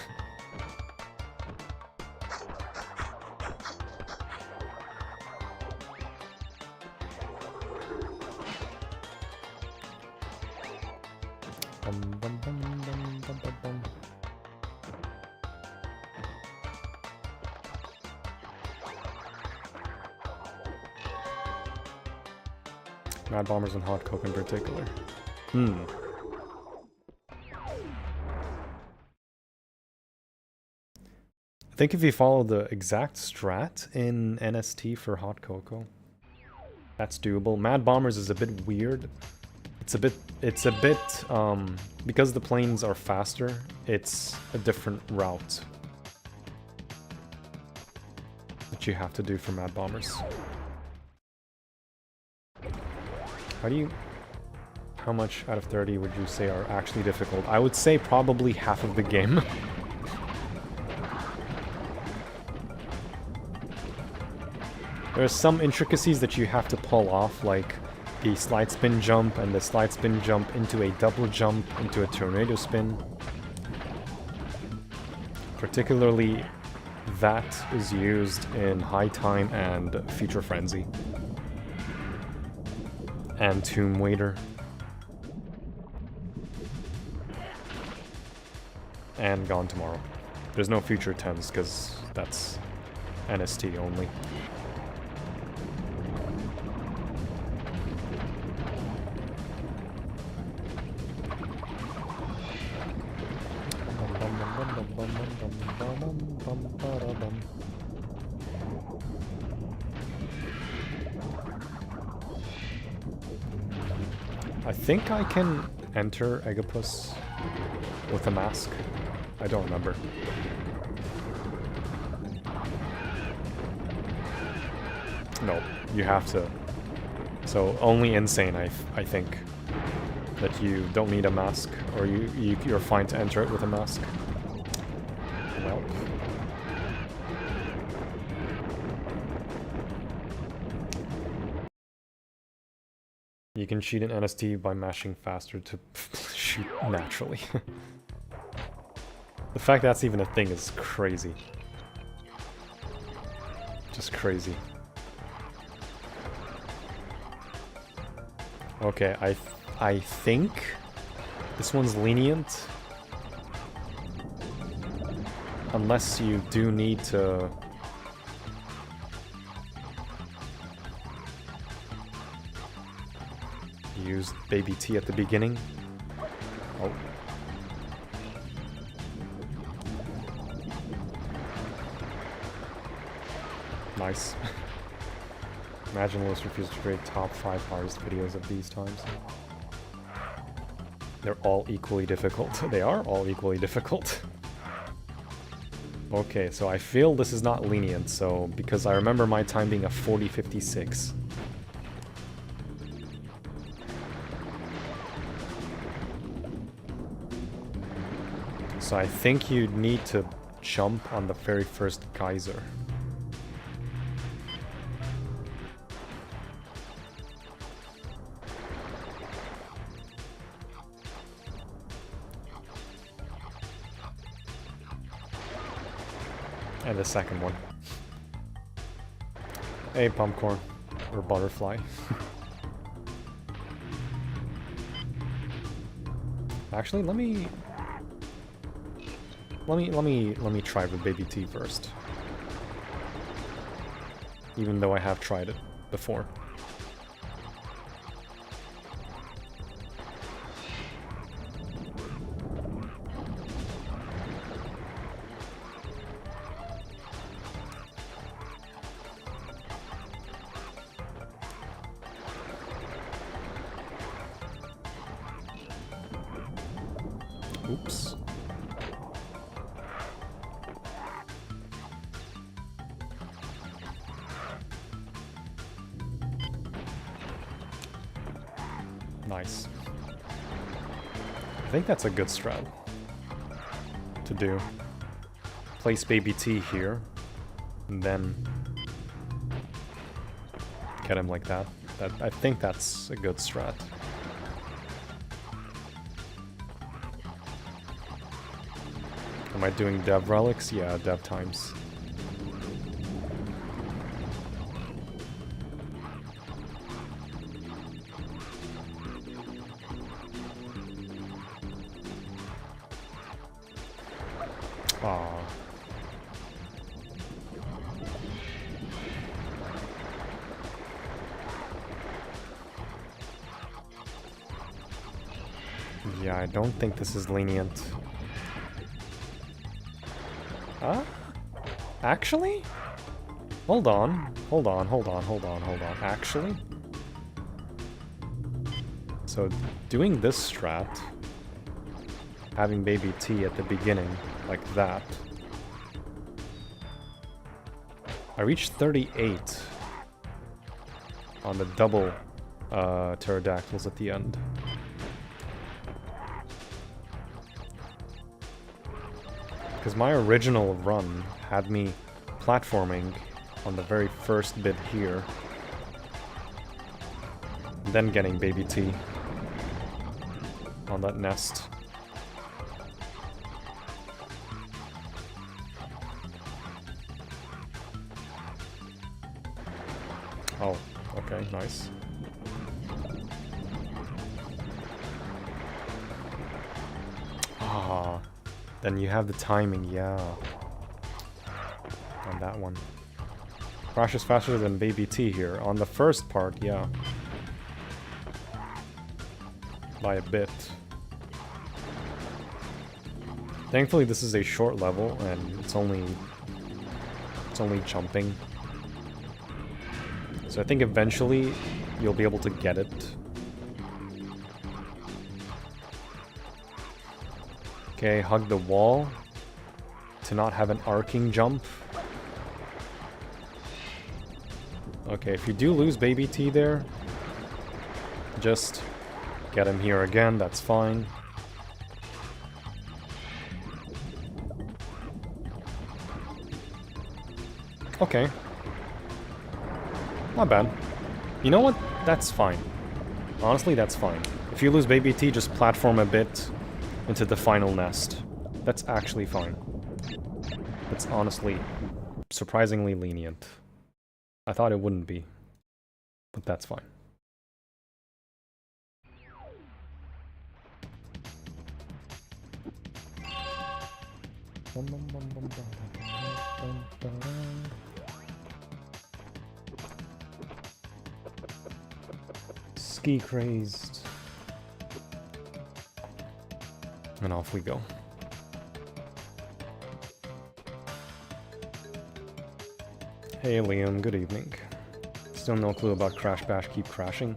Mad Bombers and Hot Coke in particular. I think if you follow the exact strat in NST for Hot Cocoa, that's doable. Mad Bombers is a bit weird. It's a bit, because the planes are faster, it's a different route that you have to do for Mad Bombers. How much out of 30 would you say are actually difficult? I would say probably half of the game. There's some intricacies that you have to pull off, like the slide spin jump and the slide spin jump into a double jump into a tornado spin. Particularly, that is used in High Time and Future Frenzy. And Tomb Waiter. And Gone Tomorrow. There's no Future 10s because that's NST only. I think I can enter Egypus with a mask. I don't remember. No, you have to. So only N.Sane, I think. That you don't need a mask, or you're fine to enter it with a mask. Well. You can cheat in NST by mashing faster to shoot naturally. The fact that's even a thing is crazy. Just crazy. Okay, I think this one's lenient. Unless you do need to... use Baby T at the beginning. Oh. Nice. Imagine Lewis refused to create top 5 hardest videos of these times. They're all equally difficult. They are all equally difficult. Okay, so I feel this is not lenient, so because I remember my time being a 40-56. So I think you need to jump on the very first geyser. And the second one. Hey, Pumpcorn. Or Butterfly. Actually, let me try with Baby T first. Even though I have tried it before. Oops. Nice. I think that's a good strat to do. Place Baby T here, and then get him like that. I think that's a good strat. Am I doing dev relics? Yeah, dev times. Aww. Yeah, I don't think this is lenient. Huh? Actually? Hold on. Hold on, hold on, hold on, hold on. Actually? So, doing this strat, having baby T at the beginning, like that. I reached 38 on the double pterodactyls at the end. Because my original run had me platforming on the very first bit here, then getting baby T on that nest. Oh, okay, nice. Ah, then you have the timing, yeah. On that one. Crashes faster than baby T here. On the first part, yeah. By a bit. Thankfully this is a short level and it's only jumping. So I think eventually you'll be able to get it. Okay, hug the wall to not have an arcing jump. Okay, if you do lose baby T there, just get him here again, that's fine. Okay. Not bad. You know what? That's fine. Honestly, that's fine. If you lose baby T, just platform a bit into the final nest. That's actually fine. It's honestly surprisingly lenient. I thought it wouldn't be, but that's fine. Ski crazed. And off we go. Hey Liam, good evening. Still no clue about Crash Bash keep crashing.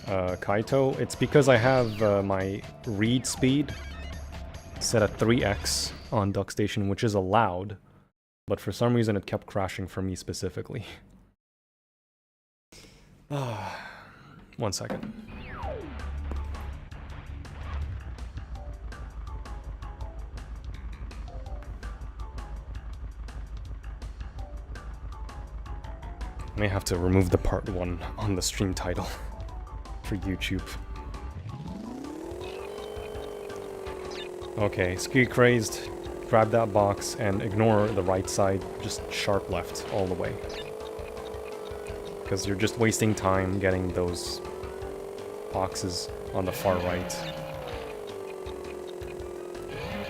Kaito, it's because I have my read speed set at 3x on DuckStation, which is allowed, but for some reason it kept crashing for me specifically. 1 second. May have to remove the part 1 on the stream title for YouTube. Okay, ski crazed, grab that box and ignore the right side, just sharp left all the way. Because you're just wasting time getting those boxes on the far right.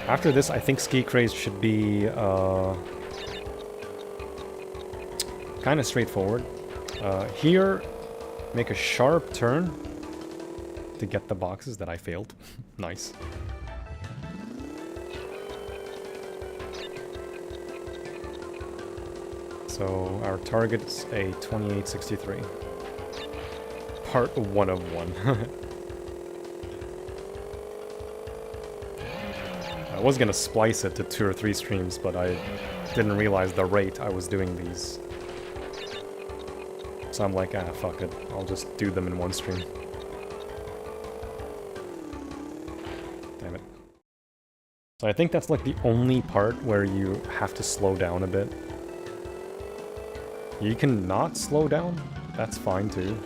After this, I think ski crazed should be kind of straightforward. Here, make a sharp turn to get the boxes that I failed. Nice. So our target's a 2863. Part 1 of 1. I was gonna splice it to 2 or 3 streams, but I didn't realize the rate I was doing these. So I'm like, ah, fuck it. I'll just do them in 1 stream. Damn it. So I think that's like the only part where you have to slow down a bit. You can not slow down, that's fine too.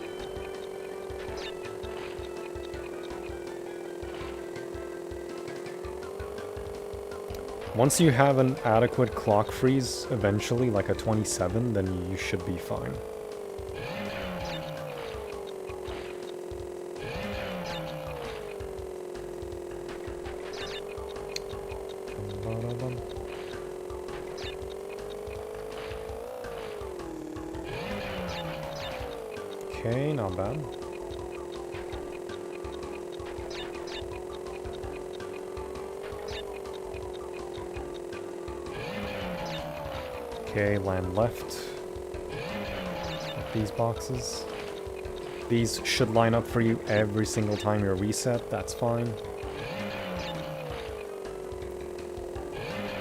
Once you have an adequate clock freeze, eventually, like a 27, then you should be fine. Okay, not bad. Okay, land left. These boxes. These should line up for you every single time you're reset, that's fine.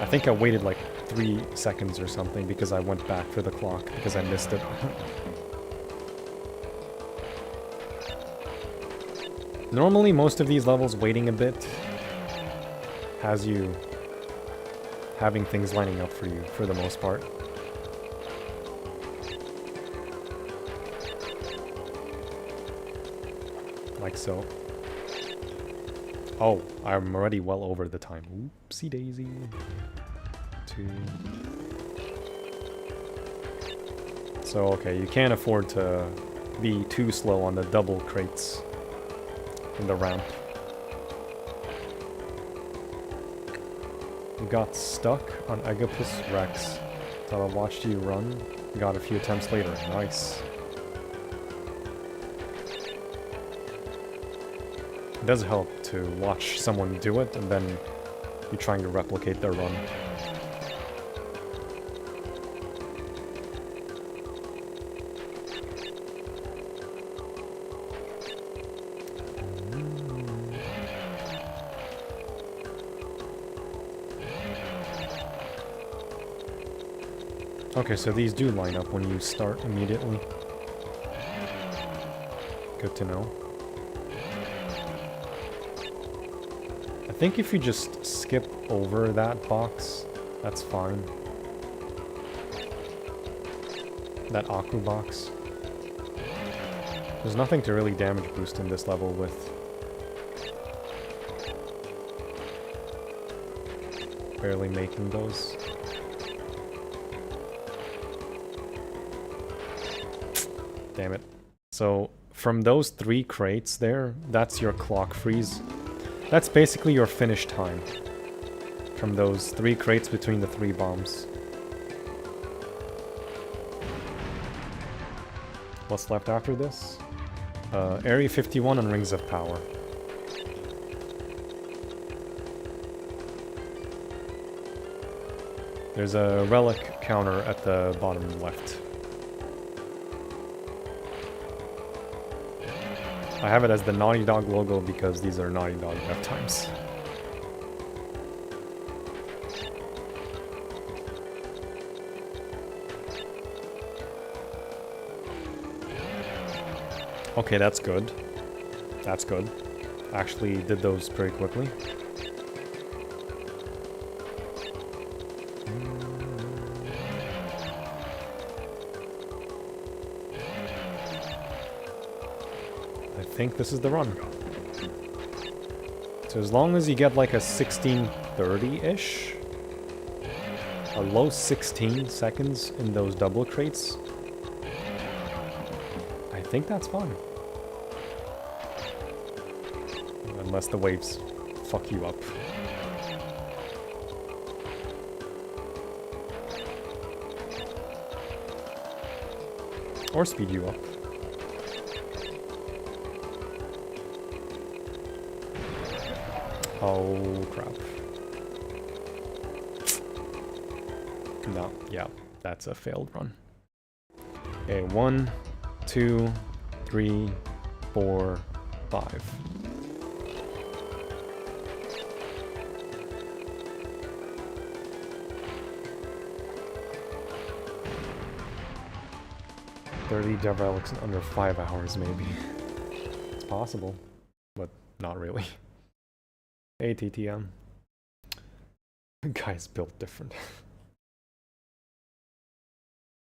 I think I waited like 3 seconds or something because I went back for the clock because I missed it. Normally, most of these levels, waiting a bit has you having things lining up for you for the most part. Like so. Oh, I'm already well over the time. Oopsie daisy. 2. So, okay, you can't afford to be too slow on the double crates in the ramp. You got stuck on Egypus Rex. Thought I watched you run. Got a few attempts later. Nice. It does help to watch someone do it, and then you're trying to replicate their run. Okay, so these do line up when you start immediately. Good to know. I think if you just skip over that box, that's fine. That Aku box. There's nothing to really damage boost in this level with. Barely making those. Damn it. So, from those 3 crates there, that's your clock freeze. That's basically your finish time. From those 3 crates between the 3 bombs. What's left after this? Area 51 and Rings of Power. There's a relic counter at the bottom left. I have it as the Naughty Dog logo because these are Naughty Dog death times. Okay, that's good. That's good. Actually did those pretty quickly. I think this is the run. So as long as you get like a 16:30-ish, a low 16 seconds in those double crates, I think that's fine. Unless the waves fuck you up. Or speed you up. Oh, crap. No, yeah, that's a failed run. Okay, 1, 2, 3, 4, 5. Dev relics in under 5 hours, maybe. It's possible, but not really. ATTM. Guy's built different.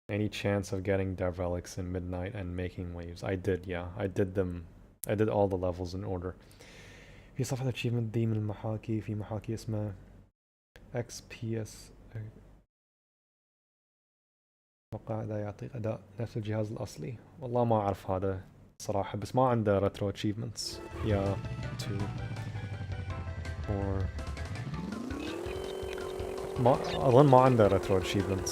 Any chance of getting dev relics in midnight and making waves? I did, yeah. I did them. I did all the levels in order. في صفحة achievement دي من المحاكي في محاكي اسمها XPS اتوقع ده يعطيك اداء نفس الجهاز الاصلي. والله ما اعرف هذا صراحة، بس ما عنده ريترو achievements. يا 2 4 ما اظن ما عنده ريترو achievements،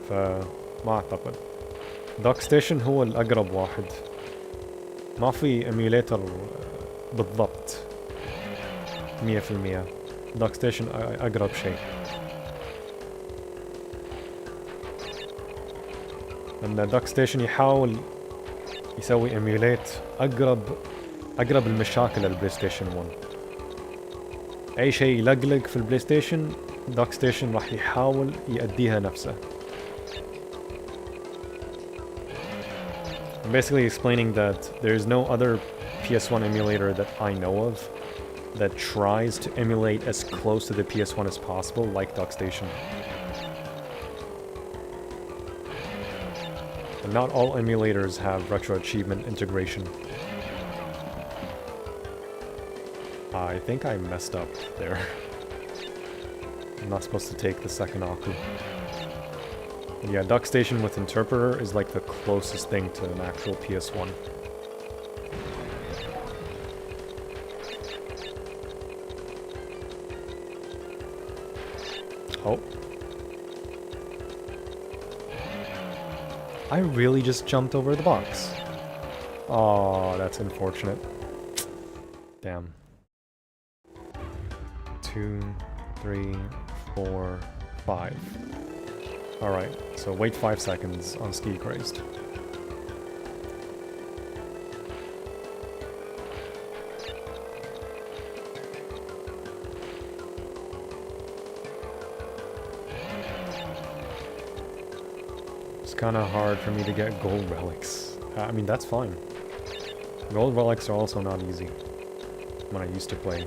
فما اعتقد. دارك ستيشن هو الاقرب واحد، ما في ايميوليتر بالضبط 100%. دارك ستيشن اقرب شيء. لأن الدوك ستيشن يحاول يسوي emulate أقرب المشاكل للبلاي ستيشن 1. أي شيء يلقلق في البلاي ستيشن دوك ستيشن راح يحاول يأديها نفسه. I'm basically explaining that there is no other PS1 emulator that I know of that tries to emulate as close to the PS1 as possible, like DockStation. And not all emulators have retro achievement integration. I think I messed up there. I'm not supposed to take the second Aku. Yeah, DockStation with interpreter is like the closest thing to an actual PS1. Oh. I really just jumped over the box. Oh, that's unfortunate. Damn. 2, 3, 4, 5. Alright, so wait 5 seconds on Ski Crazed. It's kinda hard for me to get gold relics. I mean, that's fine. Gold relics are also not easy when I used to play.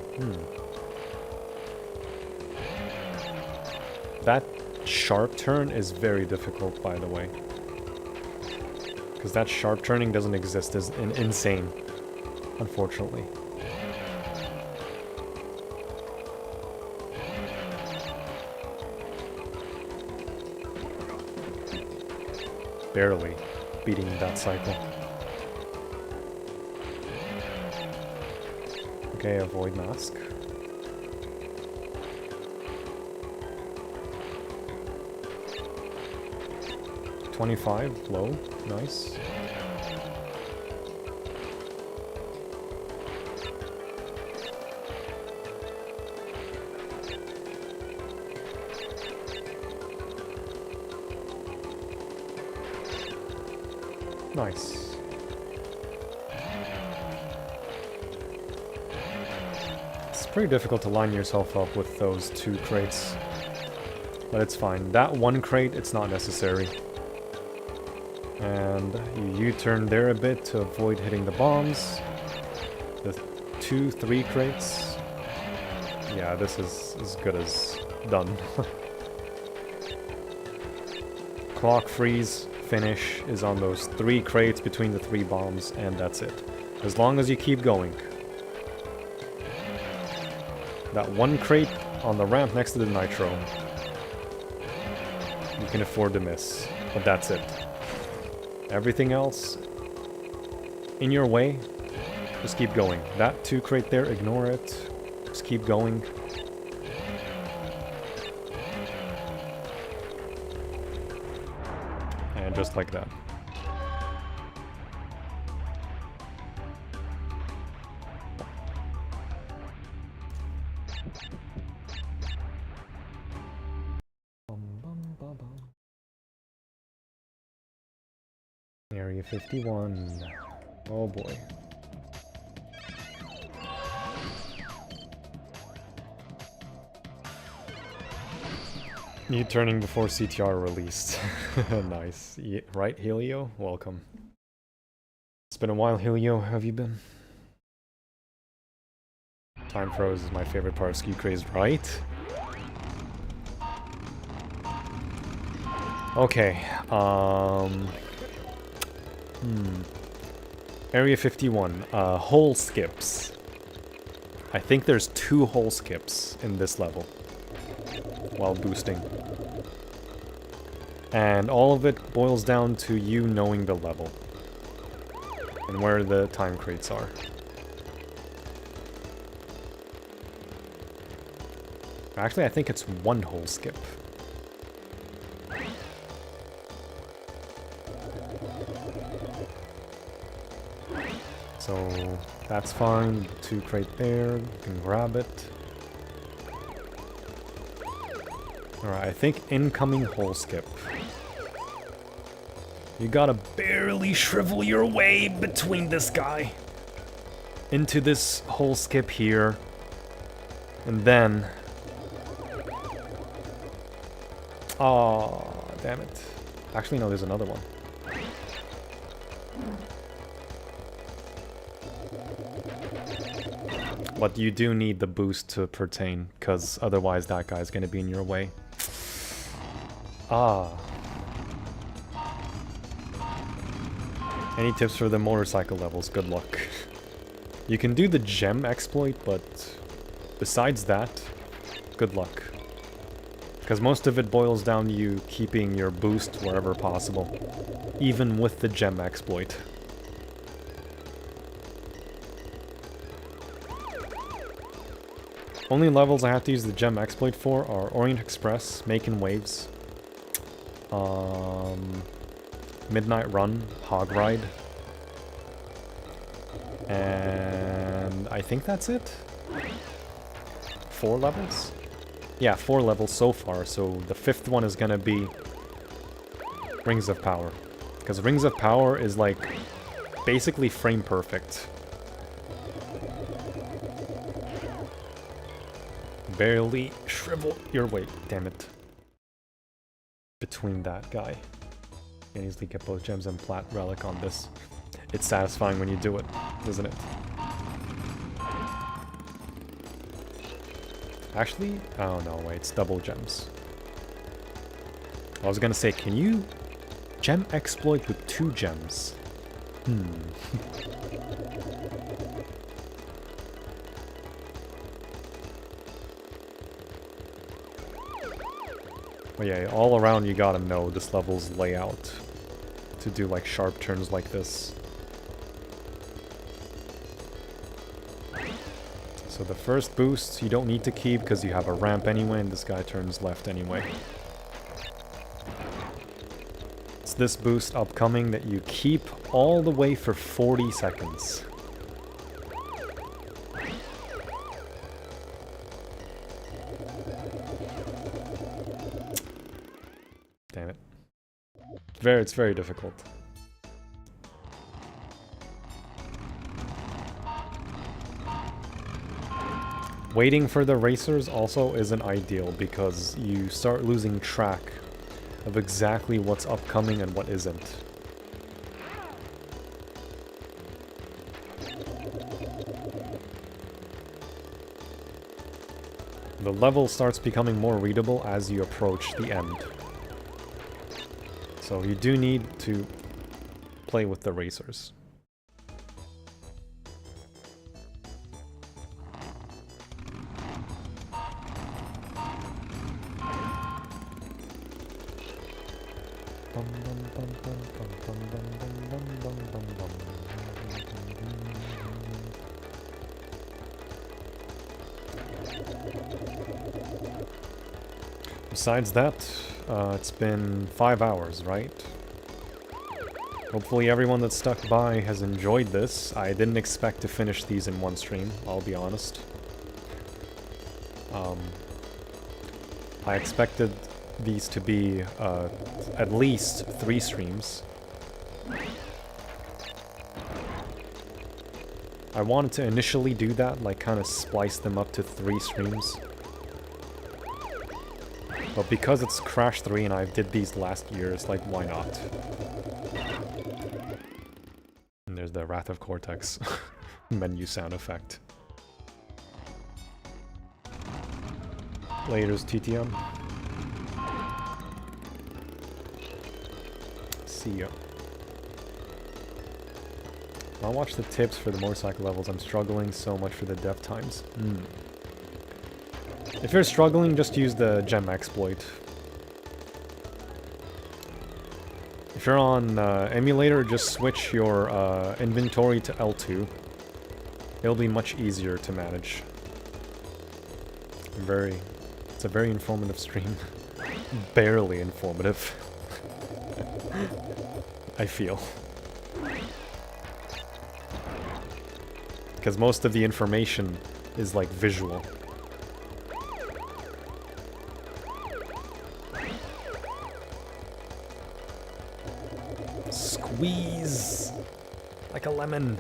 That sharp turn is very difficult, by the way. Because that sharp turning doesn't exist as in N.Sane, unfortunately. Barely beating that cycle. Okay, avoid mask. $25, low, nice. Nice. It's pretty difficult to line yourself up with those 2 crates, but it's fine. That 1 crate, it's not necessary. And you U-turn there a bit to avoid hitting the bombs. The 2, 3 crates. Yeah, this is as good as done. Clock freeze finish is on those 3 crates between the 3 bombs, and that's it. As long as you keep going. That 1 crate on the ramp next to the nitro, you can afford to miss, but that's it. Everything else in your way, just keep going. That 2 crate there, ignore it. Just keep going. And just like that. Area 51. Oh boy. You turning before CTR released. Nice. Yeah, right, Helio? Welcome. It's been a while, Helio. How have you been? Time froze is my favorite part of Ski Crazed, right? Okay. Area 51. Hole skips. I think there's 2 hole skips in this level while boosting. And all of it boils down to you knowing the level and where the time crates are. Actually, I think it's 1 hole skip. So that's fine. 2 crate there. You can grab it. Alright, I think incoming hole skip. You gotta barely shrivel your way between this guy into this whole skip here. And then... Oh, damn it. Actually, no, there's another one. But you do need the boost to pertain, because otherwise that guy's gonna be in your way. Ah. Any tips for the motorcycle levels? Good luck. You can do the gem exploit, but besides that, good luck. Because most of it boils down to you keeping your boost wherever possible, even with the gem exploit. Only levels I have to use the gem exploit for are Orient Express, Making Waves, Midnight Run, Hog Ride, and I think that's it? 4 levels? Yeah, 4 levels so far, so the 5th one is gonna be Rings of Power. Because Rings of Power is like basically frame perfect. Barely shrivel your weight, damn it. Between that guy. You can easily get both gems and plat relic on this. It's satisfying when you do it, isn't it? Actually, oh no, wait, it's double gems. I was gonna say, can you gem exploit with 2 gems? But yeah, all around you gotta know this level's layout to do like sharp turns like this. So the first boost you don't need to keep because you have a ramp anyway and this guy turns left anyway. It's this boost upcoming that you keep all the way for 40 seconds. Damn it. It's very difficult. Waiting for the racers also isn't ideal because you start losing track of exactly what's upcoming and what isn't. The level starts becoming more readable as you approach the end. So you do need to play with the racers. Besides that, it's been 5 hours, right? Hopefully everyone that stuck by has enjoyed this. I didn't expect to finish these in one stream, I'll be honest. I expected these to be at least 3 streams. I wanted to initially do that, like kind of splice them up to 3 streams. But because it's Crash 3 and I did these last year, it's like, why not? And there's the Wrath of Cortex menu sound effect. Laters, TTM. See ya. I'll watch the tips for the motorcycle levels. I'm struggling so much for the death times. If you're struggling, just use the gem exploit. If you're on Emulator, just switch your inventory to L2. It'll be much easier to manage. It's a very informative stream. Barely informative. I feel. Because most of the information is like visual. Squeeze! Like a lemon.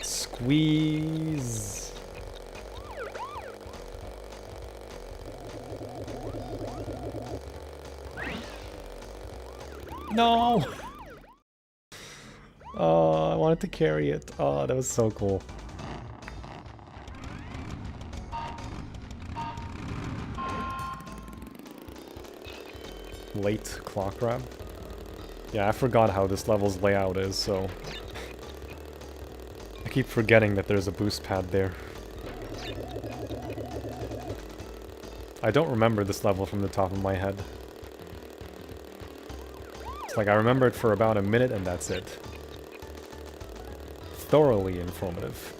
Squeeze! No! Oh, I wanted to carry it. Oh, that was so cool. Late clock grab. Yeah, I forgot how this level's layout is, so... I keep forgetting that there's a boost pad there. I don't remember this level from the top of my head. It's like I remember it for about a minute and that's it. Thoroughly informative.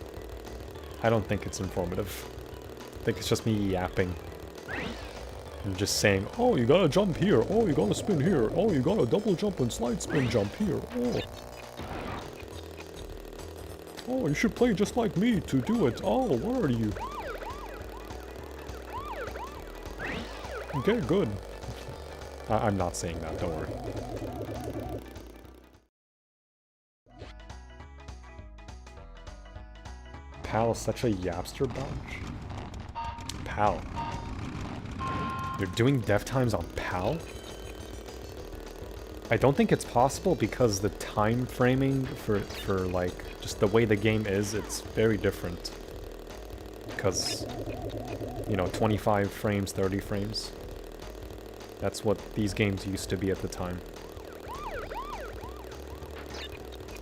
I don't think it's informative. I think it's just me yapping. And just saying, oh, you gotta jump here, oh, you gotta spin here, oh, you gotta double jump and slide spin jump here, oh. Oh, you should play just like me to do it. Oh, what are you? Okay, good. I'm not saying that, don't worry. Pal is such a yapster bunch. Pal. You're doing dev times on PAL? I don't think it's possible because the time framing for like, just the way the game is, it's very different. Because, you know, 25 frames, 30 frames. That's what these games used to be at the time.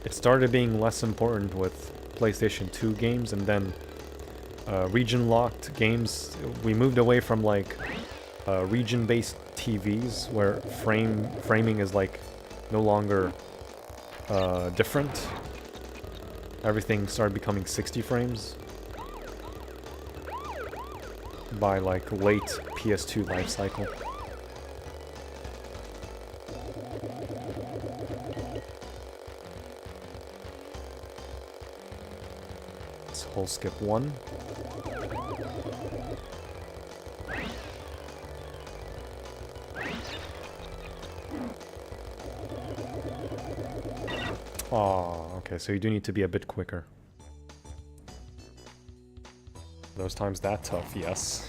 It started being less important with PlayStation 2 games, and then region-locked games, we moved away from like region-based TVs where framing is like no longer different. Everything started becoming 60 frames by like late PS2 life cycle. Let's whole skip one. Oh, okay, so you do need to be a bit quicker. Those times that tough, yes.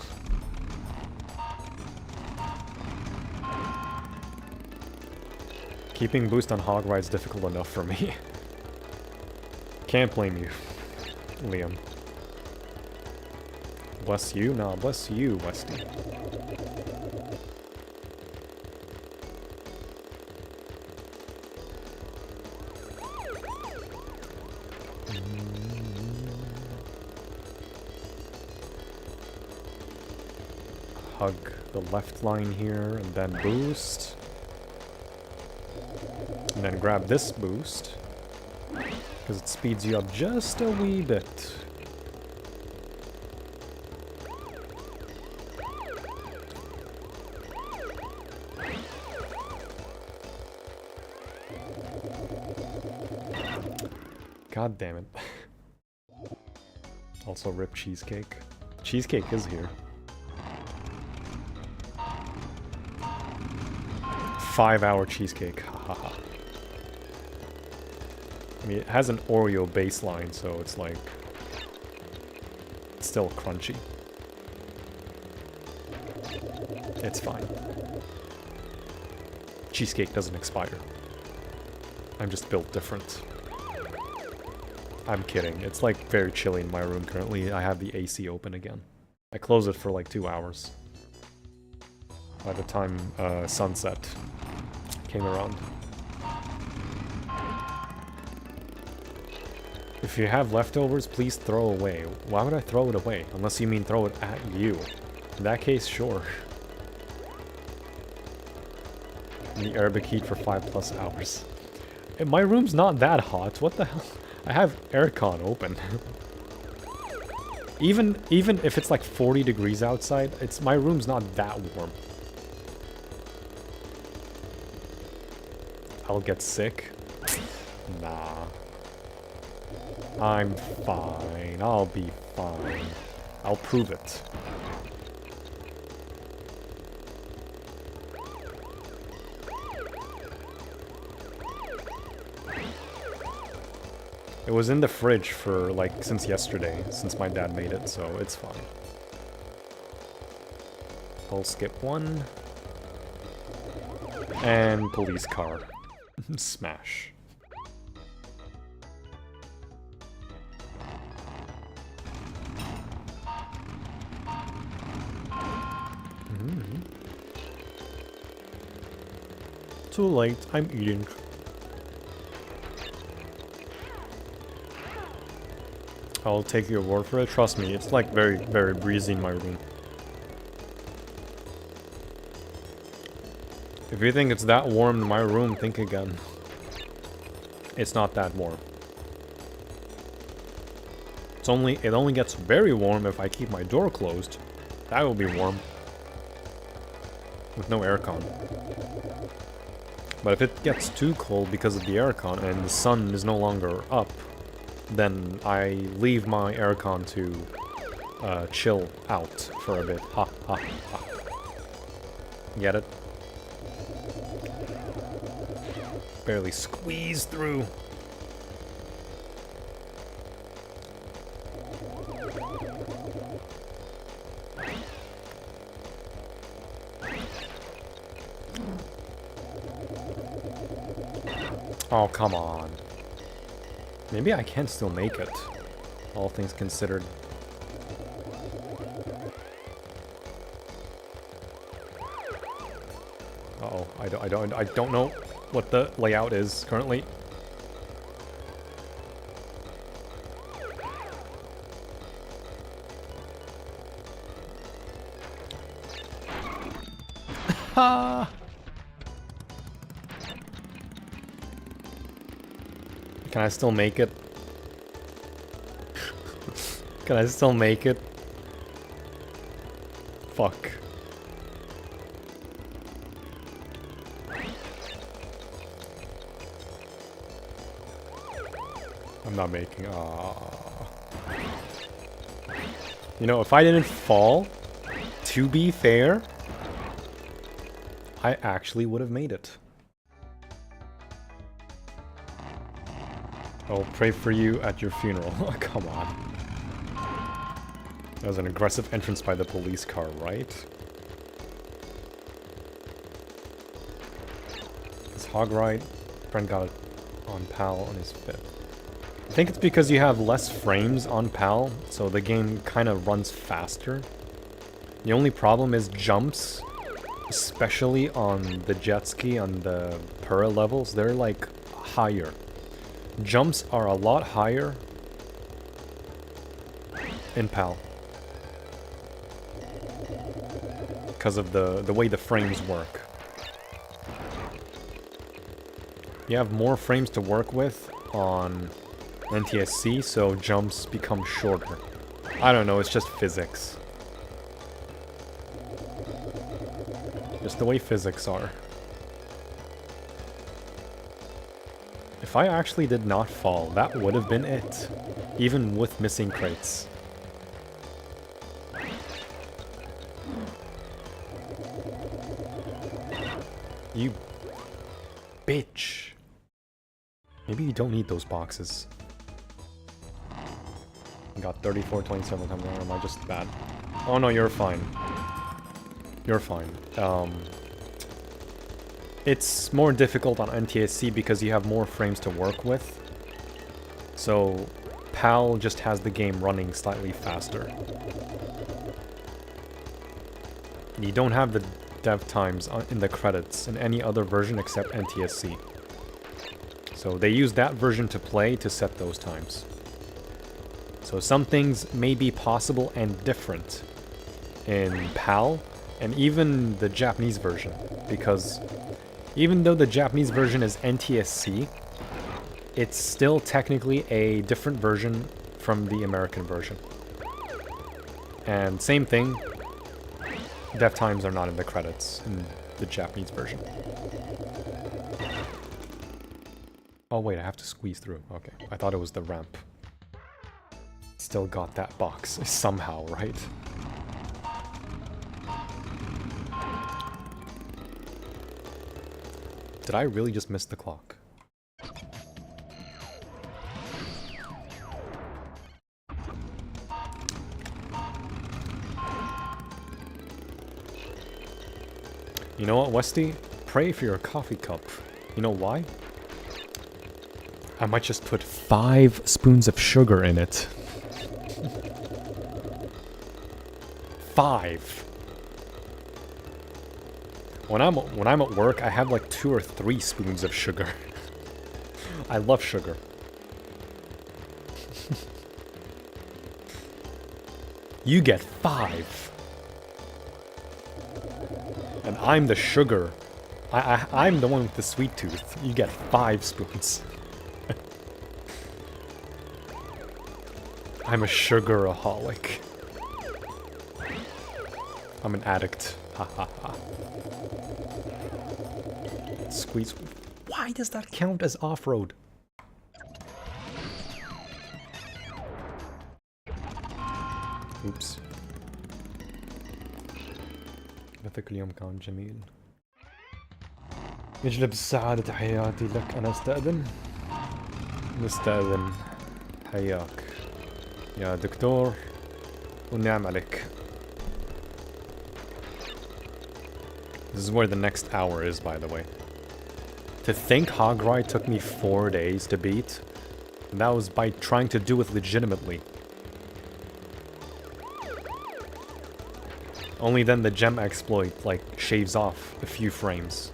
Keeping boost on hog ride's difficult enough for me. Can't blame you, Liam. Bless you? Nah, bless you, Westy. Hug the left line here, and then boost. And then grab this boost, because it speeds you up just a wee bit. God damn it. Also rip cheesecake. Cheesecake is here. 5-hour cheesecake, hahaha. I mean, it has an Oreo baseline, so it's like... it's still crunchy. It's fine. Cheesecake doesn't expire. I'm just built different. I'm kidding. It's like very chilly in my room currently. I have the AC open again. I close it for like 2 hours. By the time sunset came around. If you have leftovers, please throw away. Why would I throw it away? Unless you mean throw it at you. In that case, sure. The Arabic heat for 5+ hours. My room's not that hot. What the hell? I have aircon open. even if it's like 40 degrees outside, my room's not that warm. I'll get sick. Nah. I'm fine. I'll be fine. I'll prove it. It was in the fridge for, like, since yesterday, since my dad made it, so it's fine. I'll skip one. And police car. Smash. Too late, I'm eating. I'll take your word for it. Trust me, it's like very, very breezy in my room. If you think it's that warm in my room, think again. It's not that warm. It only gets very warm if I keep my door closed. That will be warm. With no aircon. But if it gets too cold because of the aircon and the sun is no longer up, then I leave my aircon to chill out for a bit. Ha ha ha. Get it? Barely squeeze through. Oh, come on. Maybe I can still make it, all things considered. Uh-oh, I don't know what the layout is currently. Ha! Can I still make it? Can I still make it? Fuck. I'm not making. You know, if I didn't fall, to be fair, I actually would have made it. I'll pray for you at your funeral. Come on. That was an aggressive entrance by the police car, right? This hog ride, friend got it on PAL on his fifth. I think it's because you have less frames on PAL, so the game kind of runs faster. The only problem is jumps, especially on the jet ski, on the Pura levels, they're like higher. Jumps are a lot higher in PAL. Because of the way the frames work. You have more frames to work with on NTSC, so jumps become shorter. I don't know, it's just physics. Just the way physics are. If I actually did not fall, that would have been it. Even with missing crates. You bitch. Maybe you don't need those boxes. I got 34, 27 times, or am I just bad? Oh no, you're fine. You're fine. It's more difficult on NTSC because you have more frames to work with. So PAL just has the game running slightly faster. You don't have the dev times in the credits in any other version except NTSC. So they use that version to play to set those times. So some things may be possible and different in PAL and even the Japanese version, because even though the Japanese version is NTSC, it's still technically a different version from the American version. And same thing, dev times are not in the credits in the Japanese version. Oh wait, I have to squeeze through. Okay, I thought it was the ramp. Still got that box, somehow, right? Did I really just miss the clock? You know what, Westy? Pray for your coffee cup. You know why? I might just put 5 spoons of sugar in it. 5. When I'm at work, I have like 2 or 3 spoons of sugar. I love sugar. You get 5. And I'm the sugar. I'm the one with the sweet tooth. You get 5 spoons. I'm a sugaraholic. I'm an addict. Ha ha ha. Squeeze. Why does that count as off-road? Oops. مثلك اليوم كان جميل. يجلب السعادة حياتي لك. أنا استأذن. نستأذن. حياك يا دكتور والنعم عليك. This is where the next hour is, by the way. To think Hog Ride took me 4 days to beat, and that was by trying to do it legitimately. Only then the gem exploit, like, shaves off a few frames.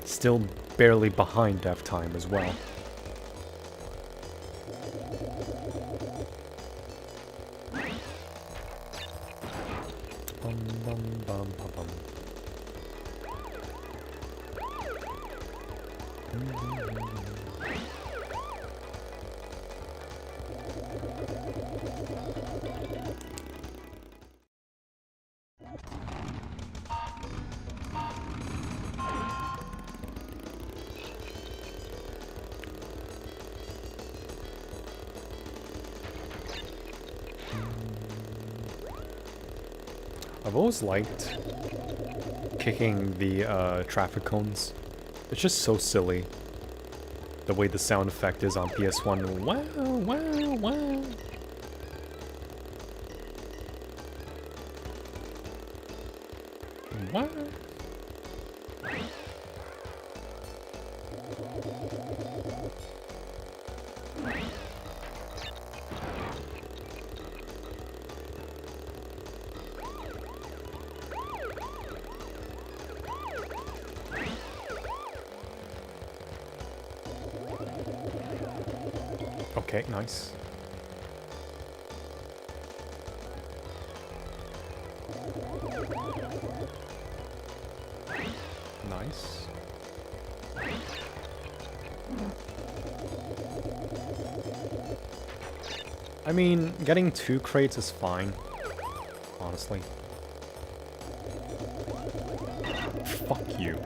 Still barely behind dev time as well. I've always liked kicking the traffic cones. It's just so silly. The way the sound effect is on PS1. Wow, wow, wow. Wow. Okay, nice. Nice. I mean, getting 2 crates is fine, honestly. Fuck you.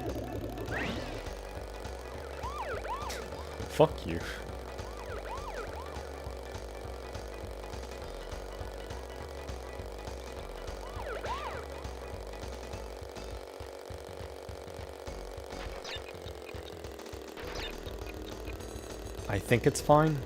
Fuck you. I think it's fine.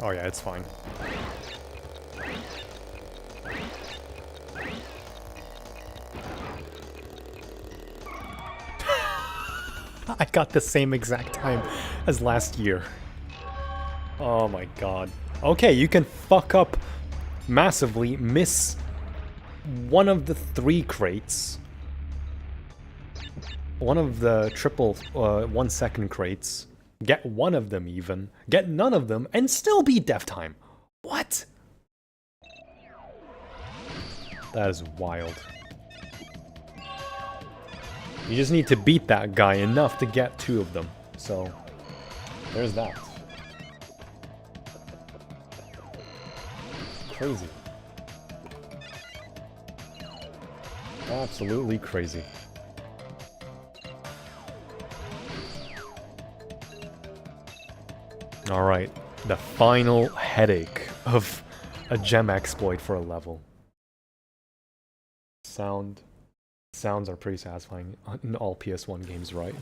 Oh yeah, it's fine. I got the same exact time as last year. Oh my god. Okay, you can fuck up massively, miss one of the 3 crates. One of the triple 1 second crates. Get one of them even. Get none of them and still beat dev time. What? That is wild. You just need to beat that guy enough to get 2 of them. So, there's that. Crazy. Absolutely crazy. Alright, the final headache of a gem exploit for a level. Sounds are pretty satisfying in all PS1 games, right?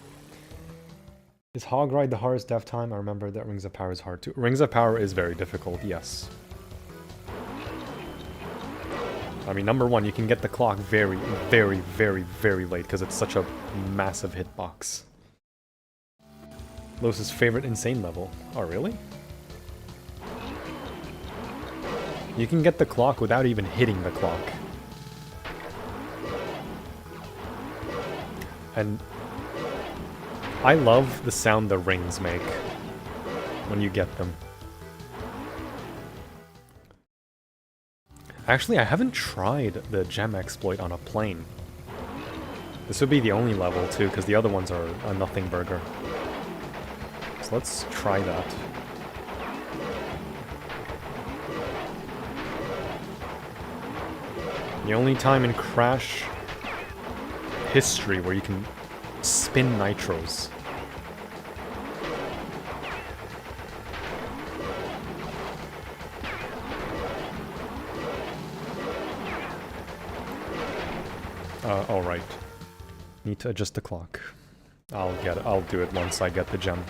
Is Hog Ride the hardest death time? I remember that Rings of Power is hard too. Rings of Power is very difficult, yes. I mean, number one, you can get the clock very, very, very, very late because it's such a massive hitbox. Los's favorite N.Sane level. Oh, really? You can get the clock without even hitting the clock. And I love the sound the rings make when you get them. Actually, I haven't tried the gem exploit on a plane. This would be the only level, too, because the other ones are a nothing burger. So let's try that. The only time in Crash history where you can spin nitros. Alright. Need to adjust the clock. I'll do it once I get the gem.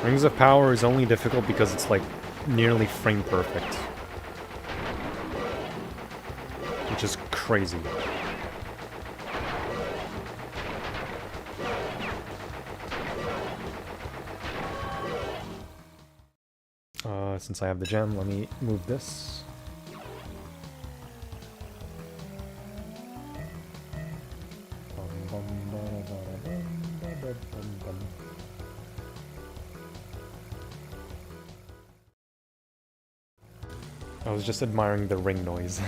Rings of Power is only difficult because it's like nearly frame perfect. Which is crazy. Since I have the gem, let me move this. I was just admiring the ring noise.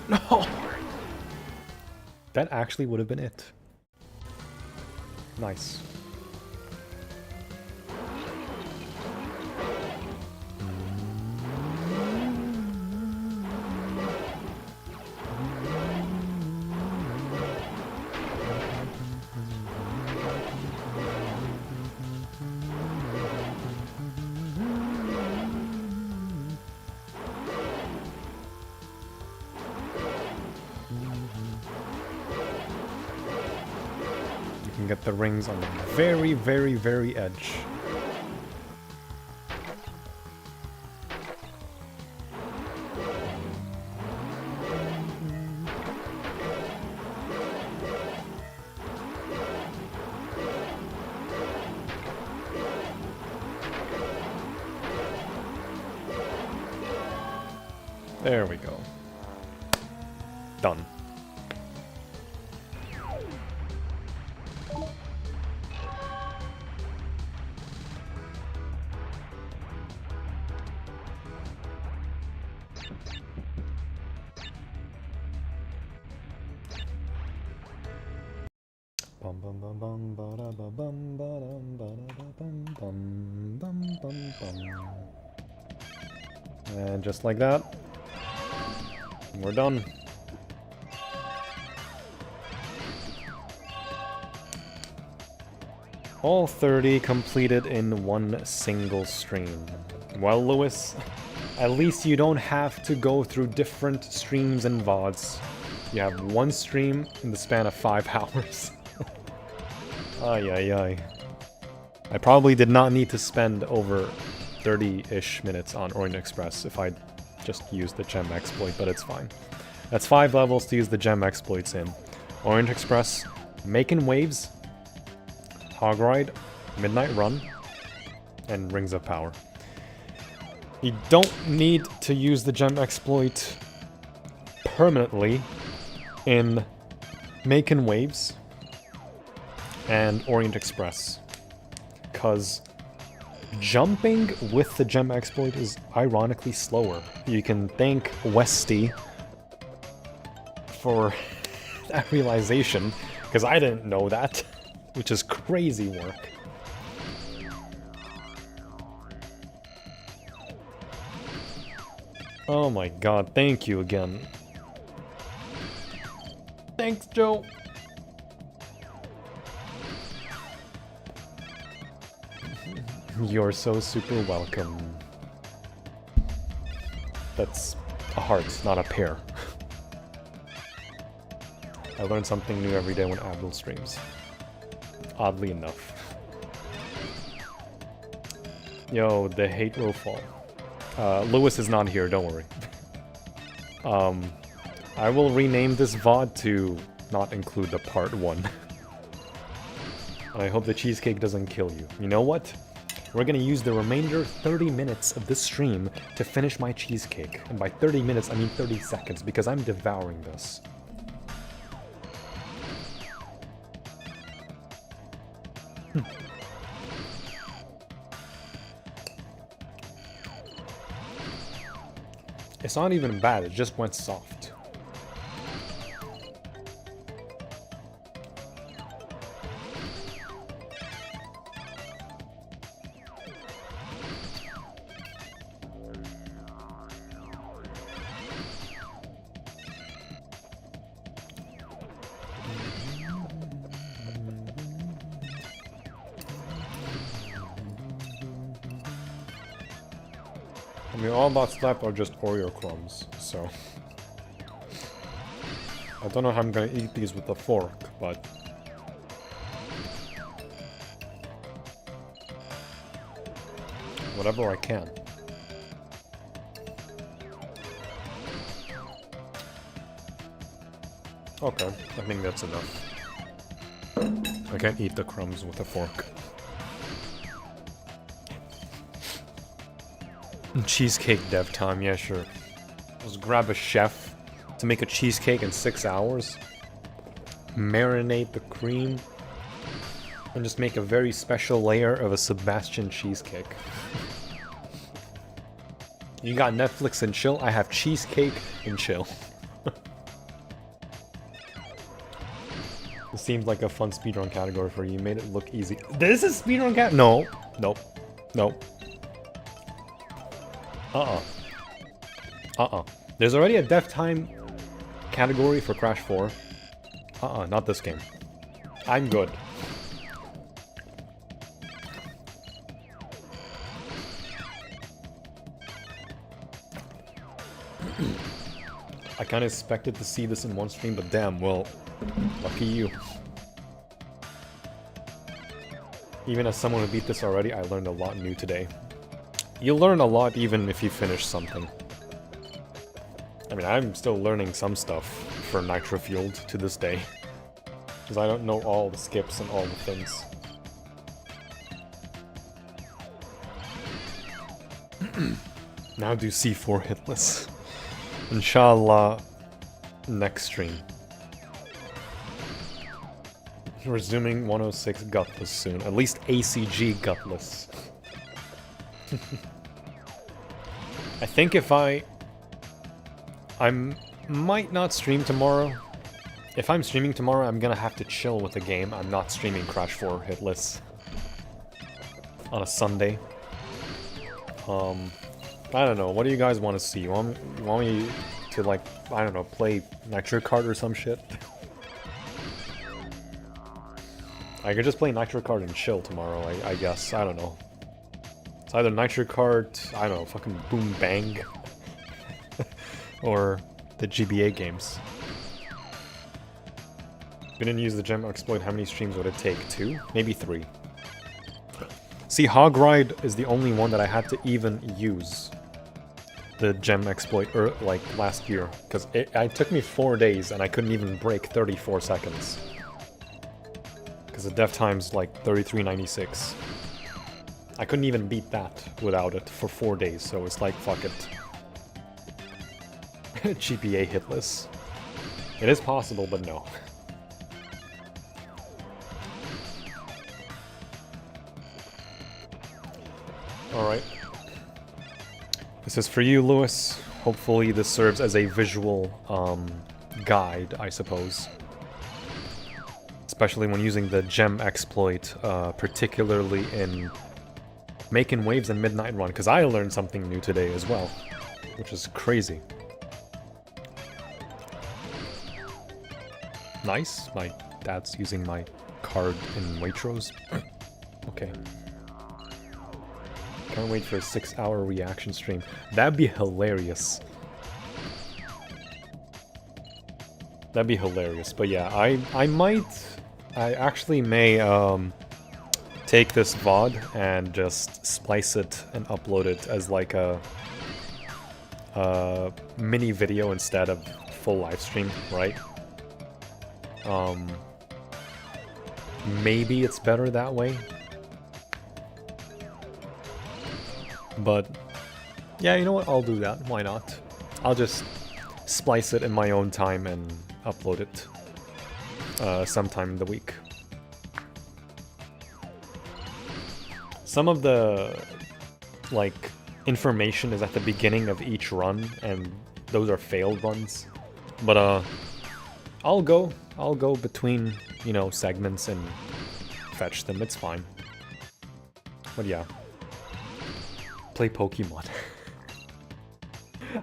No! That actually would have been it. Nice. Get the rings on the very, very, very edge. There we go. Done. And just like that, we're done. All 30 completed in one single stream. Well, Lewis, At least you don't have to go through different streams and VODs. You have one stream in the span of 5 hours. Ay ay ay. I probably did not need to spend over 30-ish minutes on Orient Express if I just used the gem exploit, but it's fine. That's 5 levels to use the gem exploits in. Orient Express, Making Waves, Hog Ride, Midnight Run, and Rings of Power. You don't need to use the gem exploit permanently in Making Waves and Orient Express, because jumping with the gem exploit is ironically slower. You can thank Westy for that realization, because I didn't know that, which is crazy work. Oh my god, thank you again. Thanks, Joe. You're so super welcome. That's a heart, not a pear. I learn something new every day when Abdul streams. Oddly enough. Yo, the hate will fall. Lewis is not here, don't worry. I will rename this VOD to not include the part 1. I hope the cheesecake doesn't kill you. You know what? We're gonna use the remainder 30 minutes of this stream to finish my cheesecake. And by 30 minutes, I mean 30 seconds, because I'm devouring this. It's not even bad, it just went soft. I mean, all that's left are just Oreo crumbs, so... I don't know how I'm gonna eat these with a fork, but... whatever I can. Okay, I think that's enough. I can't eat the crumbs with a fork. Cheesecake dev time, yeah, sure. Just grab a chef to make a cheesecake in 6 hours. Marinate the cream. And just make a very special layer of a Sebastian cheesecake. You got Netflix and chill, I have cheesecake and chill. It seems like a fun speedrun category for you. You made it look easy. This is speedrun cat? No. Nope. Nope. There's already a dev time category for Crash 4. Not this game. I'm good. I kinda expected to see this in one stream, but damn, well, lucky you. Even as someone who beat this already, I learned a lot new today. You learn a lot even if you finish something. I mean, I'm still learning some stuff for Nitro Fueled to this day. Because I don't know all the skips and all the things. Now do C4 hitless. Inshallah, next stream. Resuming 106 gutless soon. At least ACG gutless. I think if I might not stream tomorrow. If I'm streaming tomorrow, I'm gonna have to chill with the game. I'm not streaming Crash 4 hitless on a Sunday. I don't know. What do you guys want to see? You want me to, like, I don't know, play Nitro Kart or some shit? I could just play Nitro Kart and chill tomorrow, I guess. I don't know. It's either Nitro Kart, I don't know, fucking Boom Bang, or the GBA games. If you didn't use the gem exploit, how many streams would it take? 2? Maybe 3. See, Hog Ride is the only one that I had to even use the gem exploit like last year, because it took me 4 days and I couldn't even break 34 seconds. Because the dev time's like 33.96. I couldn't even beat that without it for 4 days, so it's like, fuck it. GPA hitless. It is possible, but no. Alright. This is for you, Lewis. Hopefully this serves as a visual guide, I suppose. Especially when using the gem exploit, particularly in making waves in Midnight Run, because I learned something new today as well, which is crazy. Nice, my dad's using my card in Waitrose. Okay. Can't wait for a 6-hour reaction stream. That'd be hilarious. That'd be hilarious. But yeah, I actually may take this VOD and just splice it and upload it as like a mini video instead of full live stream, right? Maybe it's better that way. But yeah, you know what? I'll do that. Why not? I'll just splice it in my own time and upload it sometime in the week. Some of the like information is at the beginning of each run, and those are failed runs. But I'll go between, you know, segments and fetch them. It's fine. But yeah. Play Pokemon.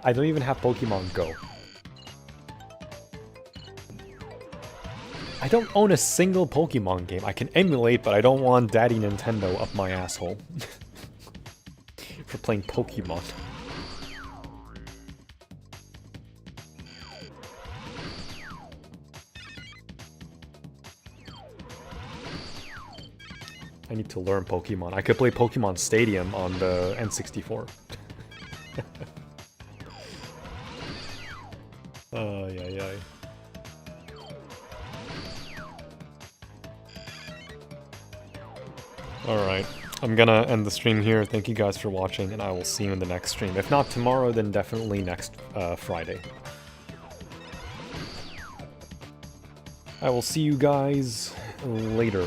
I don't even have Pokemon Go. I don't own a single Pokemon game. I can emulate, but I don't want Daddy Nintendo up my asshole for playing Pokemon. I need to learn Pokemon. I could play Pokemon Stadium on the N64. Ay. Alright, I'm gonna end the stream here. Thank you guys for watching, and I will see you in the next stream. If not tomorrow, then definitely next Friday. I will see you guys later.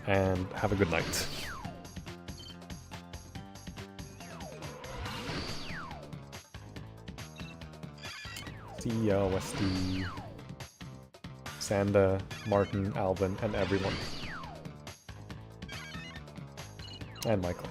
And have a good night. See ya, Westy, Sanda, Martin, Alvin, and everyone. And Michael.